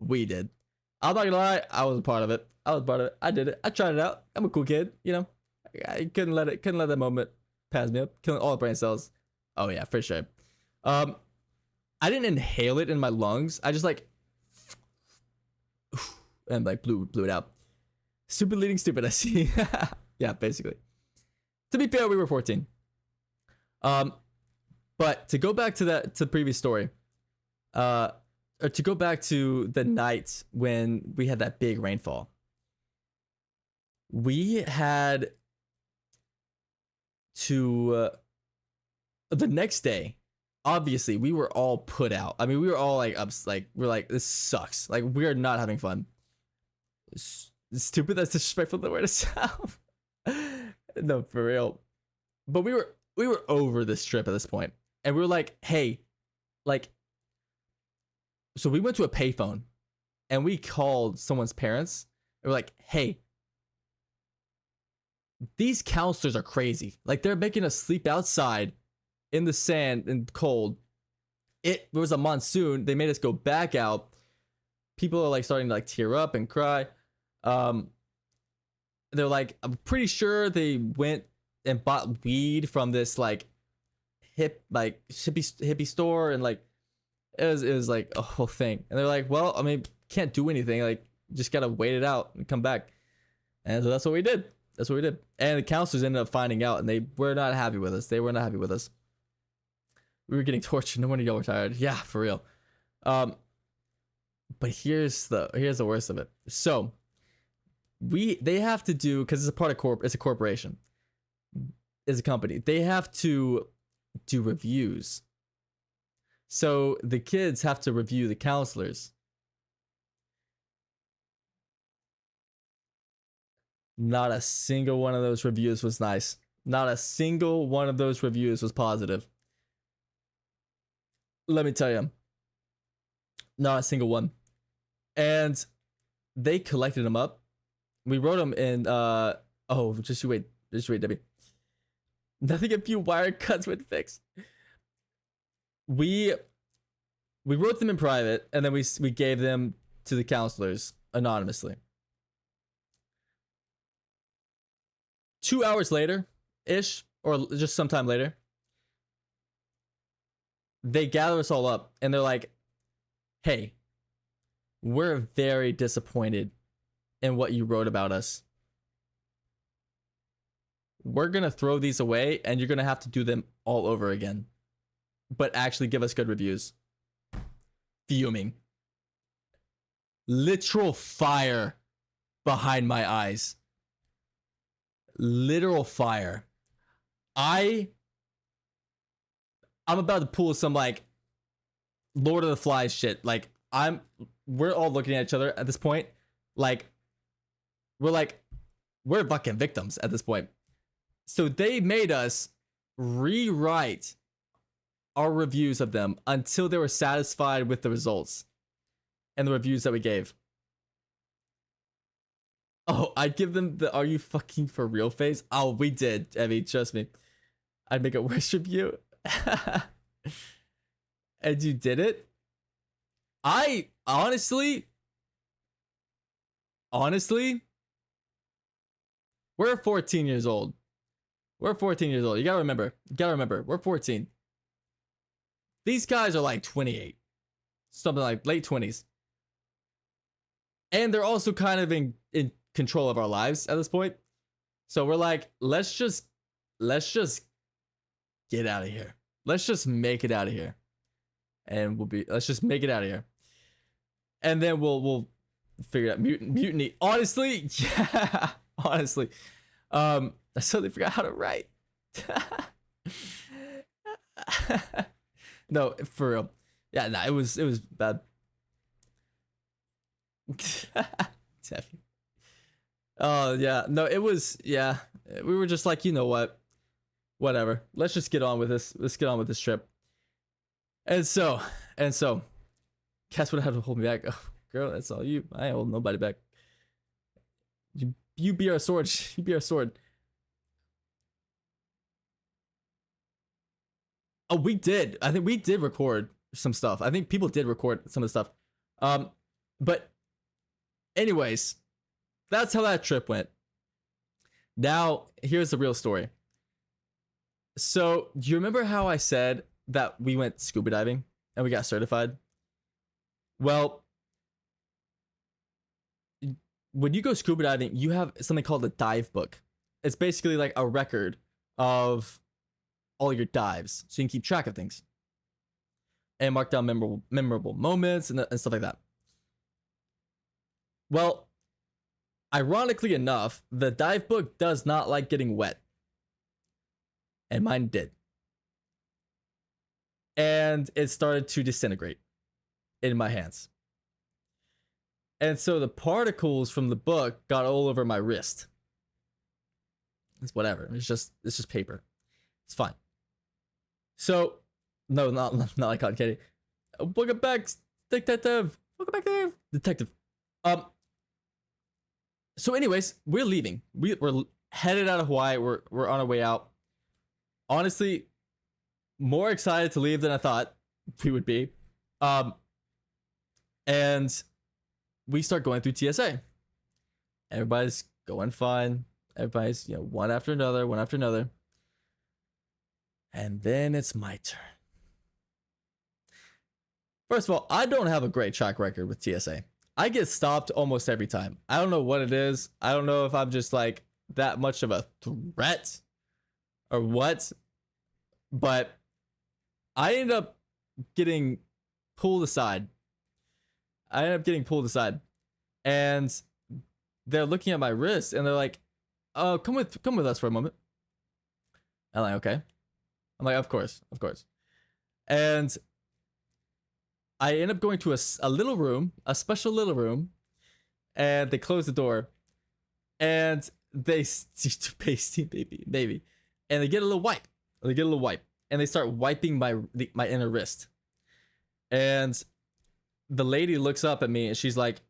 I'm not gonna lie. I was a part of it. I did it. I tried it out. I'm a cool kid. You know. I couldn't let that moment pass me up. Killing all the brain cells. Oh yeah, for sure. I didn't inhale it in my lungs. I just like and like blew it out. Stupid leading stupid. I see. Yeah, basically. To be fair, we were 14. But to go back to the previous story, or to go back to the night when we had that big rainfall, we had to the next day. Obviously, we were all put out. I mean, we were all like we're like, this sucks. Like, we're not having fun. Stupid. That's disrespectful the word itself. No, for real. But we were over this trip at this point, and we were like, hey, like, so we went to a payphone, and we called someone's parents, and we're like, hey, these counselors are crazy. Like, they're making us sleep outside in the sand and cold. It was a monsoon. They made us go back out. People are like starting to like tear up and cry. They're like, I'm pretty sure they went and bought weed from this like hippie store, and like it was like a whole thing. And they're like, well, I mean, can't do anything. Like, just gotta wait it out and come back. And so that's what we did. And the counselors ended up finding out, and they were not happy with us. We were getting tortured. No wonder y'all were tired. Yeah, for real. But here's the worst of it. So they have to do, because it's a corporation, it's a company. They have to do reviews. So the kids have to review the counselors. Not a single one of those reviews was nice. Not a single one of those reviews was positive. Let me tell you. Not a single one. And they collected them up. We wrote them in, just you wait, Debbie. Nothing a few wire cuts would fix. We wrote them in private, and then we gave them to the counselors anonymously. 2 hours later, ish, or just sometime later, they gather us all up, and they're like, hey, we're very disappointed in what you wrote about us. We're gonna throw these away, and you're gonna have to do them all over again. But actually give us good reviews. Fuming. Literal fire behind my eyes. Literal fire. I'm about to pull some like Lord of the Flies shit. Like, we're all looking at each other at this point. Like, we're fucking victims at this point. So they made us rewrite our reviews of them until they were satisfied with the results and the reviews that we gave. Oh, I'd give them the "Are you fucking for real" face. Oh, we did, Evie. Trust me. I'd make a worse review. And you did it? I honestly, we're 14 years old. You gotta remember, we're 14. These guys are like 28. Something like late 20s. And they're also kind of in control of our lives at this point. So we're like, let's just get out of here. let's just make it out of here, and let's just make it out of here, and then we'll figure out mutiny. Honestly, yeah, honestly, I suddenly forgot how to write. No, for real. Yeah, nah, it was bad. Oh yeah, no, it was, yeah. We were just like, you know what? Whatever. Let's just get on with this. Let's get on with this trip. And so, Cass would have to hold me back. Oh, girl, that's all you. I ain't hold nobody back. You be our sword. You be our sword. Oh, we did. I think we did record some stuff. I think people did record some of the stuff. But anyways, that's how that trip went. Now, here's the real story. So, do you remember how I said that we went scuba diving and we got certified? Well, when you go scuba diving, you have something called a dive book. It's basically like a record of all your dives, so you can keep track of things and mark down memorable moments and stuff like that. Well, ironically enough, the dive book does not like getting wet, and mine did, and it started to disintegrate in my hands, and so the particles from the book got all over my wrist. It's whatever. It's just paper. It's fine. So, no, not like cotton candy. Welcome back, detective. Welcome back, there, detective. So, anyways, we're leaving. We're headed out of Hawaii. We're on our way out. Honestly, more excited to leave than I thought we would be. And we start going through TSA. Everybody's going fine. Everybody's, one after another, one after another. And then it's my turn. First of all, I don't have a great track record with TSA. I get stopped almost every time. I don't know what it is. I don't know if I'm just like that much of a threat or what. But I end up getting pulled aside. And they're looking at my wrist and they're like, "Oh, come with us for a moment." I'm like, "Okay." I'm like, of course. And I end up going to a little room, a special little room, and they close the door, and they pasty baby, and they get a little wipe. And they start wiping my inner wrist. And the lady looks up at me and she's like,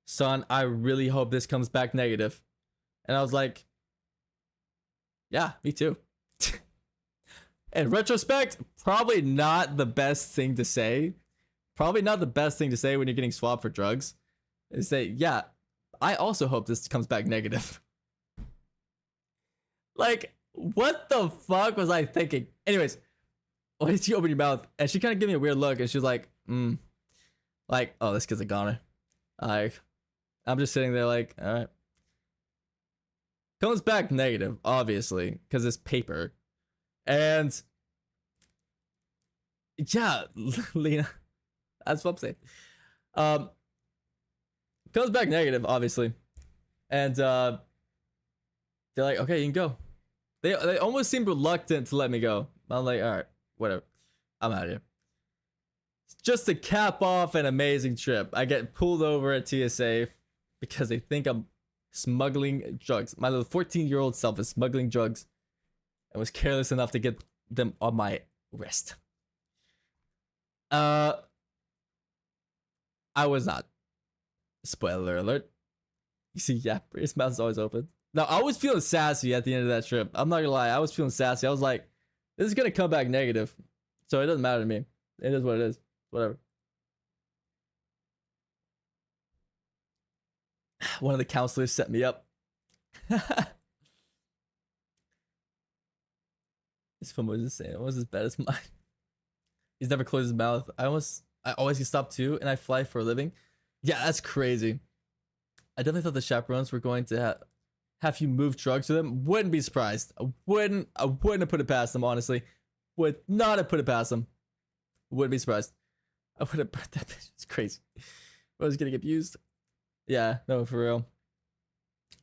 "Son, I really hope this comes back negative." And I was like, "Yeah, me too." In retrospect, probably not the best thing to say. Probably not the best thing to say when you're getting swabbed for drugs. Is say, "Yeah, I also hope this comes back negative." Like, what the fuck was I thinking? Anyways, when she opened your mouth, and she kind of gave me a weird look, and she was like, like, "Oh, this kid's a goner." I'm just sitting there like, all right. Comes back negative, obviously, because it's paper. And yeah, Lena, that's what I'm saying. Comes back negative, obviously. And they're like, "Okay, you can go." They almost seemed reluctant to let me go. I'm like, "All right, whatever. I'm out of here." Just to cap off an amazing trip, I get pulled over at TSA because they think I'm smuggling drugs. My little 14-year-old self is smuggling drugs and was careless enough to get them on my wrist. I was not. Spoiler alert. You see, yeah, his mouth's always open. Now, I was feeling sassy at the end of that trip. I'm not gonna lie. I was feeling sassy. I was like, this is gonna come back negative. So it doesn't matter to me. It is what it is. Whatever. One of the counselors set me up. This film was insane. It was as bad as mine. He's never closed his mouth. I always get stopped too, and I fly for a living. Yeah, that's crazy. I definitely thought the chaperones were going to have you move drugs to them. Wouldn't be surprised. I wouldn't have put it past them, honestly. Would not have put it past him. Wouldn't be surprised. I would have burnt that bitch. It's crazy. I was getting abused. Yeah, no, for real.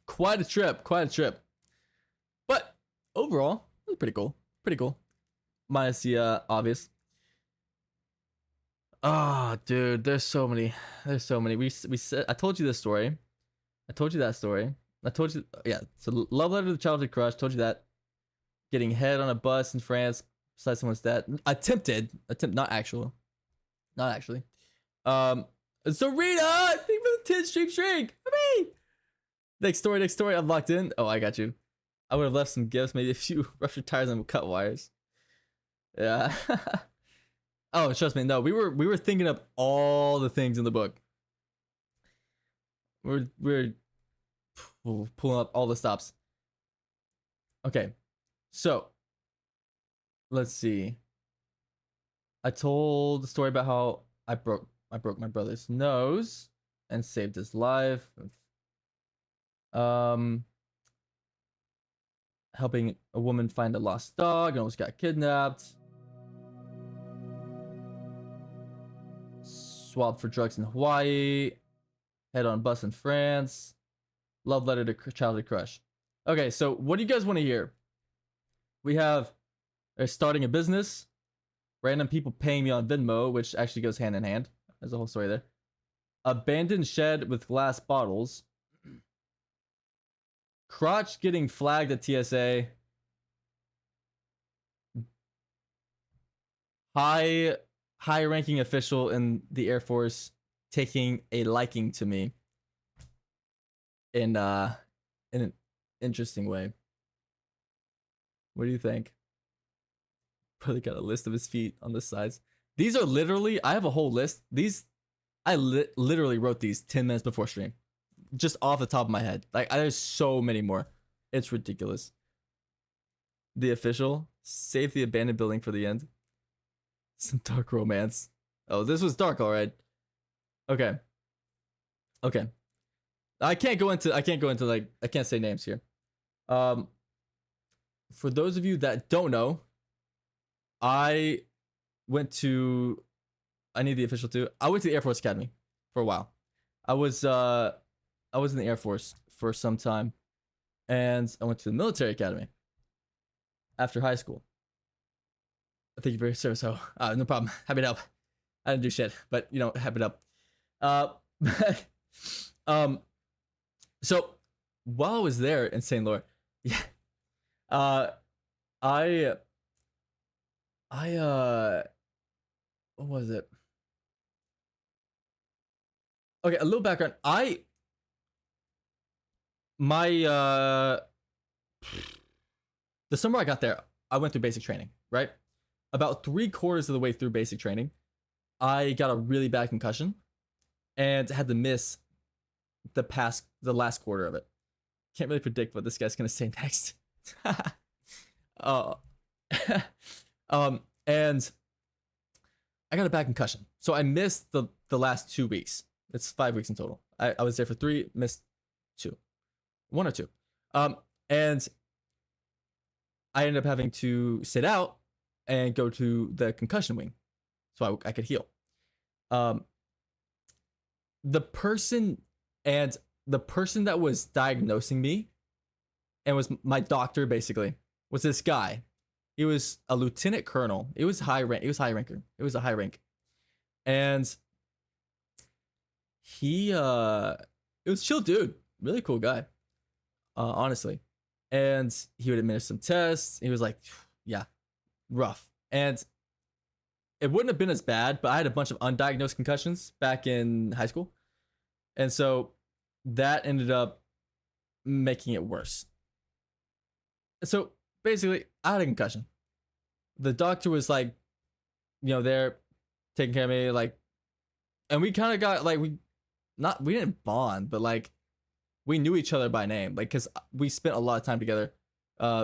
Quite a trip. Quite a trip. But overall, it was pretty cool. Pretty cool. Minus the obvious. Ah, dude, there's so many. There's so many. We said I told you this story. I told you that story. I told you, yeah. So love letter to the childhood crush. Told you that. Getting head on a bus in France besides someone's dad. Not actual. Not actually. So Rita, thank you for the 10 stream shrink. Me. Next story. I'm locked in. Oh, I got you. I would have left some gifts, maybe a few ruptured tires and cut wires. Yeah. Oh, trust me. No, we were thinking of all the things in the book. We're pulling up all the stops. Okay. So, let's see. I told the story about how I broke my brother's nose and saved his life. Helping a woman find a lost dog and almost got kidnapped. Swapped for drugs in Hawaii. Head on bus in France. Love letter to childhood crush. Okay, so what do you guys want to hear? We have starting a business, random people paying me on Venmo, which actually goes hand in hand. There's a whole story there. Abandoned shed with glass bottles. Crotch getting flagged at TSA. High ranking official in the Air Force taking a liking to me in an interesting way. What do you think? Probably got a list of his feet on the sides. These are literally, I have a whole list. These, I literally wrote these 10 minutes before stream. Just off the top of my head. Like, there's so many more. It's ridiculous. The official, save the abandoned building for the end. Some dark romance. Oh, this was dark, all right. Okay. I can't go into like, I can't say names here. For those of you that don't know, I need the official too. I went to the Air Force Academy for a while. I was in the Air Force for some time, and I went to the military academy after high school. Thank you for your service, ho. No problem. Happy to help. I didn't do shit, but happy to help. So while I was there in St. Lord, yeah, I what was it? Okay, a little background. The summer I got there, I went through basic training, right? About 3/4 of the way through basic training, I got a really bad concussion and had to miss the last quarter of it. Can't really predict what this guy's gonna say next. And I got a bad concussion, so I missed the last 2 weeks. It's 5 weeks in total. I was there for 3, missed 2, 1 or 2, and I ended up having to sit out and go to the concussion wing, so I could heal. The person that was diagnosing me and was my doctor basically was this guy. He was a lieutenant colonel. It was high rank. It was high ranker. It was a high rank, and he it was chill dude, really cool guy, honestly. And he would administer some tests. He was like, yeah, rough. And it wouldn't have been as bad, but I had a bunch of undiagnosed concussions back in high school, and so that ended up making it worse. So basically, I had a concussion. The doctor was like, there taking care of me, like, and we kind of got like we didn't bond, but like we knew each other by name, like, because we spent a lot of time together,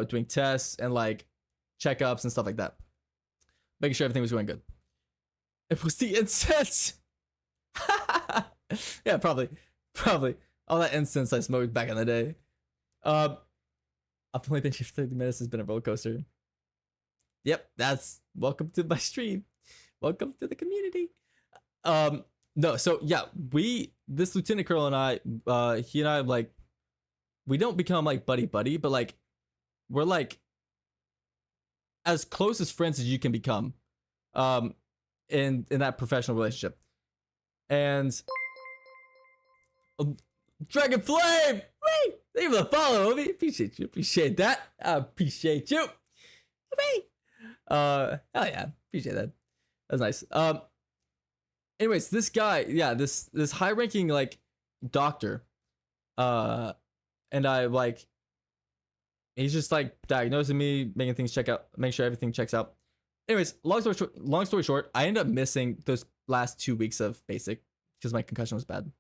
doing tests and like checkups and stuff like that, making sure everything was going good. It was the incense. Yeah, probably all that incense I smoked back in the day. I've only been here for 30 minutes. Has been a roller coaster. Yep, that's welcome to my stream. Welcome to the community. No, so yeah, this Lieutenant Colonel and I, he and I like we don't become like buddy buddy, but like we're like as close as friends as you can become, um, in that professional relationship. And Dragon Flame, wait, thank you for the follow, Obi. Appreciate you, appreciate that. I appreciate you. Wait. Hell yeah, appreciate that. That's nice. Anyways, this guy, yeah, this high ranking like doctor, and I like he's just like diagnosing me, making things check out, making sure everything checks out. Anyways, long story short, I ended up missing those last 2 weeks of basic because my concussion was bad,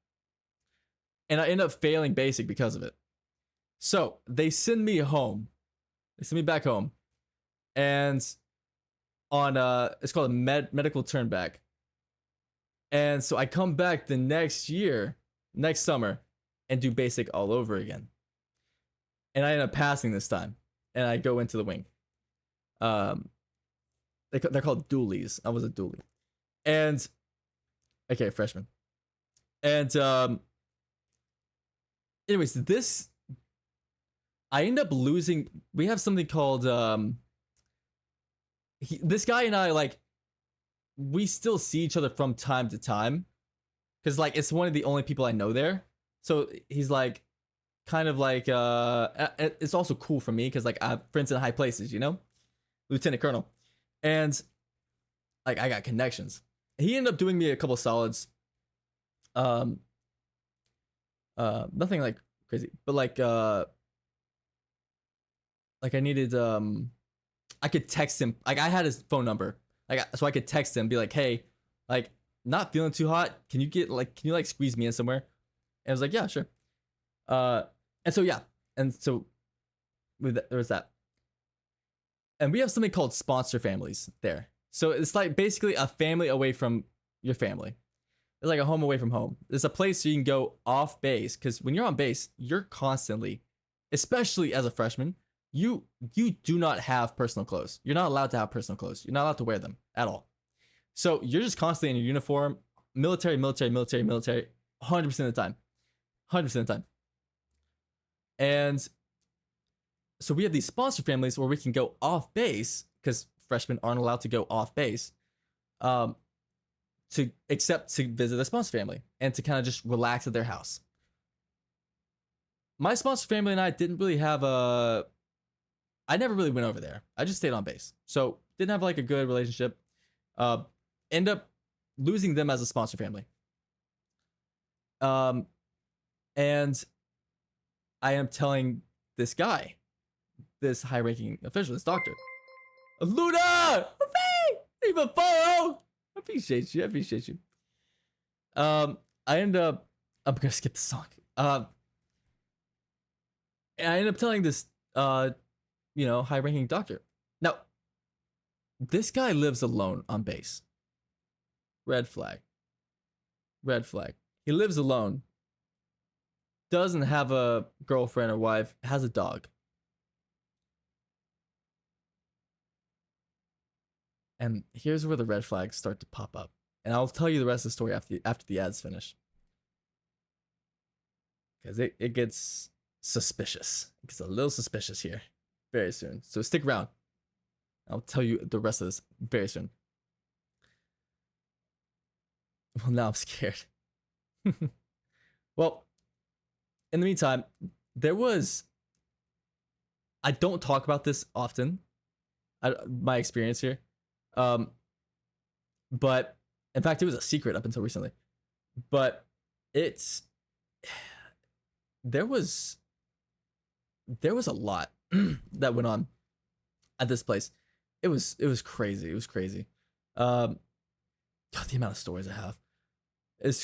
and I ended up failing basic because of it. So they send me home. They send me back home, and on it's called a medical turnback. And so I come back the next year, next summer, and do basic all over again. And I end up passing this time, and I go into the wing. They're called dualies. I was a dualie, and okay, freshman. And anyways, this I end up losing. We have something called this guy and I like we still see each other from time to time because like it's one of the only people I know there. So he's like kind of like it's also cool for me because like I have friends in high places, you know, Lieutenant Colonel, and like I got connections. He ended up doing me a couple solids, nothing like crazy, but like I needed I could text him, like I had his phone number, like so I could text him, be like, hey, like not feeling too hot, can you like squeeze me in somewhere? And I was like, yeah, sure. And so yeah, and so there was that, and we have something called sponsor families there. So it's like basically a family away from your family. It's like a home away from home. It's a place so you can go off base because when you're on base, you're constantly, especially as a freshman, you do not have personal clothes. You're not allowed to have personal clothes. You're not allowed to wear them at all. So you're just constantly in your uniform, military, 100% of the time. 100% of the time. And so we have these sponsor families where we can go off base because freshmen aren't allowed to go off base, to visit a sponsor family and to kind of just relax at their house. My sponsor family and I didn't really have I never really went over there. I just stayed on base. So didn't have like a good relationship. End up losing them as a sponsor family. And I am telling this guy, this high-ranking official, this doctor, Luna, even follow. I appreciate you. I end up. I'm gonna skip the song. And I end up telling this, high-ranking doctor. Now, this guy lives alone on base. Red flag. He lives alone. Doesn't have a girlfriend or wife. Has a dog. And here's where the red flags start to pop up. And I'll tell you the rest of the story after the ads finish. Because it gets suspicious. It gets a little suspicious here very soon. So stick around. I'll tell you the rest of this very soon. Well, now I'm scared. Well, in the meantime, I don't talk about this often. My experience here. But in fact, it was a secret up until recently. But there was a lot that went on at this place. It was crazy. The amount of stories I have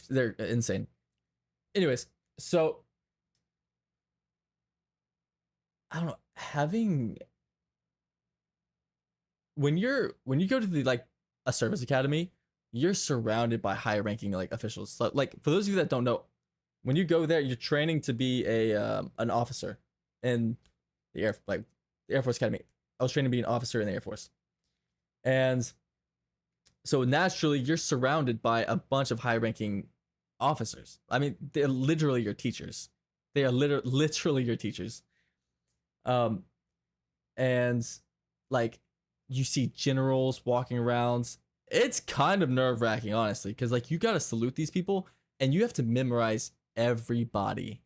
they're insane. Anyways, so I don't know, when you go to the like a service academy, you're surrounded by high ranking like officials. So, like for those of you that don't know, when you go there, you're training to be an officer in the Air Force Academy. I was training to be an officer in the Air Force. And so naturally, you're surrounded by a bunch of high-ranking officers. I mean, they're literally your teachers. They are literally your teachers. Um, and like you see generals walking around. It's kind of nerve-wracking, honestly, because like you gotta salute these people, and you have to memorize everybody.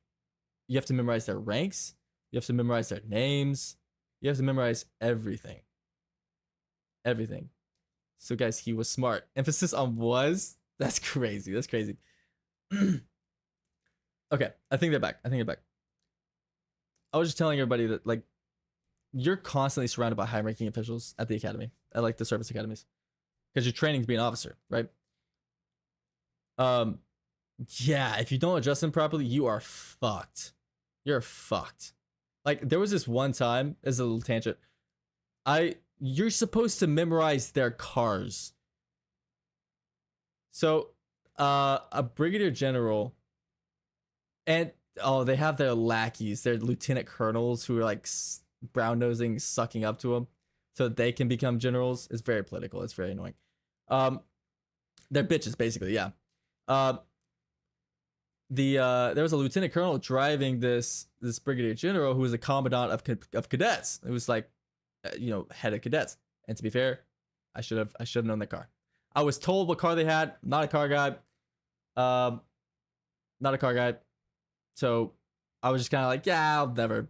You have to memorize their ranks. You have to memorize their names. You have to memorize everything. Everything. So guys, he was smart. Emphasis on was. That's crazy. That's crazy. Okay, I think they're back. I was just telling everybody that like you're constantly surrounded by high-ranking officials at the academy, at like the service academies, because you're training to be an officer, right? Um, yeah, if you don't adjust them properly, you are fucked. You're fucked. Like there was this one time, as a little tangent, you're supposed to memorize their cars. So, a brigadier general, and they have their lackeys, their lieutenant colonels who are like brown nosing, sucking up to them, so that they can become generals. It's very political. It's very annoying. They're bitches, basically. Yeah. There was a lieutenant colonel driving this brigadier general who was a commandant of cadets. It was like, head of cadets. And to be fair, I should have known their car. I was told what car they had. Not a car guy. Not a car guy. So I was just kind of like, yeah, I'll never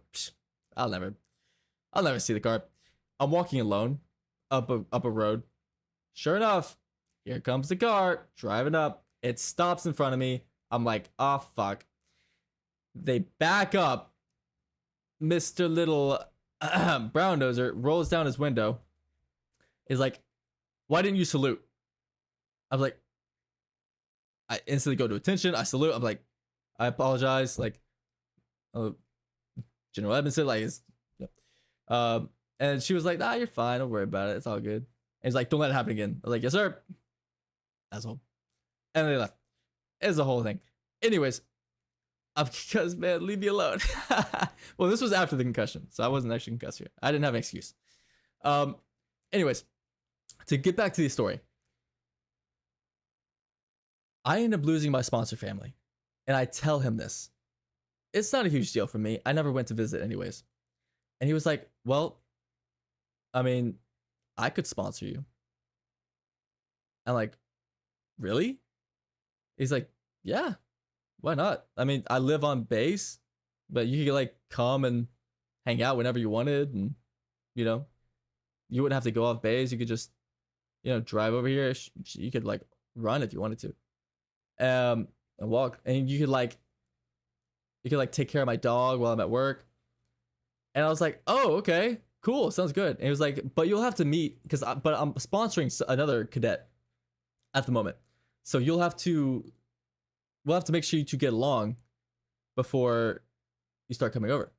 see the car. I'm walking alone up a road. Sure enough, here comes the car driving up. It stops in front of me. I'm like, oh fuck. They back up. Mr. Little brown noser rolls down his window. Is like, why didn't you salute? I was like, I instantly go to attention. I salute. I'm like, I apologize. Like, General Edmondson, like, and she was like, nah, you're fine. Don't worry about it. It's all good. And he's like, don't let it happen again. I was like, yes, sir. Asshole. And they left. It's the whole thing. Anyways, because, man, leave me alone. Well, this was after the concussion, so I wasn't actually concussed here. I didn't have an excuse. Anyways, to get back to the story, I end up losing my sponsor family, and I tell him this. It's not a huge deal for me. I never went to visit anyways. And he was like, well, I mean, I could sponsor you. I'm like, really? He's like, yeah, why not? I mean, I live on base, but you could like come and hang out whenever you wanted, and you wouldn't have to go off base. You could just, drive over here. You could like run if you wanted to, and walk, and you could take care of my dog while I'm at work. And I was like, oh, okay, cool, sounds good. And he was like, but you'll have to meet but I'm sponsoring another cadet at the moment, so we'll have to make sure you two get along before you start coming over,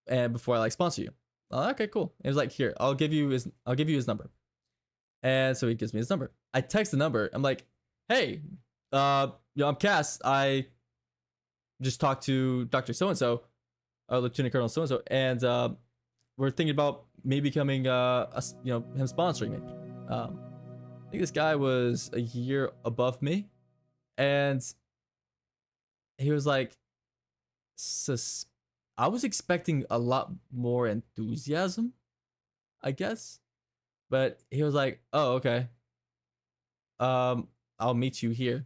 and before I sponsor you. Oh, okay, cool. And he was like, here, I'll give you his number. And so he gives me his number. I text the number. I'm like, hey, I'm Cass. I just talked to Dr. So-and-so, Lieutenant Colonel so-and-so, and we're thinking about maybe becoming him sponsoring me. I think this guy was a year above me, and he was like, I was expecting a lot more enthusiasm, I guess, but he was like, oh, okay, I'll meet you here.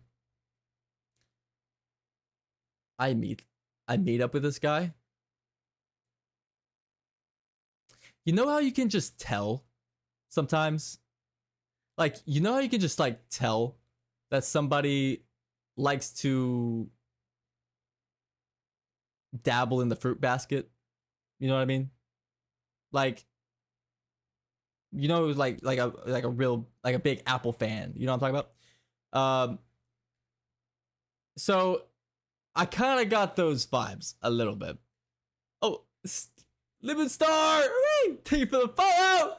I meet up with this guy. You know how you can just tell sometimes? Like, you know how you can just tell that somebody likes to dabble in the fruit basket? You know what I mean? Like a big Apple fan. You know what I'm talking about? So I kind of got those vibes a little bit. Oh, Living Star! Thank you for the follow!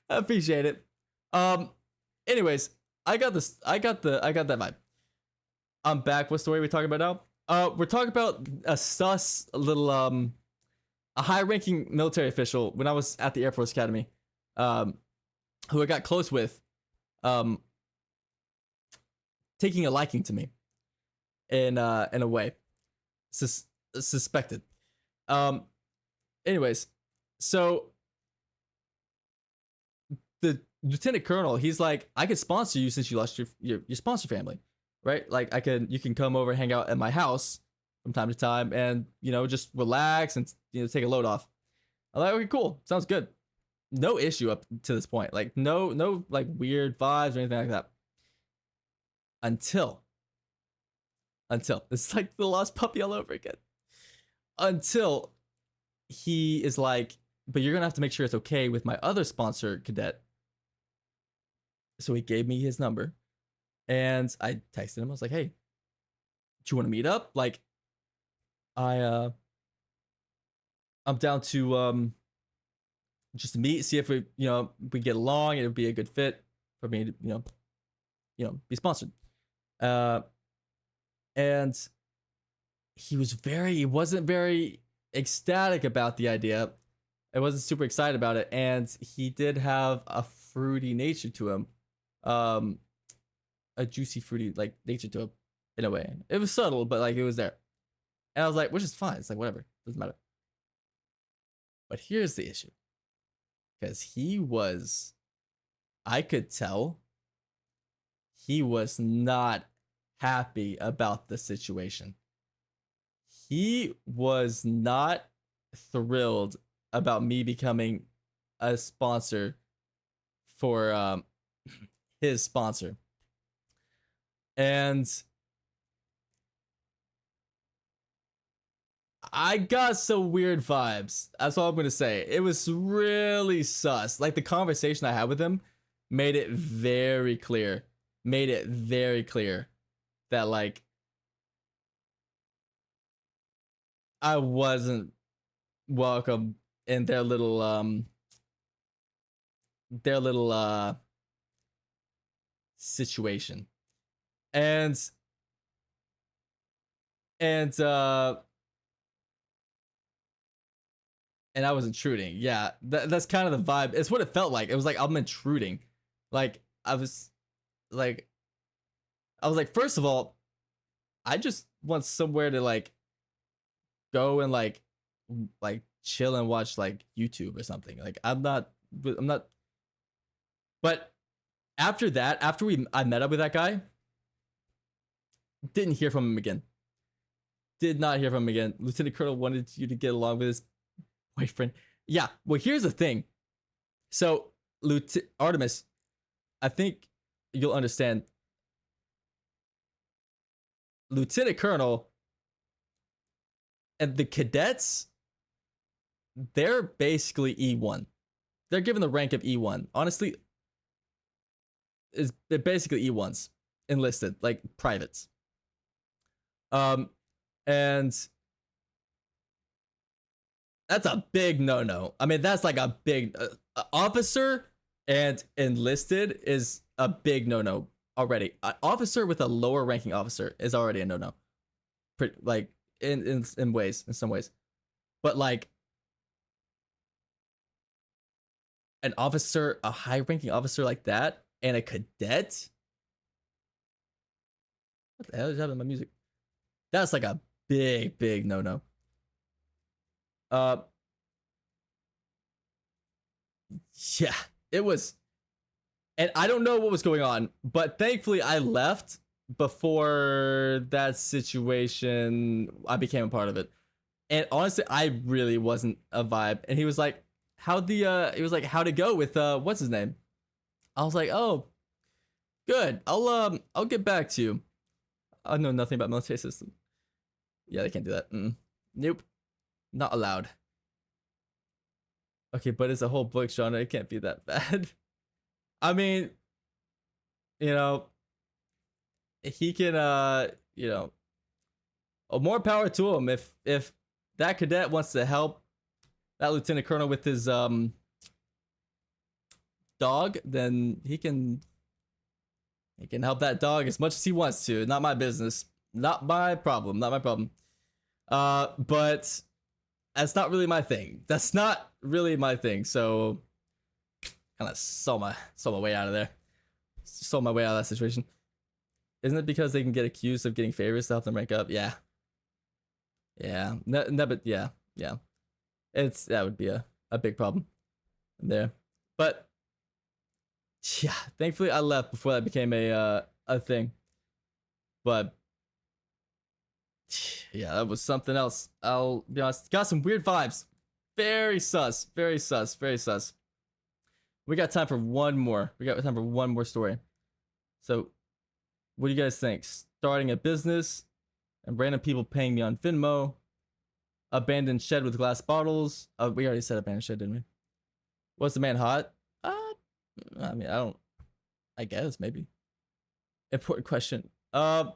I appreciate it. Anyways, I got that vibe. I'm back. What story are we talking about now? We're talking about a high-ranking military official when I was at the Air Force Academy. who I got close with, um, taking a liking to me in a way, suspected. Um, anyways, so the lieutenant colonel, he's like, I could sponsor you since you lost your sponsor family, right? Like you can come over and hang out at my house from time to time, and just relax and take a load off. I'm like, okay, cool, sounds good. No issue up to this point. Like no like weird vibes or anything like that. Until it's like the lost puppy all over again. Until he is like, but you're gonna have to make sure it's okay with my other sponsor cadet. So he gave me his number, and I texted him. I was like, hey, do you want to meet up? Like, I'm down to just meet, see if we get along, and it would be a good fit for me to be sponsored. And he wasn't very ecstatic about the idea. I wasn't super excited about it, and he did have a fruity nature to him, a juicy fruity like nature to him in a way. It was subtle, but like it was there, and I was like, which is fine. It's like whatever, doesn't matter. But here's the issue, because I could tell he was not happy about the situation. He was not thrilled about me becoming a sponsor for his sponsor. And I got some weird vibes. That's all I'm going to say. It was really sus. Like the conversation I had with him made it very clear. That like I wasn't welcome in their little situation. And I was intruding. Yeah, that's kind of the vibe. It's what it felt like. It was like I'm intruding. Like I was like, first of all, I just want somewhere to like go and like chill and watch like YouTube or something. Like I'm not. But after that, I met up with that guy, didn't hear from him again. Did not hear from him again. Lieutenant Colonel wanted you to get along with his boyfriend. Yeah. Well, here's the thing. So, Artemis, I think you'll understand. Lieutenant Colonel and the cadets, they're basically E1. They're given the rank of E1. Honestly, they're basically E1s, enlisted, like privates. And that's a big no-no. I mean, that's like a big officer and enlisted is a big no-no already. An officer with a lower ranking officer is already a no-no. Like in some ways. But like an officer, a high-ranking officer like that, and a cadet. What the hell is happening to my music? That's like a big no-no. Yeah, it was, and I don't know what was going on, but thankfully I left before that situation. I became a part of it, and honestly, I really wasn't a vibe. And he was like, how'd it go with what's his name? I was like, oh, good. I'll get back to you. I know nothing about military system. Yeah, they can't do that. Nope, not allowed. Okay, but it's a whole book genre. It can't be that bad. I mean, he can more power to him. If that cadet wants to help that lieutenant colonel with his dog, then he can help that dog as much as he wants to. Not my business. Not my problem. But that's not really my thing. So kind of saw my way out of there. Saw my way out of that situation. Isn't it because they can get accused of getting favors to help them rank up? Yeah. Yeah. No, but yeah. That would be a big problem there. But yeah, thankfully I left before that became a thing. But yeah, that was something else. I'll be honest. Got some weird vibes. Very sus. Very sus. Very sus. We got time for one more. We got time for one more story. So, what do you guys think? Starting a business and random people paying me on Venmo. Abandoned shed with glass bottles. We already said abandoned shed, didn't we? Was the man hot? I mean, I guess maybe. Important question. I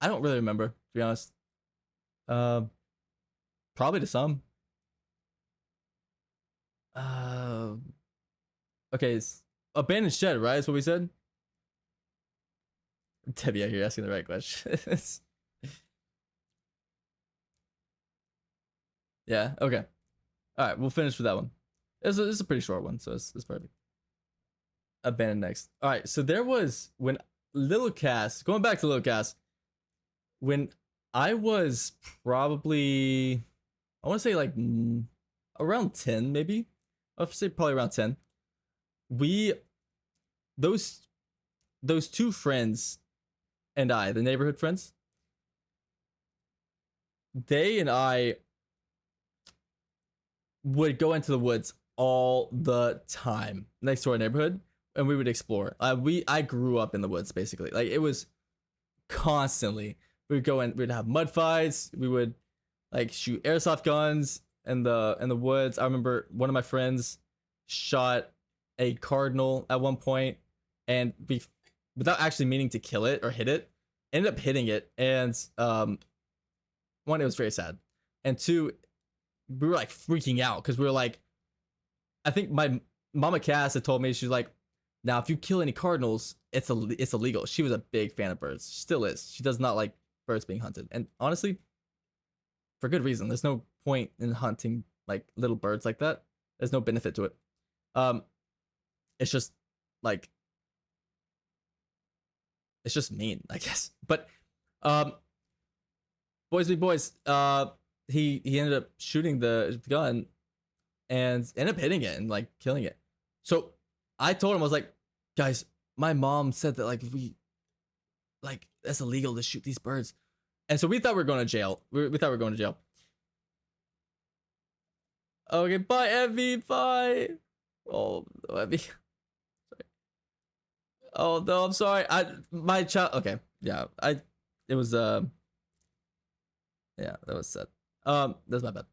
don't really remember, to be honest. Probably to some. Okay, it's abandoned shed, right? That's what we said. Debbie out here asking the right questions. Yeah. Okay. All right, we'll finish with that one. This is a pretty short one, so it's perfect. Abandoned next. All right, so there was when Little Cass, going back to Little Cass, when I was probably, I want to say like around 10, maybe. I'll say probably around 10. Those two friends and I, the neighborhood friends, they and I would go into the woods all the time next to our neighborhood, and we would explore. I grew up in the woods basically. Like it was constantly. We would go in. We'd have mud fights. We would like shoot airsoft guns in the woods. I remember one of my friends shot a cardinal at one point, and we, without actually meaning to kill it or hit it, ended up hitting it. And one, it was very sad, and two, we were like freaking out because we were like, I think my mama Cass had told me, she's like, now if you kill any cardinals, it's illegal. She was a big fan of birds. She still is. She does not like birds being hunted, and honestly, for good reason. There's no point in hunting like little birds like that. There's no benefit to it. It's just like, it's just mean, I guess. But boys be boys, he ended up shooting the gun and ended up hitting it and like killing it. So I told him, I was like, guys, my mom said that like that's illegal to shoot these birds. And so we thought we were going to jail. We thought we were going to jail. Okay, bye, Evie. Bye. Oh, Evie. Sorry. Oh no, I'm sorry. My child. Okay, yeah. It was yeah, that was sad. That's my bad.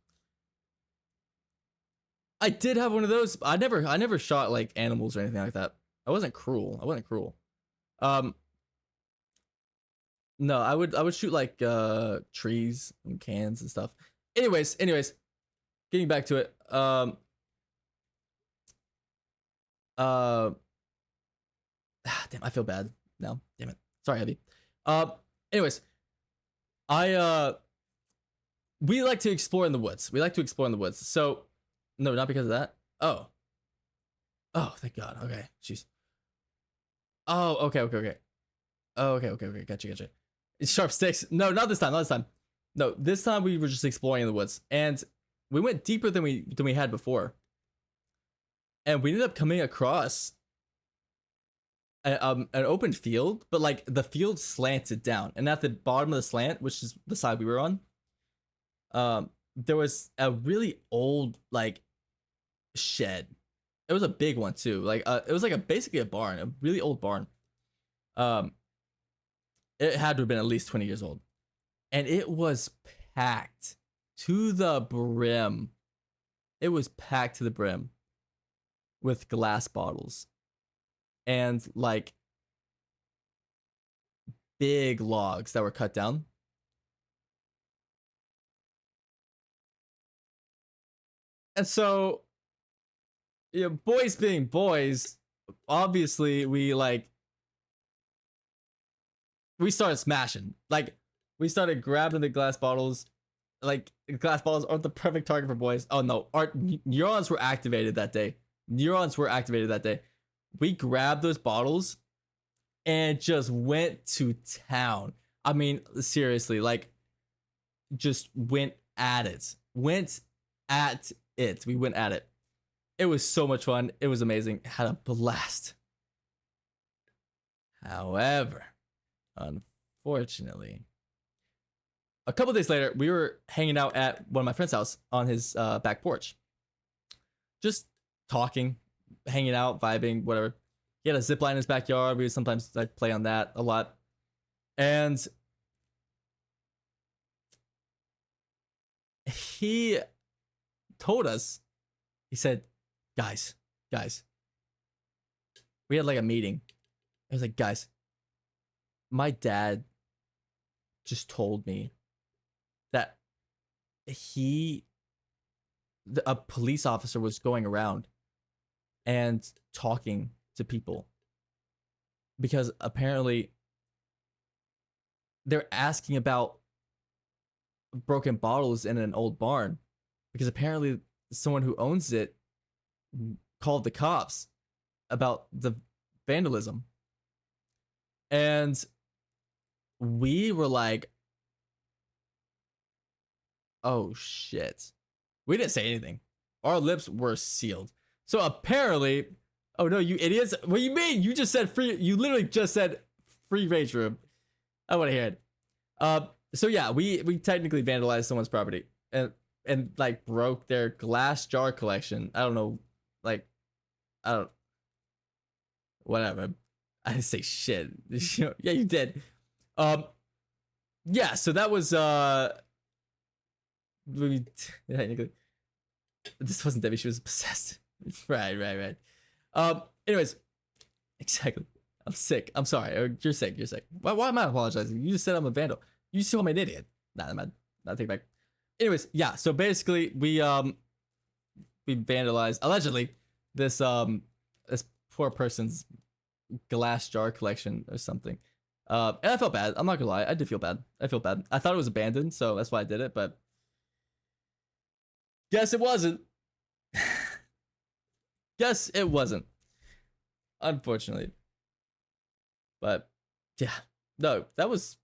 I did have one of those. I never shot like animals or anything like that. I wasn't cruel. No, I would shoot like trees and cans and stuff. Anyways, getting back to it. Damn, I feel bad now. Damn it. Sorry, Abby. Anyways, we like to explore in the woods. So, no, not because of that. Oh, thank God. Okay, jeez. Oh, okay. Gotcha. It's sharp sticks. No, not this time. No, this time we were just exploring in the woods, and we went deeper than we had before. And we ended up coming across an open field, but like the field slanted down, and at the bottom of the slant, which is the side we were on, there was a really old like shed. It was a big one too. Like it was like basically a barn, a really old barn. It had to have been at least 20 years old, and it was packed to the brim. It was packed to the brim with glass bottles and like big logs that were cut down. And so, yeah, boys being boys, obviously we started smashing. Like we started grabbing the glass bottles. Like glass bottles aren't the perfect target for boys. Oh no, our neurons were activated that day. Neurons were activated that day. We grabbed those bottles and just went to town. I mean, seriously, like, just went at it. Went at it. We went at it. It was so much fun. It was amazing. Had a blast. However, unfortunately, a couple days later, we were hanging out at one of my friend's house on his back porch. Just talking, hanging out, vibing, whatever. He had a zip line in his backyard. We would sometimes like play on that a lot. And he told us, he said, guys, we had like a meeting. I was like, guys, my dad just told me that a police officer was going around and talking to people because apparently they're asking about broken bottles in an old barn because apparently someone who owns it called the cops about the vandalism. And we were like, oh shit. We didn't say anything. Our lips were sealed. So apparently, oh no, you idiots. What do you mean? You just said free, you literally just said free rage room. I want to hear it. So yeah, we technically vandalized someone's property and like broke their glass jar collection. I don't know, like, I don't, whatever. I didn't say shit. Yeah, you did. Yeah, so that was technically, this wasn't Debbie, she was possessed. Right. Anyways, exactly. I'm sick. I'm sorry. You're sick. Why am I apologizing? You just said I'm a vandal. You just called me an idiot. Nah, I'm not take it back. Anyways, yeah. So basically, we vandalized allegedly this this poor person's glass jar collection or something. And I felt bad. I'm not gonna lie. I did feel bad. I thought it was abandoned, so that's why I did it. But guess it wasn't. Guess it wasn't. Unfortunately. But yeah, no, that was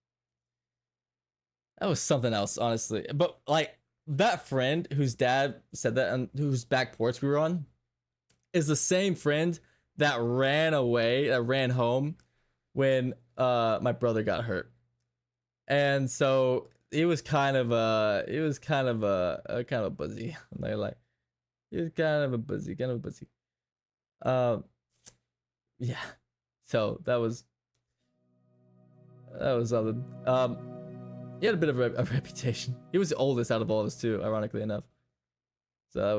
something else, honestly. But like that friend whose dad said that and whose back porch we were on is the same friend that ran away, that ran home when my brother got hurt. And so he was kind of a buzzy. Like he was kind of a buzzy. Yeah. So that was something. He had a bit of a reputation. He was the oldest out of all of us too, ironically enough. So that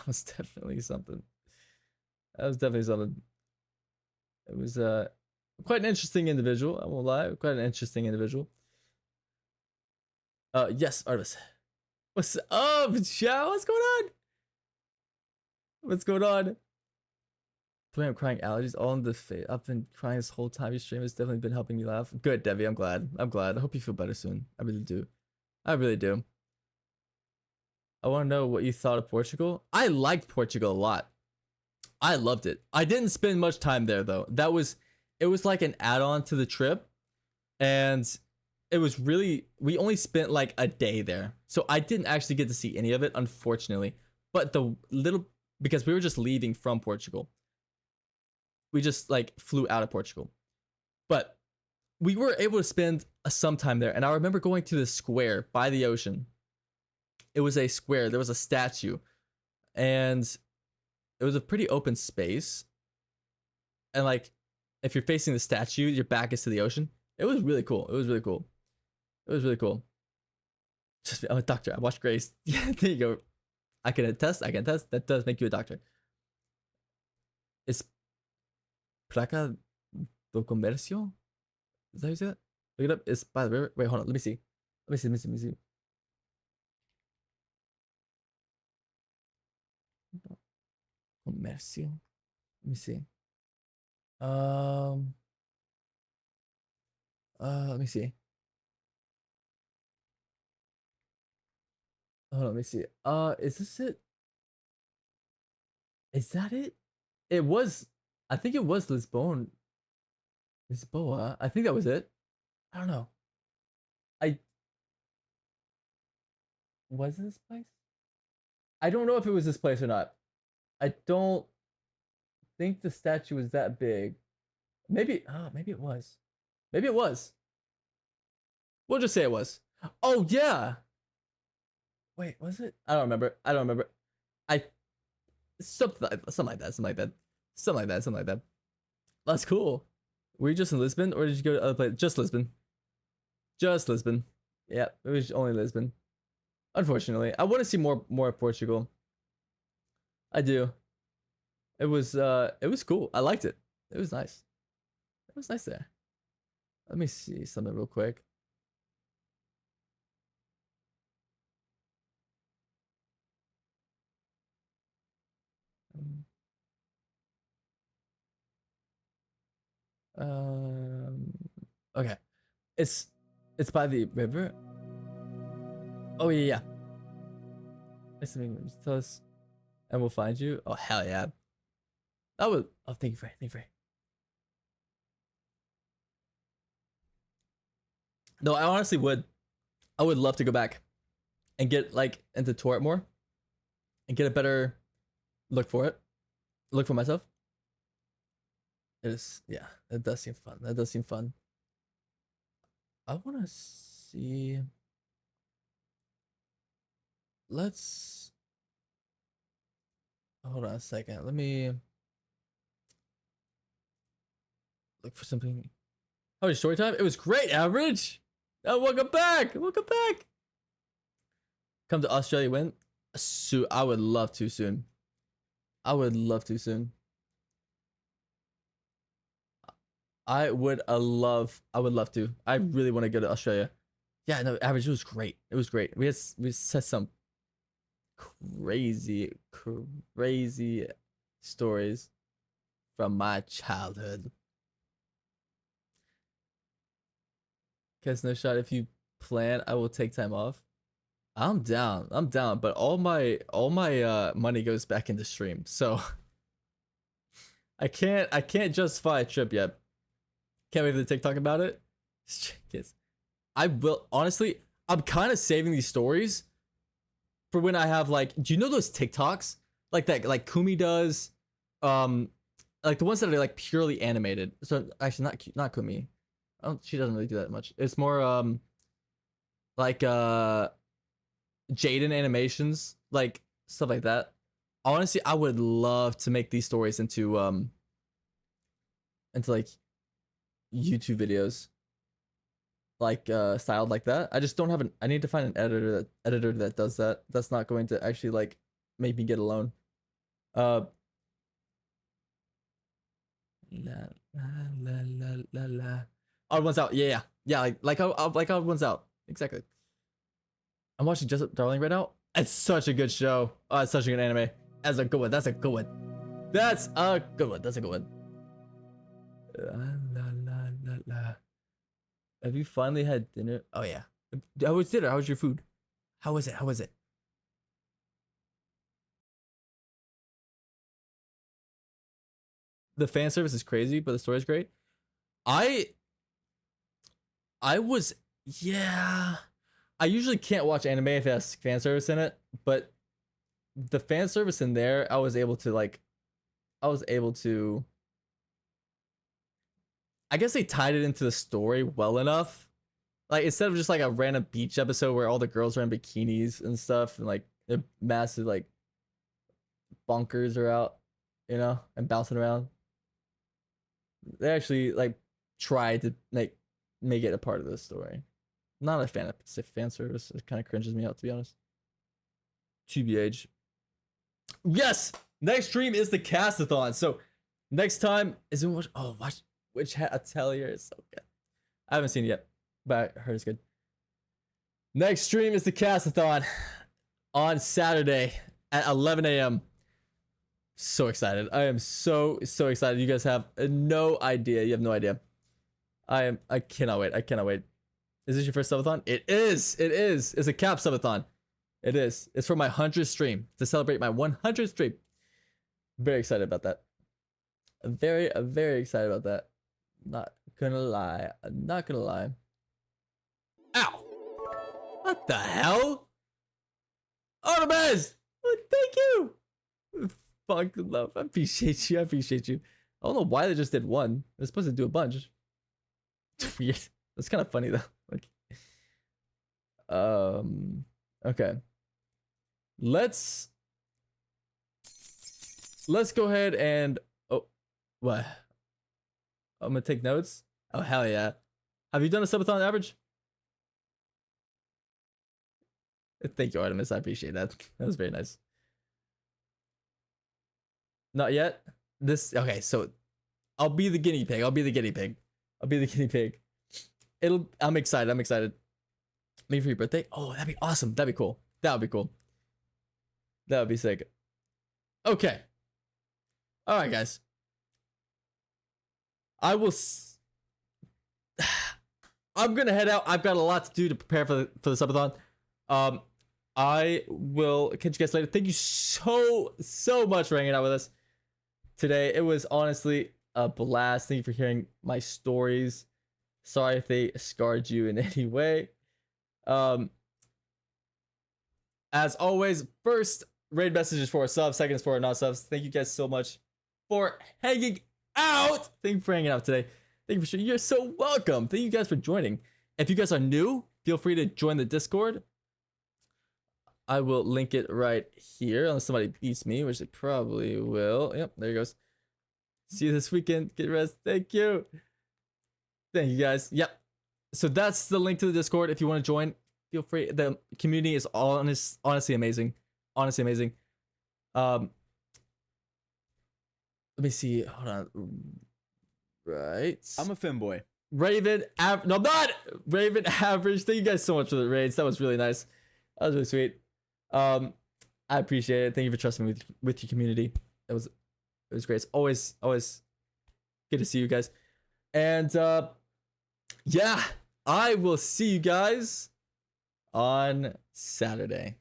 was definitely something. It was quite an interesting individual. I won't lie, quite an interesting individual. Yes, Artemis. What's up, Chow? What's going on? What's going on? I'm crying allergies all in the face. I've been crying this whole time. Your stream has definitely been helping me laugh. Good, Debbie. I'm glad. I hope you feel better soon. I really do. I want to know what you thought of Portugal. I liked Portugal a lot. I loved it. I didn't spend much time there though. It was like an add-on to the trip, and it was really, we only spent like a day there, so I didn't actually get to see any of it, unfortunately. But because we were just leaving from Portugal, we just like flew out of Portugal, but we were able to spend some time there. And I remember going to the square by the ocean. It was a square. There was a statue, and it was a pretty open space. And like, if you're facing the statue, your back is to the ocean. It was really cool. Just, I'm a doctor. I watched Grace. Yeah, there you go. I can attest. That does make you a doctor. It's placa do comercio? Is that how you say that? Look it up. It's by the river. Wait, hold on. Let me see. Comercio. Let me see. Um. Let me see. Hold on. Let me see. Is this it? Is that it? It was. I think it was Lisbon. Lisboa. I think that was it. I don't know. I was this place. I don't know if it was this place or not. I don't think the statue was that big. Maybe. Oh, maybe it was. Maybe it was. We'll just say it was. Oh yeah. Wait, was it? I don't remember. I don't remember. I something like that. Something like that. Something like that. Something like that. That's cool. Were you just in Lisbon, or did you go to other places? Just Lisbon. Just Lisbon. Yeah, it was only Lisbon. Unfortunately, I want to see more of Portugal. I do. It was cool. I liked it. It was nice. It was nice there. Let me see something real quick. Um. Okay. It's it's by the river. Oh yeah, yeah. Listening, just tell us, and we'll find you. Oh hell yeah. That would. Oh, thank you for. Thank you for. No, I honestly would. I would love to go back and get like into tour it more and get a better look for it. Look for myself. It is. Yeah, it does seem fun. That does seem fun. I want to see. Let's hold on a second. Let me look for something. How was your story time? It was great, average. Oh, welcome back. Welcome back. Come to Australia when? Soon. I would love to soon. I would love to soon. I would love to. I really want to go to Australia. Yeah, no, average. It was great. It was great. We said some crazy, crazy stories from my childhood. Cause no shot. If you plan, I will take time off. I'm down. I'm down. But all my money goes back into stream. So I can't justify a trip yet. Can't wait for the TikTok about it. Yes. I will honestly, I'm kind of saving these stories for when I have like, do you know those TikToks? Like that like Kumi does? Um like the ones that are like purely animated. So actually not Kumi. She doesn't really do that much. It's more like Jaden animations, like stuff like that. Honestly, I would love to make these stories into like YouTube videos, like styled like that. I just don't have an. I need to find an editor that does that. That's not going to actually like make me get a loan. Uh. La la la la la la. Odd one's out. Yeah, yeah, yeah. Like odd one's out. Exactly. I'm watching Just Darling right now. It's such a good show. Oh, it's such a good anime. That's a good one. That's a good one. That's a good one. That's a good one. La la la la la. Have you finally had dinner? Oh yeah. How was dinner? How was your food? How was it? How was it? The fan service is crazy, but the story's great. I I was yeah. I usually can't watch anime if it has fan service in it, but the fan service in there, I was able to. I guess they tied it into the story well enough. Like instead of just like a random beach episode where all the girls are in bikinis and stuff, and like their massive like bunkers are out, and bouncing around. They actually like tried to like make it a part of the story. Not a fan of fan service. It kind of cringes me out, to be honest. TBH. Yes. Next stream is the Cassathon. So next time is in watch Witch Hat Atelier is so good. I haven't seen it yet, but I heard it's good. Next stream is the Cassathon on Saturday at 11 a.m. So excited. I am so excited. You guys have no idea. You have no idea. I cannot wait. I cannot wait. Is this your first subathon? It is. It is. It's a cap subathon. It is. It's for my 100th stream to celebrate my 100th stream. Very excited about that. Very excited about that. Not gonna lie. I'm not gonna lie. Ow! What the hell? Artemis! Oh, thank you! Fuck love. I appreciate you. I appreciate you. I don't know why they just did one. They're supposed to do a bunch. It's weird. That's kind of funny though. Like, okay. Let's go ahead and what? I'm gonna take notes. Oh hell yeah! Have you done a subathon average? Thank you, Artemis. I appreciate that. That was very nice. Not yet. This okay. So I'll be the guinea pig. I'll be the guinea pig. I'll be the guinea pig. I'm excited. I'm excited. Maybe for your birthday. Oh, that'd be awesome. That'd be cool. That would be cool. That would be sick. Okay. All right, guys. I'm gonna head out. I've got a lot to do to prepare for the subathon. I will catch you guys later. Thank you so much for hanging out with us today. It was honestly a blast. Thank you for hearing my stories. Sorry if they scarred you in any way. As always, first raid messages for our subs, seconds for our non subs. Thank you guys so much for hanging out. Thank you for hanging out today. Thank you for sharing. You're so welcome. Thank you guys for joining. If you guys are new, feel free to join the Discord. I will link it right here, unless somebody beats me, which they probably will. Yep, there it goes. See you this weekend. Get rest. Thank you. Thank you guys. Yep. So that's the link to the Discord. If you want to join, feel free. The community is honestly amazing. Honestly amazing. Let me see. Hold on. Right. I'm a femboy. Raven, no, I'm not. Raven Average. Thank you guys so much for the raids. That was really nice. That was really sweet. I appreciate it. Thank you for trusting me with your community. It was great. It's always good to see you guys. And yeah, I will see you guys on Saturday.